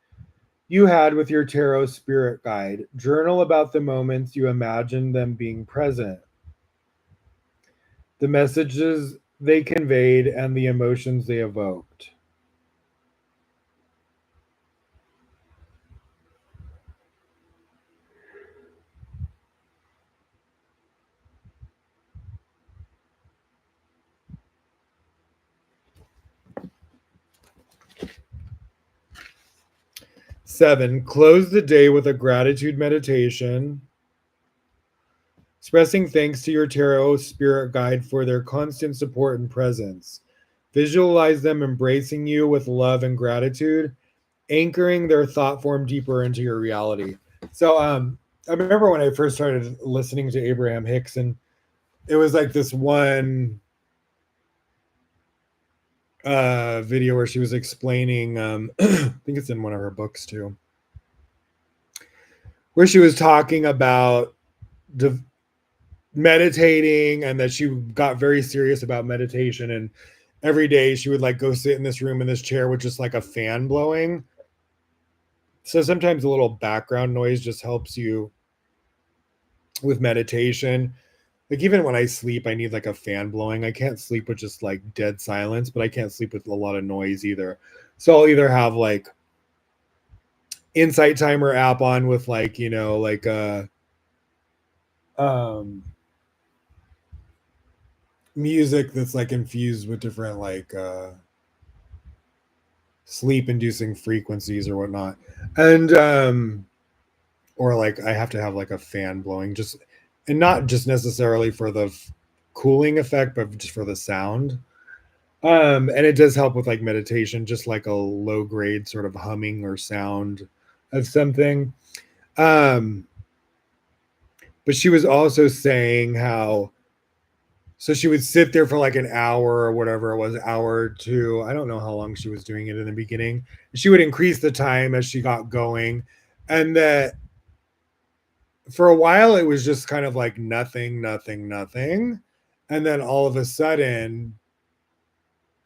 you had with your tarot spirit guide. Journal about the moments you imagined them being present, the messages they conveyed, and the emotions they evoked. Seven, close the day with a gratitude meditation, expressing thanks to your tarot spirit guide for their constant support and presence. Visualize them embracing you with love and gratitude, anchoring their thought form deeper into your reality. So, I remember when I first started listening to Abraham Hicks, and it was like this one video where she was explaining, I think it's in one of her books too, where she was talking about meditating and that she got very serious about meditation. And every day she would like go sit in this room in this chair with just like a fan blowing. So sometimes a little background noise just helps you with meditation. Like even when I sleep, I need like a fan blowing. I can't sleep with just like dead silence, but I can't sleep with a lot of noise either. So I'll either have like Insight Timer app on with like, like um music that's like infused with different like sleep inducing frequencies or whatnot. And or like I have to have like a fan blowing, just and not just necessarily for the cooling effect, but just for the sound. And it does help with like meditation, just like a low grade sort of humming or sound of something. um but she was also saying how, so she would sit there for like an hour or whatever it was, hour or two. I don't know how long she was doing it in the beginning. She would increase the time as she got going. And that for a while it was just kind of like nothing, nothing, nothing. And then all of a sudden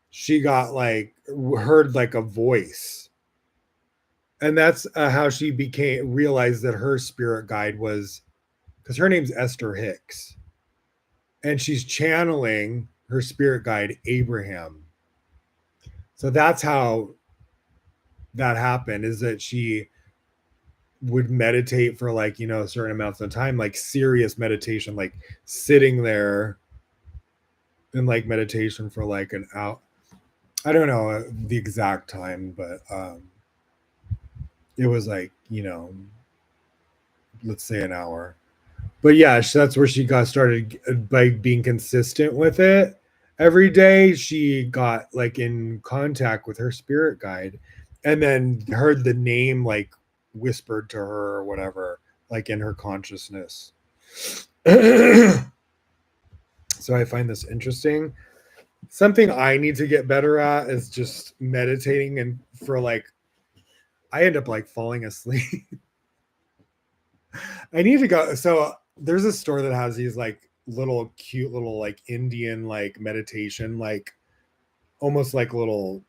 she got like heard like a voice. And that's how she became realized that her spirit guide was, because her name's Esther Hicks, and she's channeling her spirit guide Abraham. So that's how that happened, is that she would meditate for like, certain amounts of time, like serious meditation, like sitting there in like meditation for like an hour. I don't know the exact time, but it was like, let's say an hour. But yeah, that's where she got started by being consistent with it. Every day she got like in contact with her spirit guide and then heard the name like whispered to her or whatever, like in her consciousness. So I find this interesting. Something I need to get better at is just meditating and for like I end up like falling asleep. I need to go. So there's a store that has these like little cute little like Indian like meditation, like almost like little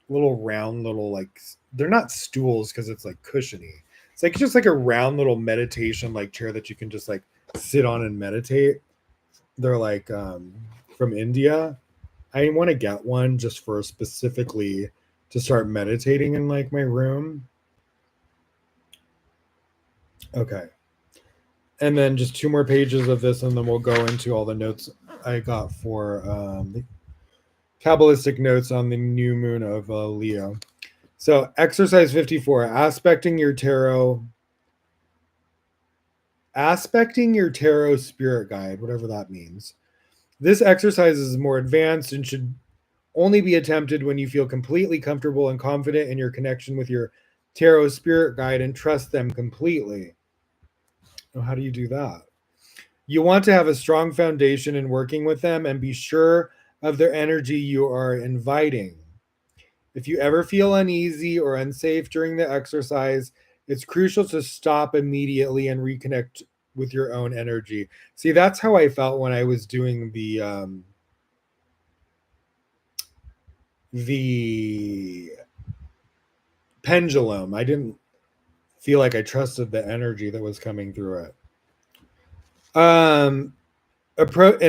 round little like they're not stools because it's like cushiony. It's like just like a round little meditation like chair that you can just like sit on and meditate. They're like from India. I want to get one just for specifically to start meditating in like my room. Okay. And then just two more pages of this, and then we'll go into all the notes I got for the Kabbalistic notes on the new moon of Leo. So, exercise 54, aspecting your tarot spirit guide, whatever that means. This exercise is more advanced and should only be attempted when you feel completely comfortable and confident in your connection with your tarot spirit guide and trust them completely. Well, how do you do that? You want to have a strong foundation in working with them and be sure of their energy you are inviting. If you ever feel uneasy or unsafe during the exercise, it's crucial to stop immediately and reconnect with your own energy. See, that's how I felt when I was doing the pendulum. I didn't feel like I trusted the energy that was coming through it. And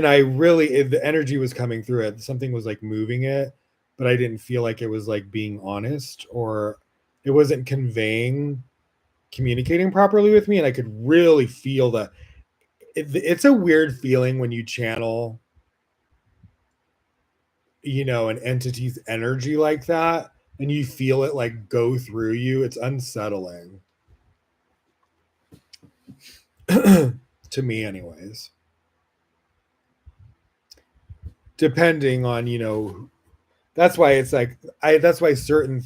I really the energy was coming through it. Something was like moving it, but I didn't feel like it was like being honest, or it wasn't communicating properly with me, and I could really feel that it's a weird feeling when you channel, an entity's energy like that, and you feel it like go through you. It's unsettling. To me anyways, depending on, that's why it's like that's why certain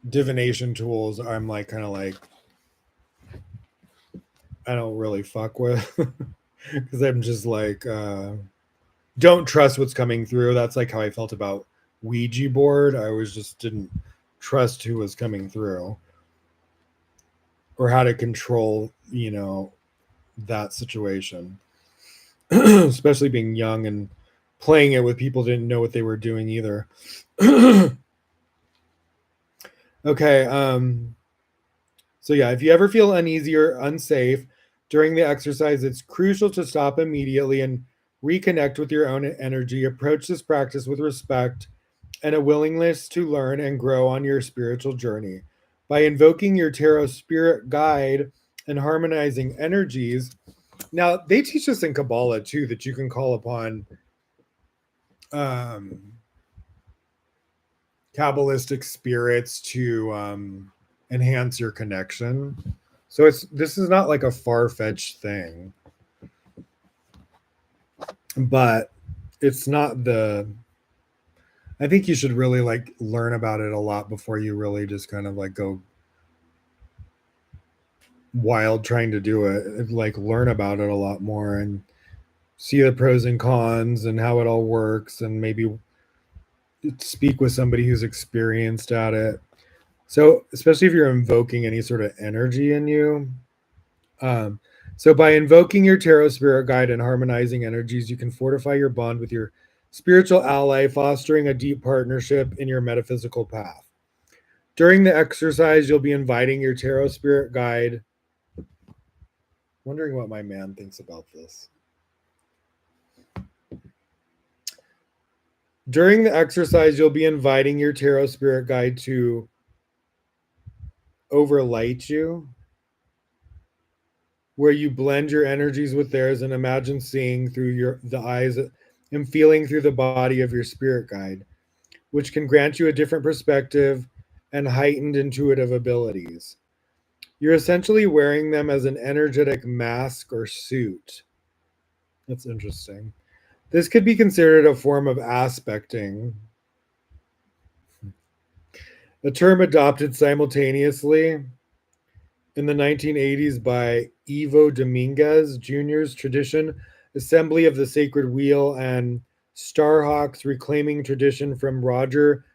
divination tools I'm like kind of like I don't really fuck with because I'm just like don't trust what's coming through. That's like how I felt about Ouija board. I always just didn't trust who was coming through or how to control, that situation. Especially being young and playing it with people who didn't know what they were doing either. Okay, so yeah, if you ever feel uneasy or unsafe during the exercise, it's crucial to stop immediately and reconnect with your own energy. Approach this practice with respect and a willingness to learn and grow on your spiritual journey. By invoking your tarot spirit guide and harmonizing energies, now they teach us in Kabbalah too that you can call upon um, Kabbalistic spirits to enhance your connection. So this is not like a far-fetched thing, but it's not I think you should really like learn about it a lot before you really just kind of like go wild trying to do it. Like learn about it a lot more and see the pros and cons and how it all works, and maybe speak with somebody who's experienced at it. So, especially if you're invoking any sort of energy in you. Um, so, by invoking your tarot spirit guide and harmonizing energies, you can fortify your bond with your spiritual ally, fostering a deep partnership in your metaphysical path. During the exercise, you'll be inviting your tarot spirit guide. Wondering what my man thinks about this. During the exercise, you'll be inviting your tarot spirit guide to overlight you, where you blend your energies with theirs and imagine seeing through the eyes and feeling through the body of your spirit guide, which can grant you a different perspective and heightened intuitive abilities. You're essentially wearing them as an energetic mask or suit. That's interesting. This could be considered a form of aspecting, a term adopted simultaneously in the 1980s by Ivo Dominguez Jr.'s tradition Assembly of the Sacred Wheel, and Starhawks Reclaiming Tradition from Roger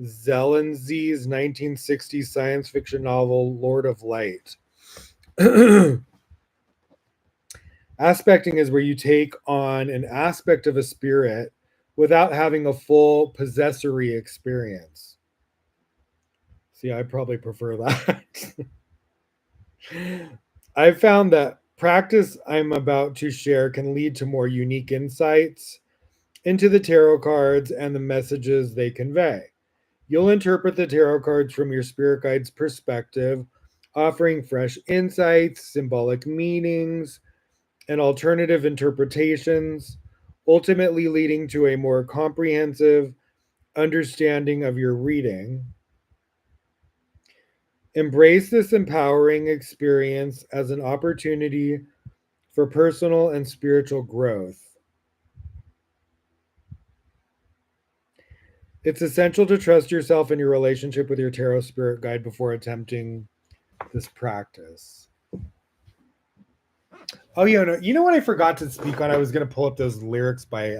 Zelensky's 1960 science fiction novel Lord of Light. Aspecting is where you take on an aspect of a spirit without having a full possessory experience. See, I probably prefer that. I've found that practice I'm about to share can lead to more unique insights into the tarot cards and the messages they convey. You'll interpret the tarot cards from your spirit guide's perspective, offering fresh insights, symbolic meanings, and alternative interpretations, ultimately leading to a more comprehensive understanding of your reading. Embrace this empowering experience as an opportunity for personal and spiritual growth. It's essential to trust yourself and your relationship with your tarot spirit guide before attempting this practice. Oh, yeah, no, you know what I forgot to speak on? I was going to pull up those lyrics by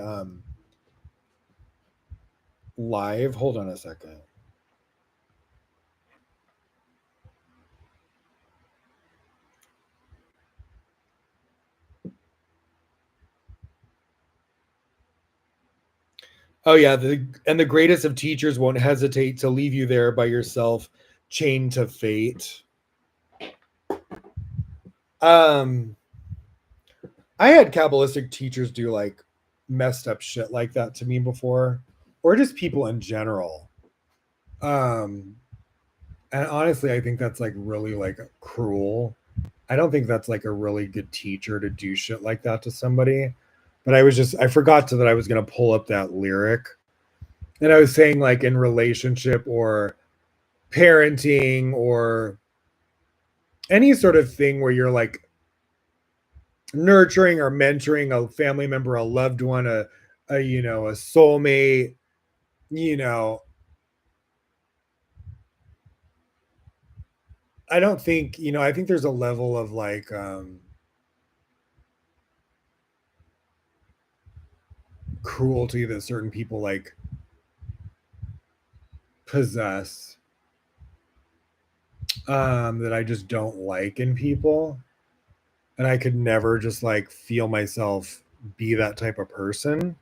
Live. Hold on a second. Oh yeah, the greatest of teachers won't hesitate to leave you there by yourself, chained to fate. Um, I had Kabbalistic teachers do like messed up shit like that to me before, or just people in general. Um, and honestly, I think that's like really like cruel. I don't think that's like a really good teacher to do shit like that to somebody. But I forgot to that I was gonna pull up that lyric, and I was saying like in relationship or parenting or any sort of thing where you're like nurturing or mentoring a family member, a loved one, a a soulmate, you know, I don't think, I think there's a level of like cruelty that certain people like possess, that I just don't like in people. And I could never just like feel myself be that type of person.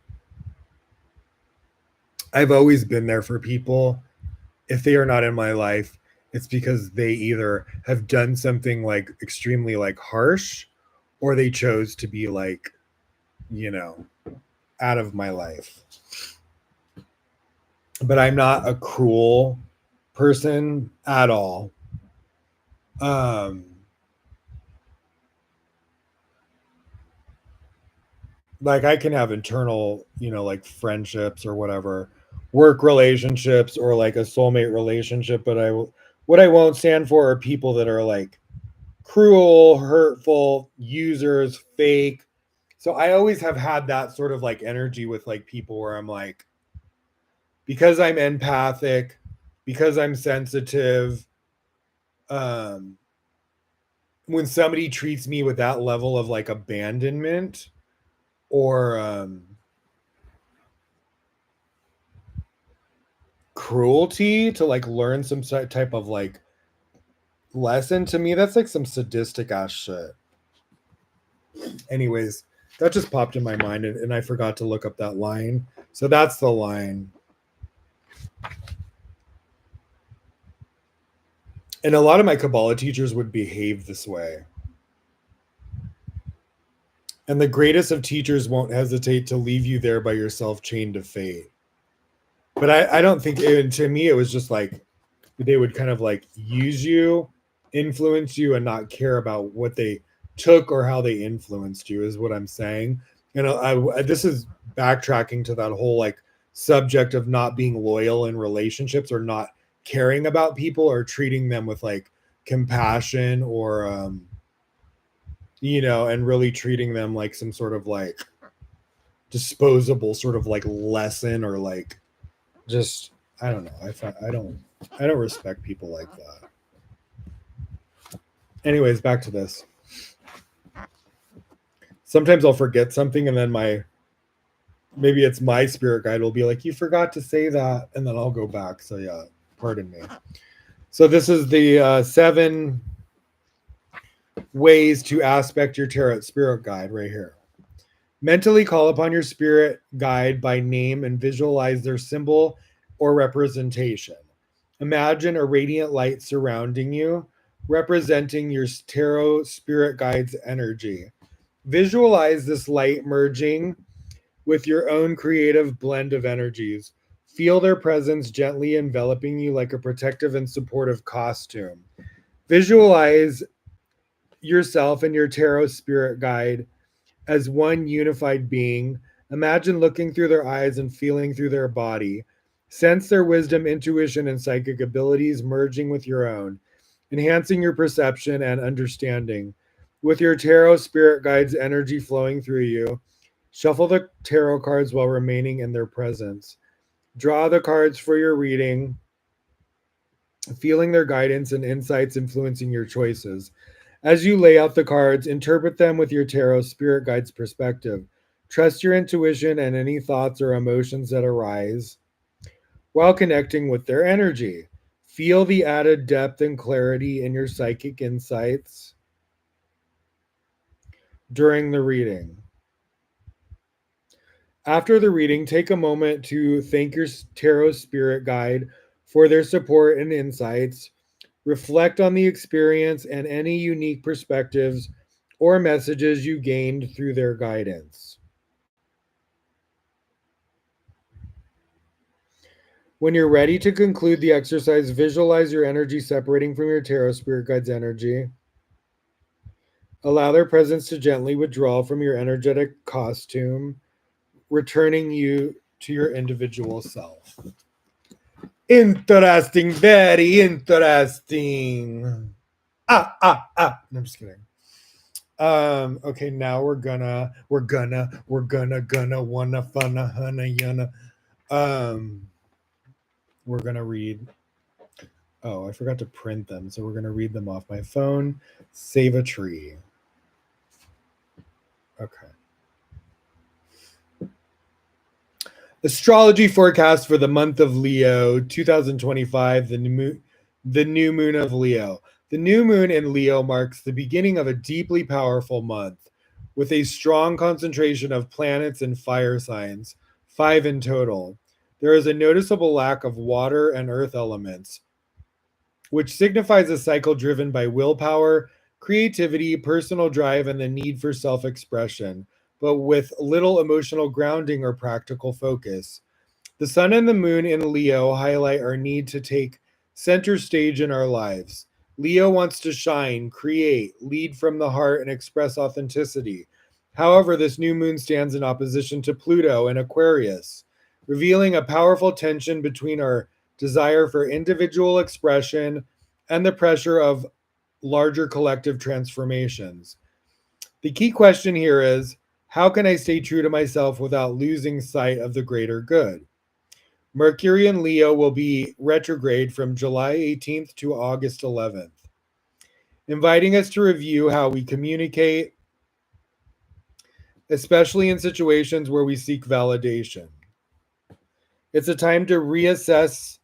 I've always been there for people. If they are not in my life, it's because they either have done something like extremely like harsh, or they chose to be like, you know, out of my life. But I'm not a cruel person at all. Um like I can have internal, like friendships or whatever, work relationships or like a soulmate relationship, but what I won't stand for are people that are like cruel, hurtful, users, fake. So I always have had that sort of like energy with like people where I'm like, because I'm empathic, because I'm sensitive, um, when somebody treats me with that level of like abandonment or cruelty to like learn some type of like lesson, to me that's like some sadistic ass shit. Anyways, that just popped in my mind, and I forgot to look up that line. So that's the line. And a lot of my Kabbalah teachers would behave this way. And the greatest of teachers won't hesitate to leave you there by yourself, chained to fate. But I don't think to me, it was just like they would kind of like use you, influence you, and not care about what they took or how they influenced you, is what I'm saying. And this is backtracking to that whole like subject of not being loyal in relationships, or not caring about people, or treating them with like compassion, or and really treating them like some sort of like disposable sort of like lesson, or like just I don't know. I don't respect people like that. Anyways, back to this. sometimes I'll forget something, and then maybe it's my spirit guide will be like, you forgot to say that, and then I'll go back. So yeah, pardon me. So this is the 7 ways to aspect your tarot spirit guide right here. Mentally call upon your spirit guide by name and visualize their symbol or representation. Imagine a radiant light surrounding you, representing your tarot spirit guide's energy. Visualize this light merging with your own creative blend of energies. Feel their presence gently enveloping you like a protective and supportive costume. Visualize yourself and your tarot spirit guide as one unified being. Imagine looking through their eyes and feeling through their body. Sense their wisdom, intuition, and psychic abilities merging with your own, enhancing your perception and understanding. With your tarot spirit guide's energy flowing through you, shuffle the tarot cards while remaining in their presence. Draw the cards for your reading, feeling their guidance and insights influencing your choices. As you lay out the cards, interpret them with your tarot spirit guide's perspective. Trust your intuition and any thoughts or emotions that arise while connecting with their energy. Feel the added depth and clarity in your psychic insights during the reading. After the reading, take a moment to thank your tarot spirit guide for their support and insights. Reflect on the experience and any unique perspectives or messages you gained through their guidance. When you're ready to conclude the exercise, visualize your energy separating from your tarot spirit guide's energy. Allow their presence to gently withdraw from your energetic costume, returning you to your individual self. Interesting, very interesting. No, I'm just kidding. Okay, now we're gonna wanna funna hunna yana. We're gonna read. Oh, I forgot to print them, so we're gonna read them off my phone. Save a tree. Okay. Astrology forecast for the month of Leo 2025, the new moon of Leo. The new moon in Leo marks the beginning of a deeply powerful month with a strong concentration of planets and fire signs, 5 in total. There is a noticeable lack of water and earth elements, which signifies a cycle driven by willpower, creativity, personal drive, and the need for self expression, but with little emotional grounding or practical focus. The sun and the moon in Leo highlight our need to take center stage in our lives. Leo wants to shine, create, lead from the heart, and express authenticity. However, this new moon stands in opposition to Pluto in Aquarius, revealing a powerful tension between our desire for individual expression and the pressure of larger collective transformations. The key question here is, how can I stay true to myself without losing sight of the greater good? Mercury in Leo will be retrograde from July 18th to August 11th, inviting us to review how we communicate, especially in situations where we seek validation. It's a time to reassess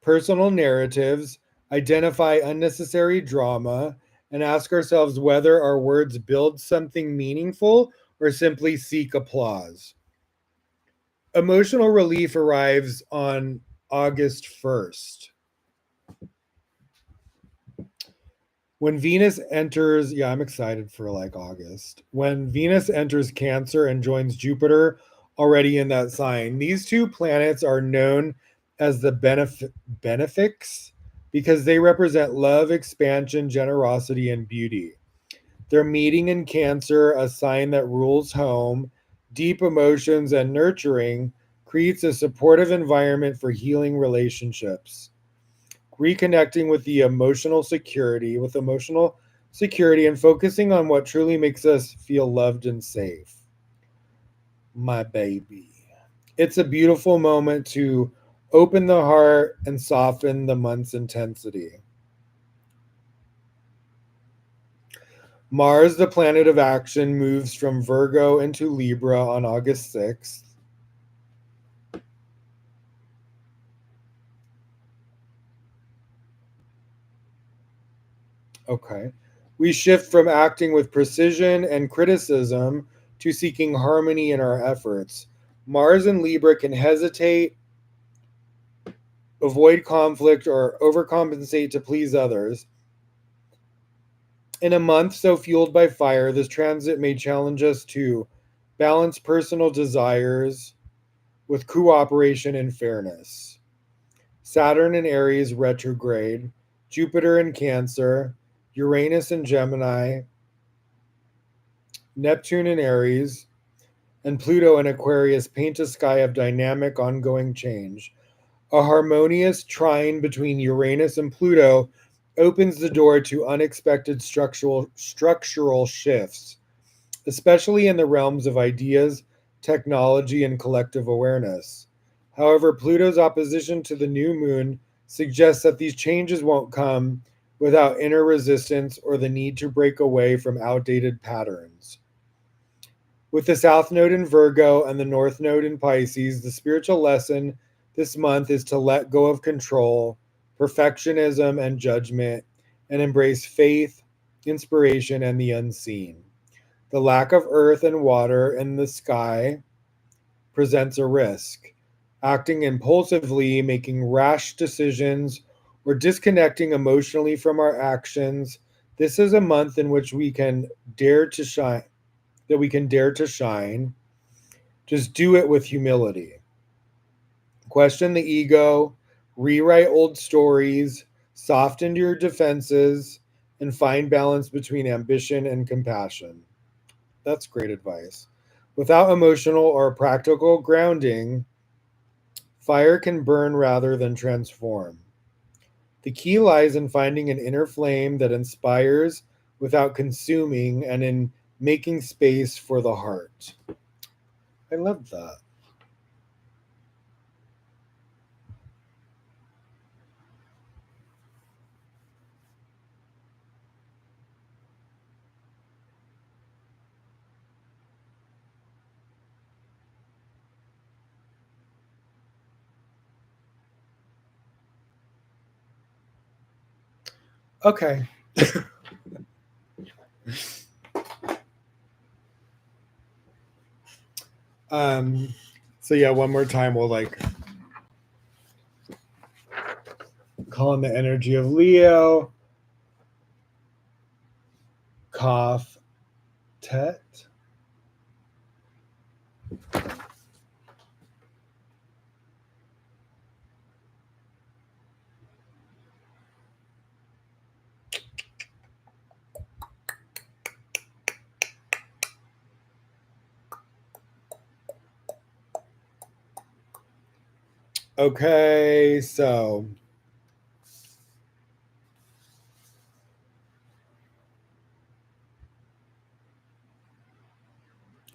personal narratives, identify unnecessary drama, and ask ourselves whether our words build something meaningful or simply seek applause. Emotional relief arrives on August 1st. When Venus enters, yeah, I'm excited for like August. When Venus enters Cancer and joins Jupiter already in that sign, these two planets are known as the benefics because they represent love, expansion, generosity, and beauty. They're meeting in Cancer, a sign that rules home, deep emotions, and nurturing, creates a supportive environment for healing relationships. Reconnecting with emotional security and focusing on what truly makes us feel loved and safe. My baby. It's a beautiful moment to open the heart and soften the month's intensity. Mars, the planet of action, moves from Virgo into Libra on August 6th. Okay. We shift from acting with precision and criticism to seeking harmony in our efforts. Mars and Libra can hesitate, avoid conflict, or overcompensate to please others. In a month so fueled by fire, this transit may challenge us to balance personal desires with cooperation and fairness. Saturn in Aries retrograde, Jupiter in Cancer, Uranus in Gemini, Neptune in Aries, and Pluto in Aquarius paint a sky of dynamic, ongoing change. A harmonious trine between Uranus and Pluto opens the door to unexpected structural shifts, especially in the realms of ideas, technology, and collective awareness. However, Pluto's opposition to the new moon suggests that these changes won't come without inner resistance or the need to break away from outdated patterns. With the South Node in Virgo and the North Node in Pisces, the spiritual lesson this month is to let go of control, perfectionism, and judgment, and embrace faith, inspiration, and the unseen. The lack of earth and water in the sky presents a risk. Acting impulsively, making rash decisions, or disconnecting emotionally from our actions. This is a month in which we can dare to shine, that we can dare to shine. Just do it with humility. Question the ego, rewrite old stories, soften your defenses, and find balance between ambition and compassion. That's great advice. Without emotional or practical grounding, fire can burn rather than transform. The key lies in finding an inner flame that inspires without consuming and in making space for the heart. I love that. Okay. um so yeah, one more time we'll like call in the energy of Leo. Cough, Tet. Okay, so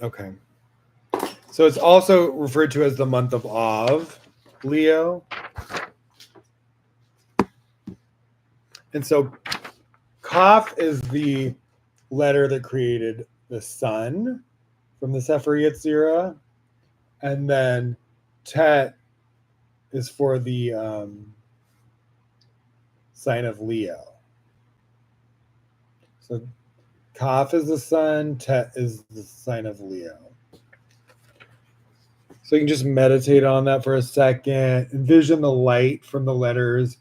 okay. So it's also referred to as the month of Av, Leo. And so Kaf is the letter that created the sun from the Sefer Yetzirah. And then Tet is for the sign of Leo. So Kaf is the sun, Tet is the sign of Leo. So you can just meditate on that for a second. Envision the light from the letters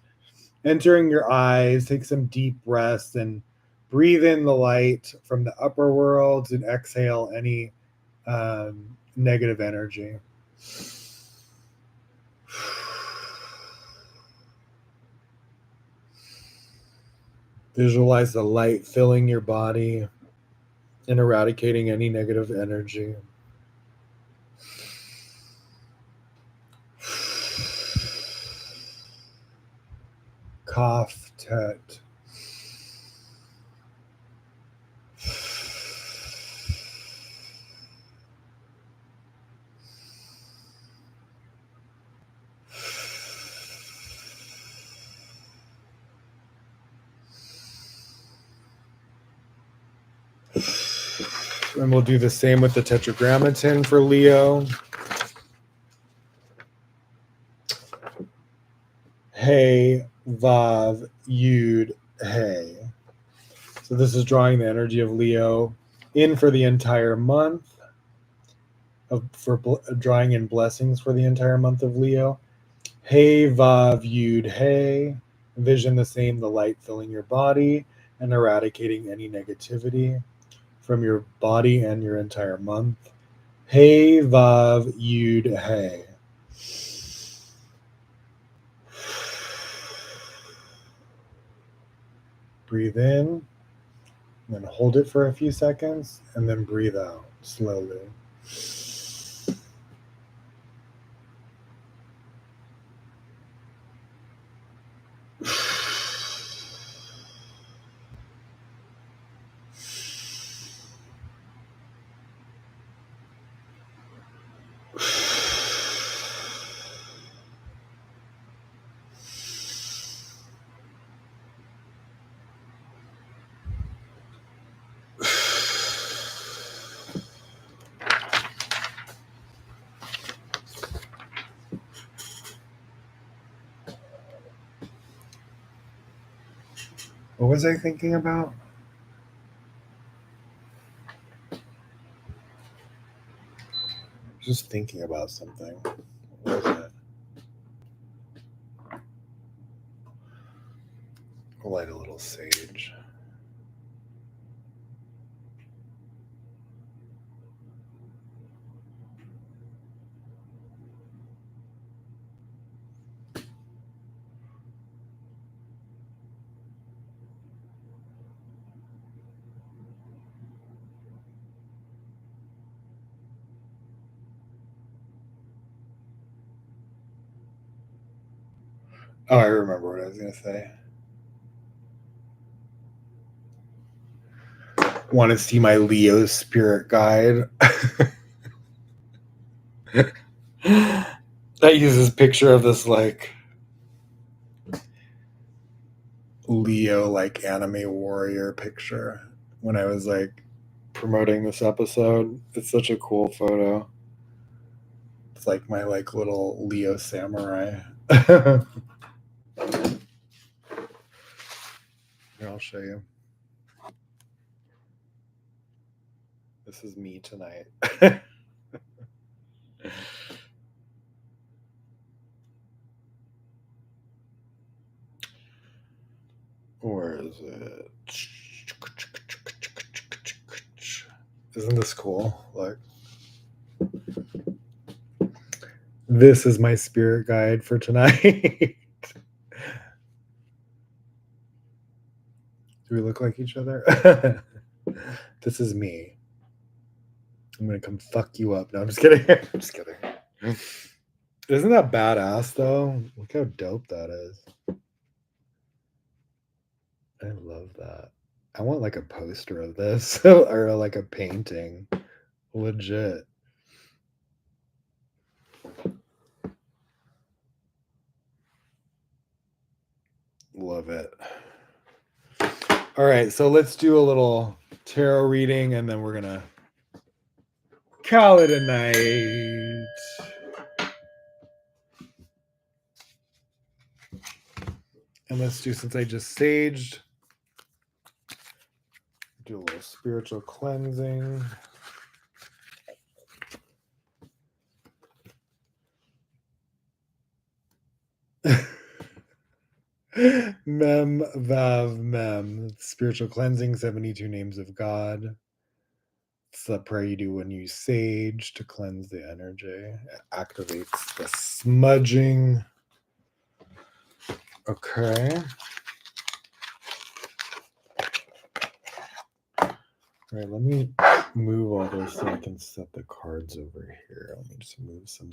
entering your eyes. Take some deep breaths and breathe in the light from the upper worlds and exhale any negative energy. Visualize the light filling your body and eradicating any negative energy. Cough, Tet. And we'll do the same with the tetragrammaton for Leo. Hey, Vav, Yud, Hey. So this is drawing the energy of Leo in for the entire month, drawing in blessings for the entire month of Leo. Hey, Vav, Yud, Hey. Envision the same, the light filling your body and eradicating any negativity from your body and your entire month. Hey, Vav, Yud, Hey. Breathe in, and then hold it for a few seconds, and then breathe out slowly. What was I thinking about? Just thinking about something. What was it? I'll light a little sage. Oh, I remember what I was going to say. Want to see my Leo spirit guide? That uses picture of this like Leo like anime warrior picture when I was like promoting this episode. It's such a cool photo. It's like my like little Leo samurai. Here, I'll show you. This is me tonight. Where is it? Isn't this cool? Like, this is my spirit guide for tonight. Do we look like each other? This is me. I'm gonna come fuck you up. No, I'm just kidding. I'm just kidding. Isn't that badass though? Look how dope that is. I love that. I want like a poster of this or like a painting. Legit. Love it. All right, so let's do a little tarot reading and then we're gonna call it a night. And let's do, since I just saged, do a little spiritual cleansing. Mem, Vav, Mem. Spiritual cleansing, 72 names of God. It's the prayer you do when you sage to cleanse the energy. It activates the smudging. Okay. All right, let me move all this so I can set the cards over here. Let me just move some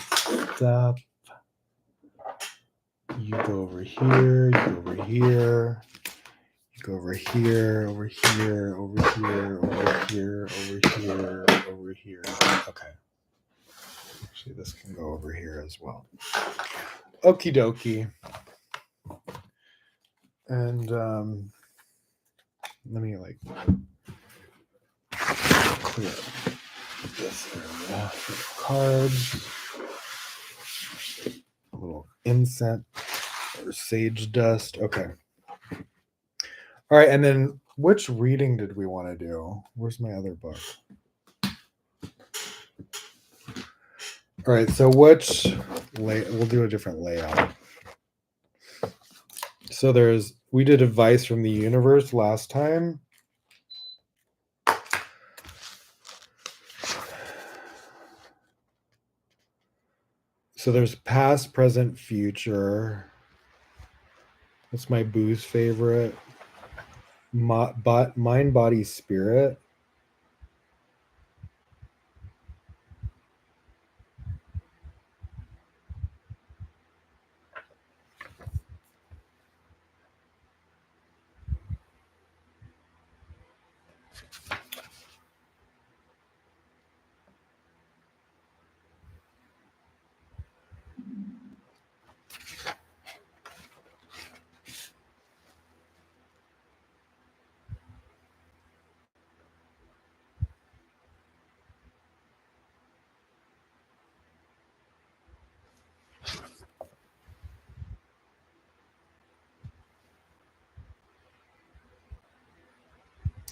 stuff. You go over here, you go over here, you go over here, over here, over here, over here, over here, over here. Okay. Actually, this can go over here as well. Okie dokie. And let me like clear this area. Cards, a little incense or sage dust. Okay. All right, and then which reading did we want to do? Where's my other book? All right, so we'll do a different layout. So we did advice from the universe last time. So there's past, present, future. That's my booze favorite. Mind, body, spirit.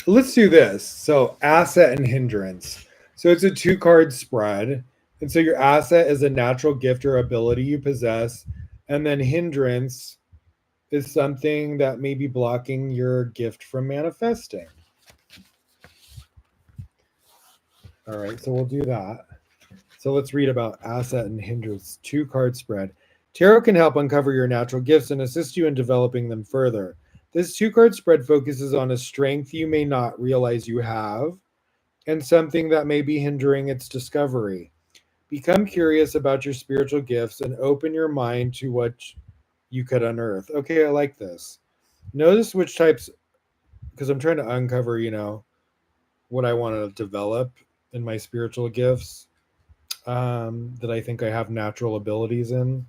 Let's do this. So asset and hindrance. So it's a 2-card spread. And so your asset is a natural gift or ability you possess. And then hindrance is something that may be blocking your gift from manifesting. All right, so we'll do that. So let's read about asset and hindrance 2-card spread. Tarot can help uncover your natural gifts and assist you in developing them further. This 2-card spread focuses on a strength you may not realize you have and something that may be hindering its discovery. Become curious about your spiritual gifts and open your mind to what you could unearth. Okay, I like this. Notice which types, because I'm trying to uncover, what I want to develop in my spiritual gifts that I think I have natural abilities in,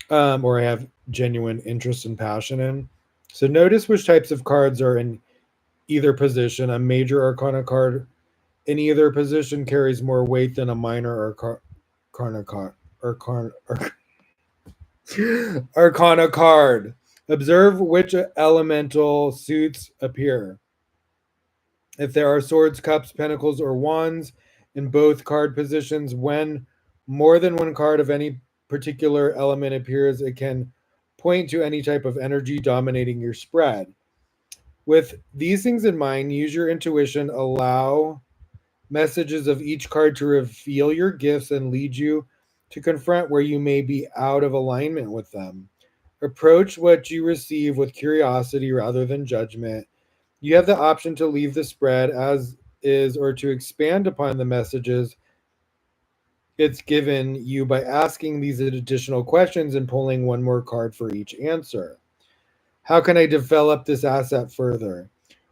or I have genuine interest and passion in. So notice which types of cards are in either position. A major arcana card in either position carries more weight than a minor arcana card. Arcana card. Observe which elemental suits appear. If there are swords, cups, pentacles, or wands in both card positions, when more than one card of any particular element appears, it can point to any type of energy dominating your spread. With these things in mind, use your intuition, allow messages of each card to reveal your gifts and lead you to confront where you may be out of alignment with them. Approach what you receive with curiosity rather than judgment. You have the option to leave the spread as is or to expand upon the messages it's given you by asking these additional questions and pulling one more card for each answer. How can I develop this asset further?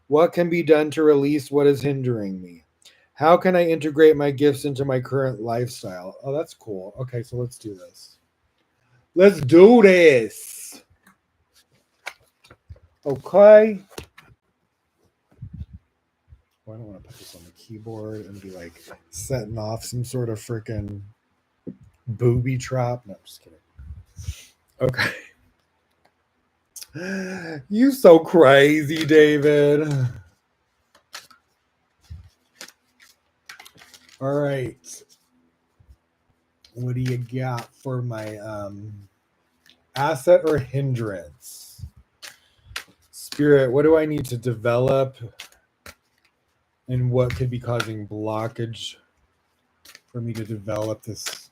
What can be done to release what is hindering me? How can I integrate my gifts into my current lifestyle? Oh, that's cool. Okay, so let's do this. Let's do this. Okay. I don't want to put this on the keyboard and be like setting off some sort of freaking booby trap. No, I'm just kidding. Okay. You so crazy, David. All right. What do you got for my asset or hindrance? Spirit, what do I need to develop? And what could be causing blockage for me to develop this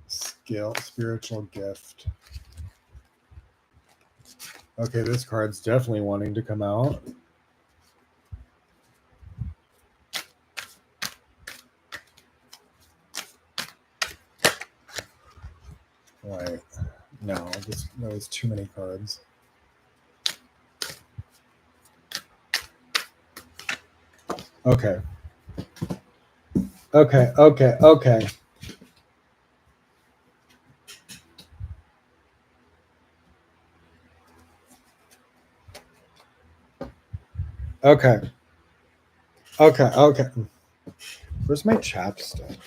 spiritual gift? Okay, this card's definitely wanting to come out. Right. No, that was too many cards. Okay. Okay. Okay. Okay, okay. Where's my chapstick?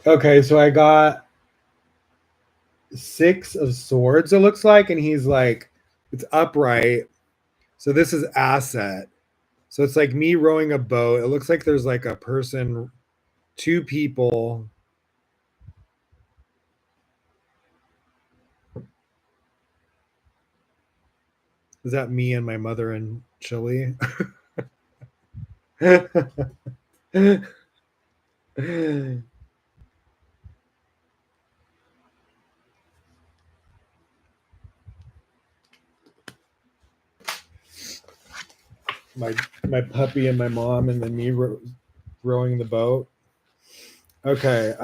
Okay, so I got 6 of swords, it looks like, and he's like, it's upright. So this is asset. So it's like me rowing a boat. It looks like there's like a person, 2 people. Is that me and my mother in Chile? my my puppy and my mom, and then me rowing the boat. Okay.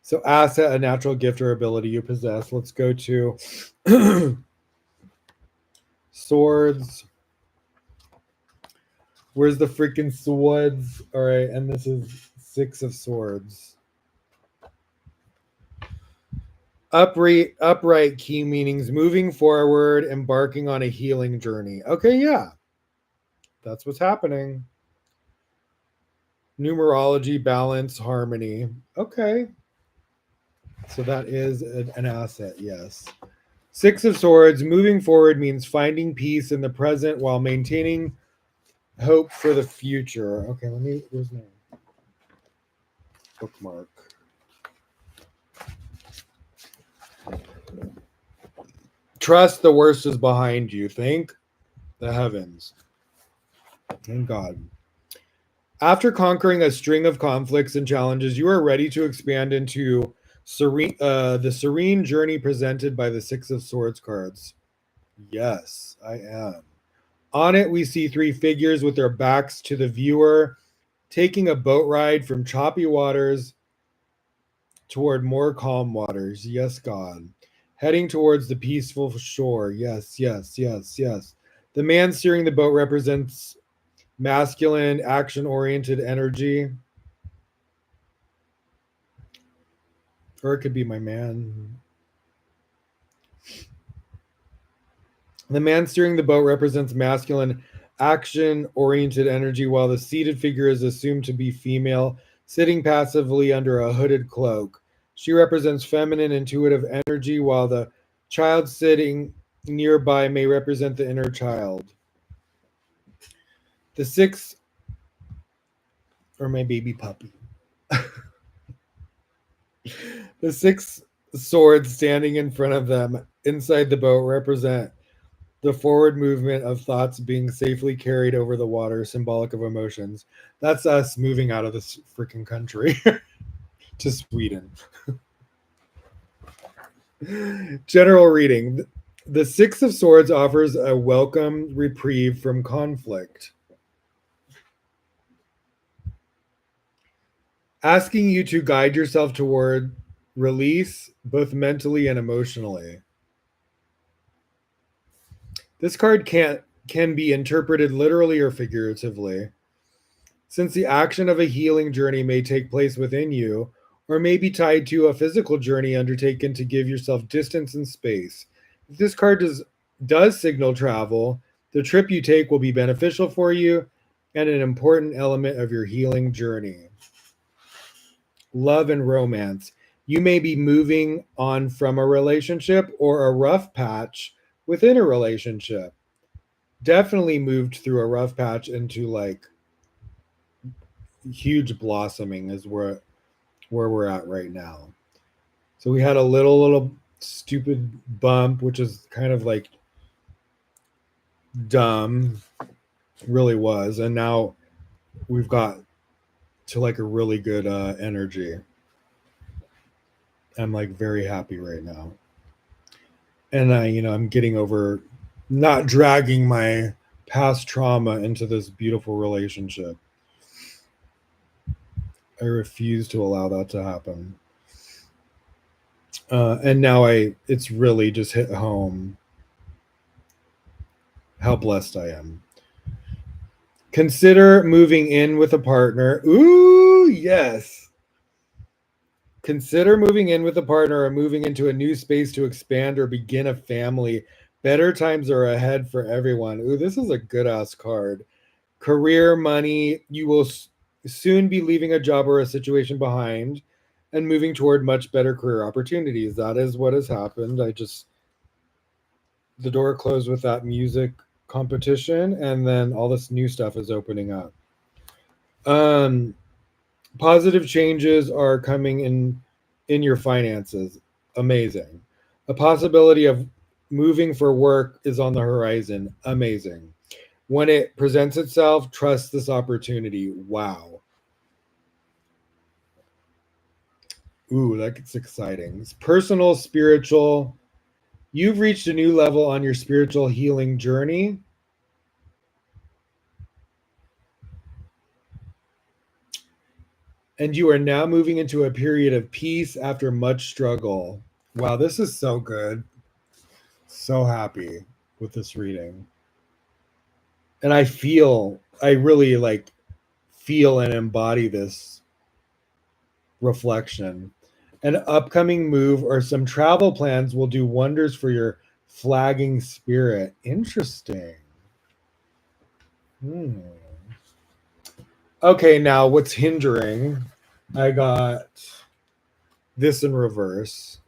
So asset, a natural gift or ability you possess. Let's go to swords. Where's the freaking swords? All right, and this is 6 of swords. Upright key meanings moving forward, embarking on a healing journey. Okay, yeah. That's what's happening. Numerology, balance, harmony. Okay. So that is an asset, yes. 6 of swords, moving forward means finding peace in the present while maintaining hope for the future. Okay, where's my bookmark? Trust the worst is behind you. Thank the heavens. Thank God. After conquering a string of conflicts and challenges, you are ready to expand into the serene journey presented by the 6 of Swords cards. Yes, I am. On it, we see 3 figures with their backs to the viewer, taking a boat ride from choppy waters toward more calm waters. Yes, God. Heading towards the peaceful shore. Yes, yes, yes, yes. The man steering the boat represents masculine, action oriented energy. Or it could be my man. The man steering the boat represents masculine, action oriented energy, while the seated figure is assumed to be female, sitting passively under a hooded cloak. She represents feminine, intuitive energy, while the child sitting nearby may represent the inner child. The 6, or my baby puppy. The 6 swords standing in front of them inside the boat represent the forward movement of thoughts being safely carried over the water, symbolic of emotions. That's us moving out of this freaking country to Sweden. General reading. The 6 of Swords offers a welcome reprieve from conflict, asking you to guide yourself toward release, both mentally and emotionally. This card can be interpreted literally or figuratively. Since the action of a healing journey may take place within you, or may be tied to a physical journey undertaken to give yourself distance and space. If this card does signal travel, the trip you take will be beneficial for you and an important element of your healing journey. Love and romance. You may be moving on from a relationship or a rough patch within a relationship. Definitely moved through a rough patch into like huge blossoming is where we're at right now. So we had a little stupid bump, which is kind of like dumb, really was, and now we've got to like a really good energy. I'm like very happy right now, and I'm getting over not dragging my past trauma into this beautiful relationship. I refuse to allow that to happen. And now it's really just hit home how blessed I am. Consider moving in with a partner. Ooh, yes. Consider moving in with a partner or moving into a new space to expand or begin a family. Better times are ahead for everyone. Ooh, this is a good ass card. Career, money, you will soon be leaving a job or a situation behind and moving toward much better career opportunities. That is what has happened. The door closed with that music competition, and then all this new stuff is opening up. Um, Positive changes are coming in your finances. Amazing. A possibility of moving for work is on the horizon. Amazing. When it presents itself, trust this opportunity. Wow. Ooh, that's exciting. It's personal, spiritual. You've reached a new level on your spiritual healing journey. And you are now moving into a period of peace after much struggle. Wow, this is so good. So happy with this reading. And I really like feel and embody this reflection. An upcoming move or some travel plans will do wonders for your flagging spirit. Interesting. Hmm. Okay, now what's hindering? I got this in reverse,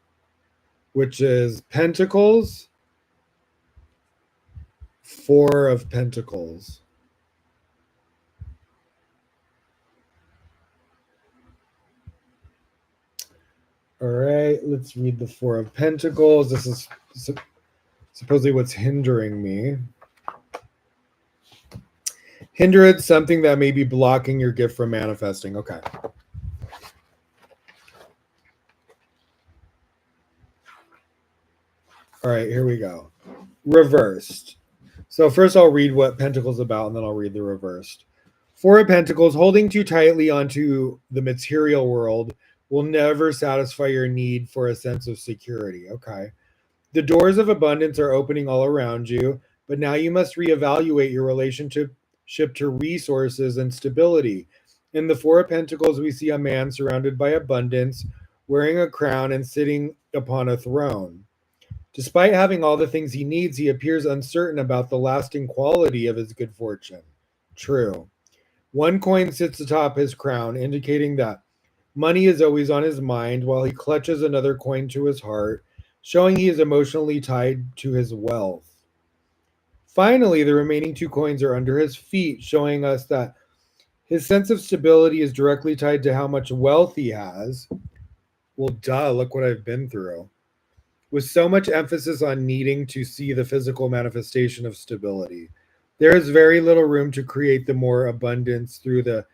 which is Pentacles, Four of Pentacles. All right, let's read the Four of Pentacles. This is supposedly what's hindering me. Hindrance, something that may be blocking your gift from manifesting. Okay. All right, here we go. Reversed. So first I'll read what Pentacles about, and then I'll read the reversed. Four of Pentacles, holding too tightly onto the material world will never satisfy your need for a sense of security. Okay. The doors of abundance are opening all around you, but now you must reevaluate your relationship to resources and stability. In the Four of Pentacles, we see a man surrounded by abundance, wearing a crown and sitting upon a throne. Despite having all the things he needs, he appears uncertain about the lasting quality of his good fortune. True. One coin sits atop his crown, indicating that money is always on his mind, while he clutches another coin to his heart, showing he is emotionally tied to his wealth. Finally, the remaining two coins are under his feet, showing us that his sense of stability is directly tied to how much wealth he has. Well, duh, look what I've been through. With so much emphasis on needing to see the physical manifestation of stability, there is very little room to create the more abundance through the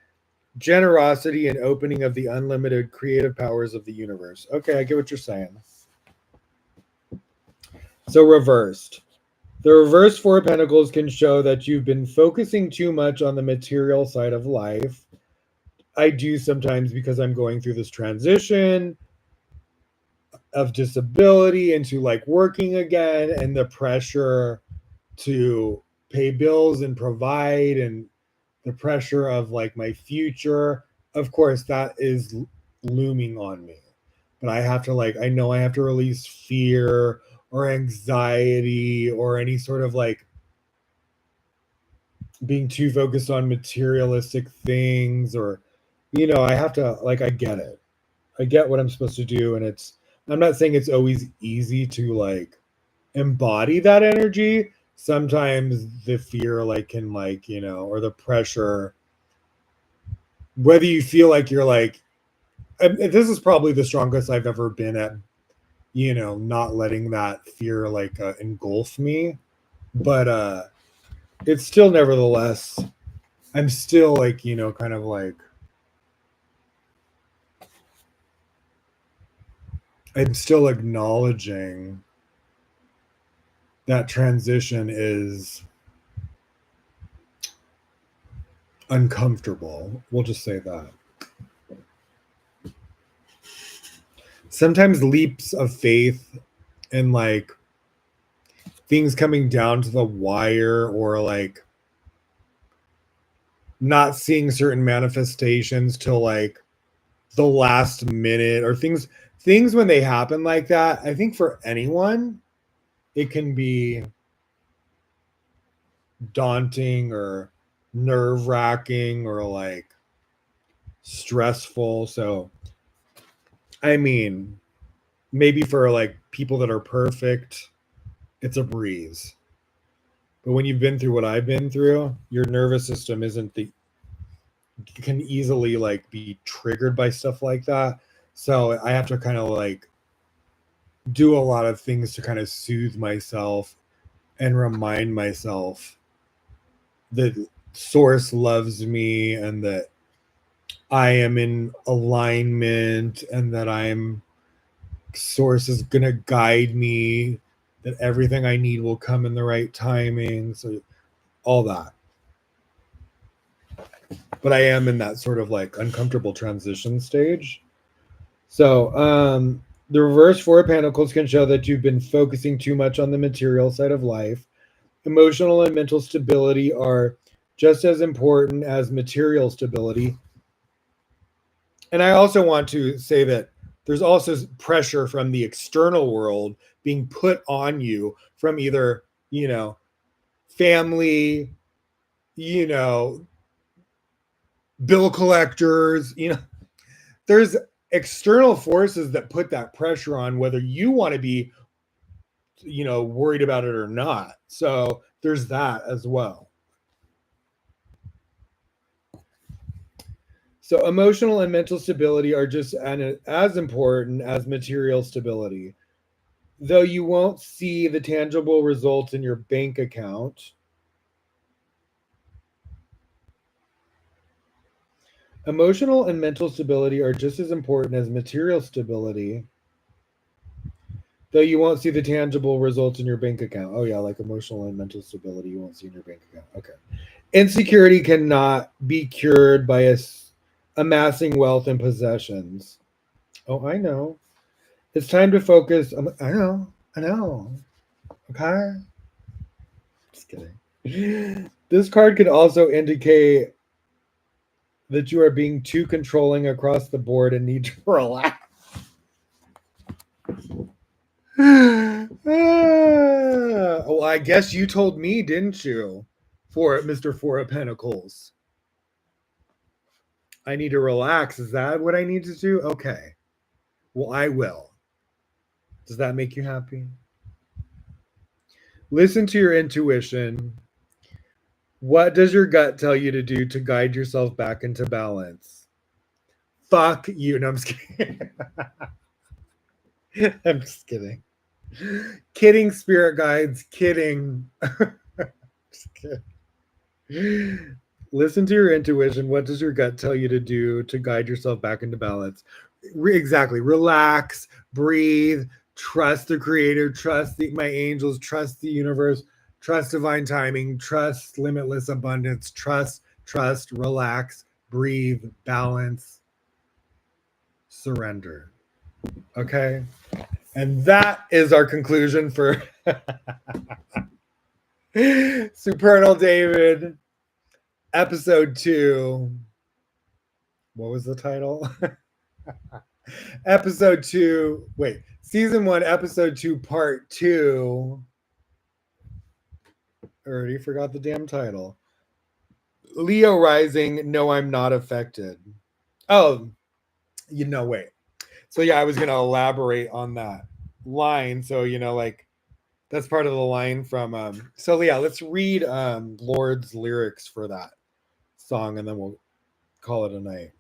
generosity and opening of the unlimited creative powers of the universe. Okay, I get what you're saying. So, reversed. The reverse Four of Pentacles can show that you've been focusing too much on the material side of life. I do sometimes because I'm going through this transition of disability into like working again and the pressure to pay bills and provide and the pressure of like my future. Of course, that is looming on me. But I have to like, I know I have to release fear or anxiety or any sort of like being too focused on materialistic things or, I have to, like, I get it. I get what I'm supposed to do. And I'm not saying it's always easy to like embody that energy. Sometimes the fear like can like, or the pressure, whether you feel like you're like, and this is probably the strongest I've ever been at, not letting that fear like engulf me. But it's still nevertheless, I'm still like, kind of like, I'm still acknowledging that transition is uncomfortable. We'll just say that. sometimes leaps of faith and like things coming down to the wire, or like not seeing certain manifestations till like the last minute, or things when they happen like that. I think for anyone it can be daunting or nerve wracking or like stressful. So I mean, maybe for like people that are perfect, it's a breeze. But when you've been through what I've been through, your nervous system isn't the can easily like be triggered by stuff like that. So I have to kind of like do a lot of things to kind of soothe myself and remind myself that source loves me and that I am in alignment and that I'm source is going to guide me, that everything I need will come in the right timing. So all that. But I am in that sort of like uncomfortable transition stage. So the reverse Four of Pentacles can show that you've been focusing too much on the material side of life. Emotional and mental stability are just as important as material stability. And I also want to say that there's also pressure from the external world being put on you from either, family, you know, bill collectors, there's external forces that put that pressure on whether you want to be, worried about it or not. So there's that as well. So emotional and mental stability are just as important as material stability. Though you won't see the tangible results in your bank account, emotional and mental stability are just as important as material stability. Though you won't see the tangible results in your bank account. Oh, yeah, like emotional and mental stability you won't see in your bank account. Okay. Insecurity cannot be cured by amassing wealth and possessions. Oh, I know. It's time to focus. I know. Okay. Just kidding. This card could also indicate that you are being too controlling across the board and need to relax. Well, I guess you told me, didn't you, for Mr. Four of Pentacles? I need to relax. Is that what I need to do? Okay. Well, I will. Does that make you happy? Listen to your intuition. What does your gut tell you to do to guide yourself back into balance? Fuck you. No, I'm just kidding. I'm just kidding. Kidding, spirit guides. Kidding. Just kidding. Listen to your intuition. What does your gut tell you to do to guide yourself back into balance? Exactly. Relax, breathe, trust the creator, trust my angels, trust the universe, trust divine timing, trust limitless abundance, trust, relax, breathe, balance, surrender. Okay. And that is our conclusion for Supernal David, episode 2. What was the title? Episode 2. Wait, season 1, episode 2, part 2. Already forgot the damn title. Leo rising. No, I'm not affected. Oh, wait. So yeah, I was gonna elaborate on that line. So like that's part of the line from so yeah, let's read Lord's lyrics for that song and then we'll call it a night.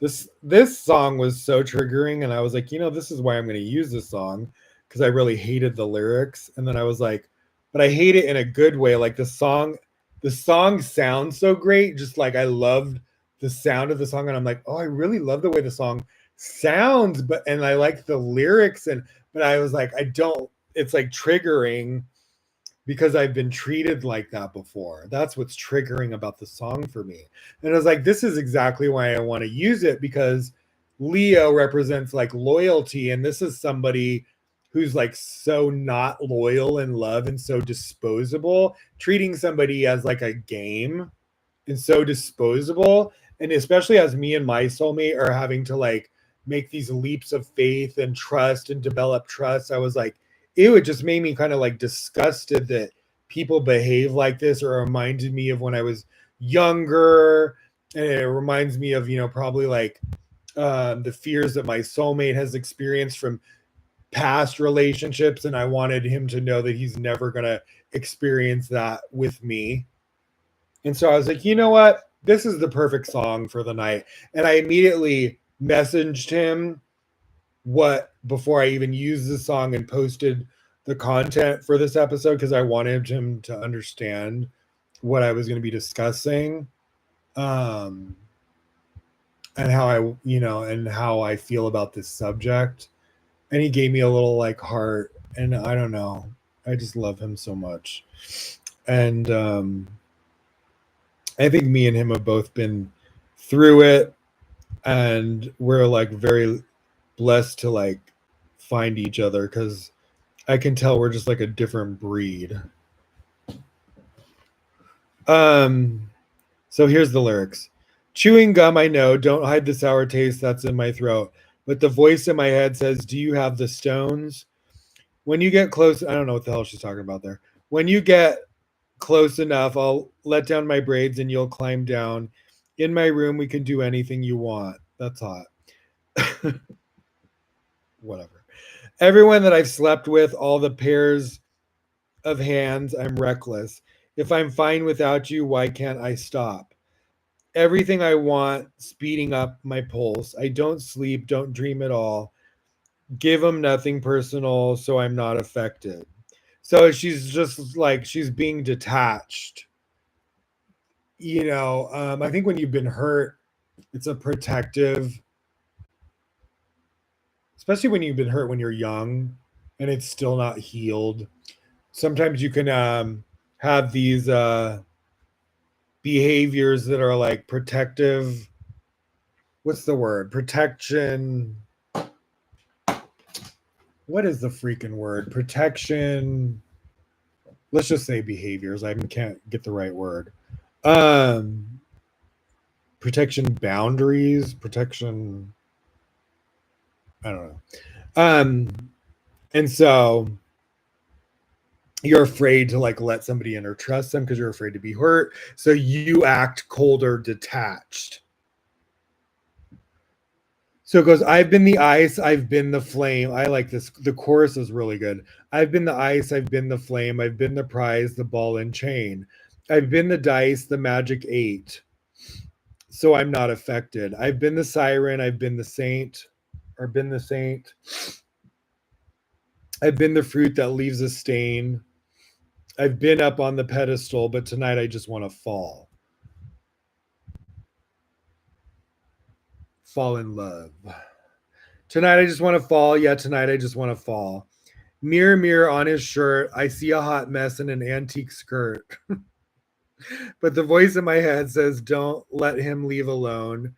This song was so triggering and I was like, this is why I'm going to use this song, because I really hated the lyrics. And then I was like, but I hate it in a good way. Like the song sounds so great, just like I loved the sound of the song, and I'm like, oh, I really love the way the song sounds, and I like the lyrics, but I was like, I don't, it's like triggering because I've been treated like that before. That's what's triggering about the song for me. And I was like, this is exactly why I want to use it, because Leo represents like loyalty, and this is somebody who's like so not loyal in love and so disposable, treating somebody as like a game and so disposable. And especially as me and my soulmate are having to like make these leaps of faith and trust and develop trust, I was like, it just made me kind of like disgusted that people behave like this, or reminded me of when I was younger. And it reminds me of, probably like the fears that my soulmate has experienced from past relationships. And I wanted him to know that he's never going to experience that with me. And so I was like, you know what? This is the perfect song for the night. And I immediately messaged him what before I even used the song and posted the content for this episode, because I wanted him to understand what I was going to be discussing. And how I feel about this subject. And he gave me a little like heart, and I don't know. I just love him so much. And I think me and him have both been through it, and we're like very blessed to like find each other, because I can tell we're just like a different breed. So here's the lyrics. Chewing gum, I know, don't hide the sour taste that's in my throat. But the voice in my head says, do you have the stones? When you get close, I don't know what the hell she's talking about there. When you get close enough, I'll let down my braids and you'll climb down. In my room, we can do anything you want. That's hot. Whatever. Everyone that I've slept with, all the pairs of hands, I'm reckless. If I'm fine without you, why can't I stop? Everything I want, speeding up my pulse. I don't sleep, don't dream at all. Give them nothing personal, so I'm not affected. So she's just like, she's being detached. I think when you've been hurt, it's a protective, especially when you've been hurt when you're young and it's still not healed. Sometimes you can have these behaviors that are like protective. What's the word? Protection. What is the freaking word? Protection. Let's just say behaviors. I can't get the right word. Protection boundaries. Protection. I don't know. And so you're afraid to like let somebody in or trust them because you're afraid to be hurt. So you act cold or detached. So it goes, I've been the ice, I've been the flame. I like this. The chorus is really good. I've been the ice, I've been the flame. I've been the prize, the ball and chain. I've been the dice, the magic 8. So I'm not affected. I've been the siren, I've been the saint, or been the saint. I've been the fruit that leaves a stain. I've been up on the pedestal, but tonight I just want to fall. Fall in love. Tonight I just want to fall. Yeah, tonight I just want to fall. Mirror, mirror on his shirt, I see a hot mess in an antique skirt. But the voice in my head says, don't let him leave alone.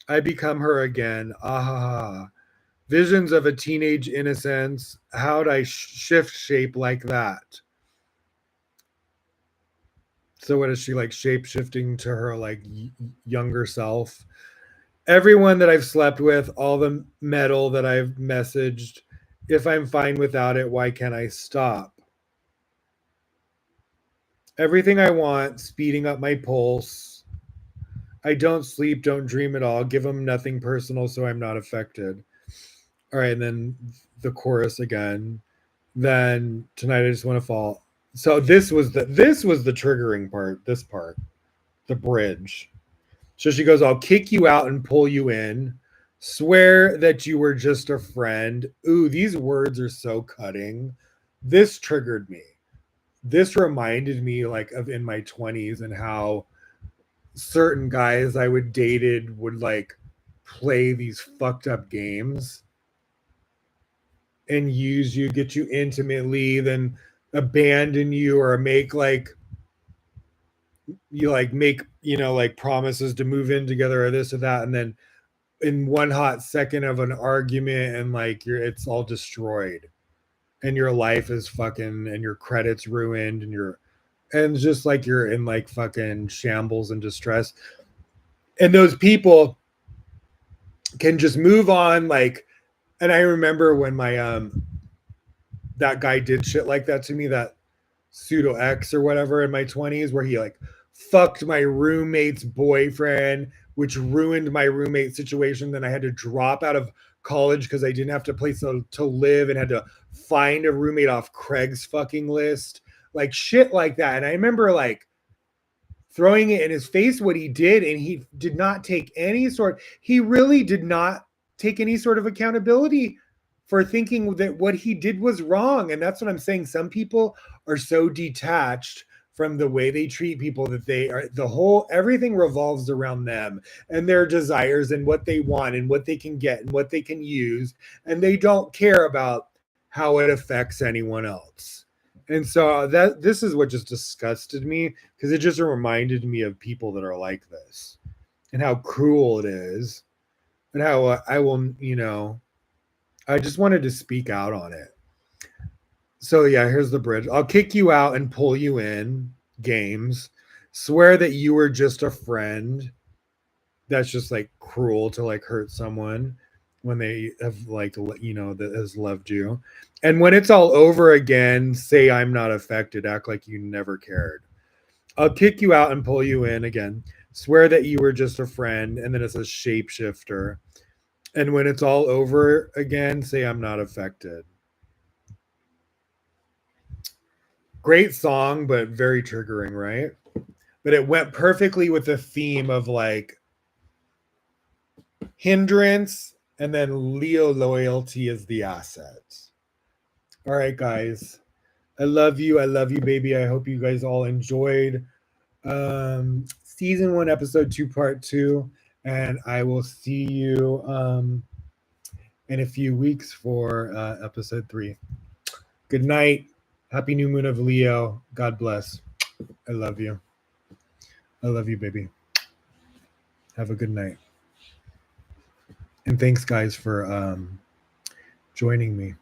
I become her again. Ah ha ha. Visions of a teenage innocence. How'd I shift shape like that? So what is she like, shape shifting to her like younger self? Everyone that I've slept with, all the metal that I've messaged, if I'm fine without it, why can't I stop? Everything I want, speeding up my pulse. I don't sleep, don't dream at all. Give them nothing personal, so I'm not affected. All right, and then the chorus again. Then tonight I just want to fall. So this was the triggering part. This part, the bridge. So she goes, I'll kick you out and pull you in. Swear that you were just a friend. Ooh, these words are so cutting. This triggered me. This reminded me like of in my 20s and how certain guys I would dated would like play these fucked up games and use you, get you intimately, then abandon you or make like you like make like promises to move in together or this or that, and then in one hot second of an argument, and like it's all destroyed, and your life is fucking, and your credits ruined, and just like you're in like fucking shambles and distress. And those people can just move on, like, and I remember when my that guy did shit like that to me, that pseudo X or whatever, in my 20s, where he like fucked my roommate's boyfriend, which ruined my roommate situation. Then I had to drop out of college because I didn't have a place to live, and had to find a roommate off Craig's fucking list, like shit like that. And I remember like throwing it in his face what he did, and he did not take any sort, he really did not take any sort of accountability for thinking that what he did was wrong. And that's what I'm saying. Some people are so detached from the way they treat people that they are, the whole, everything revolves around them and their desires and what they want and what they can get and what they can use, and they don't care about how it affects anyone else. And so that, this is what just disgusted me, because it just reminded me of people that are like this, and how cruel it is, and how I will, I just wanted to speak out on it. So yeah, here's the bridge. I'll kick you out and pull you in. Games. Swear that you were just a friend. That's just like cruel to like hurt someone when they have like, that has loved you. And when it's all over again, say I'm not affected. Act like you never cared. I'll kick you out and pull you in again. Swear that you were just a friend. And then it's a shapeshifter. And when it's all over again, say I'm not affected. Great song, but very triggering, right? But it went perfectly with the theme of like hindrance, and then Leo loyalty is the asset. All right, guys. I love you. I love you, baby. I hope you guys all enjoyed season 1, episode 2, part 2. And I will see you in a few weeks for episode 3. Good night. Happy new moon of Leo. God bless. I love you. I love you, baby. Have a good night. And thanks, guys, for joining me.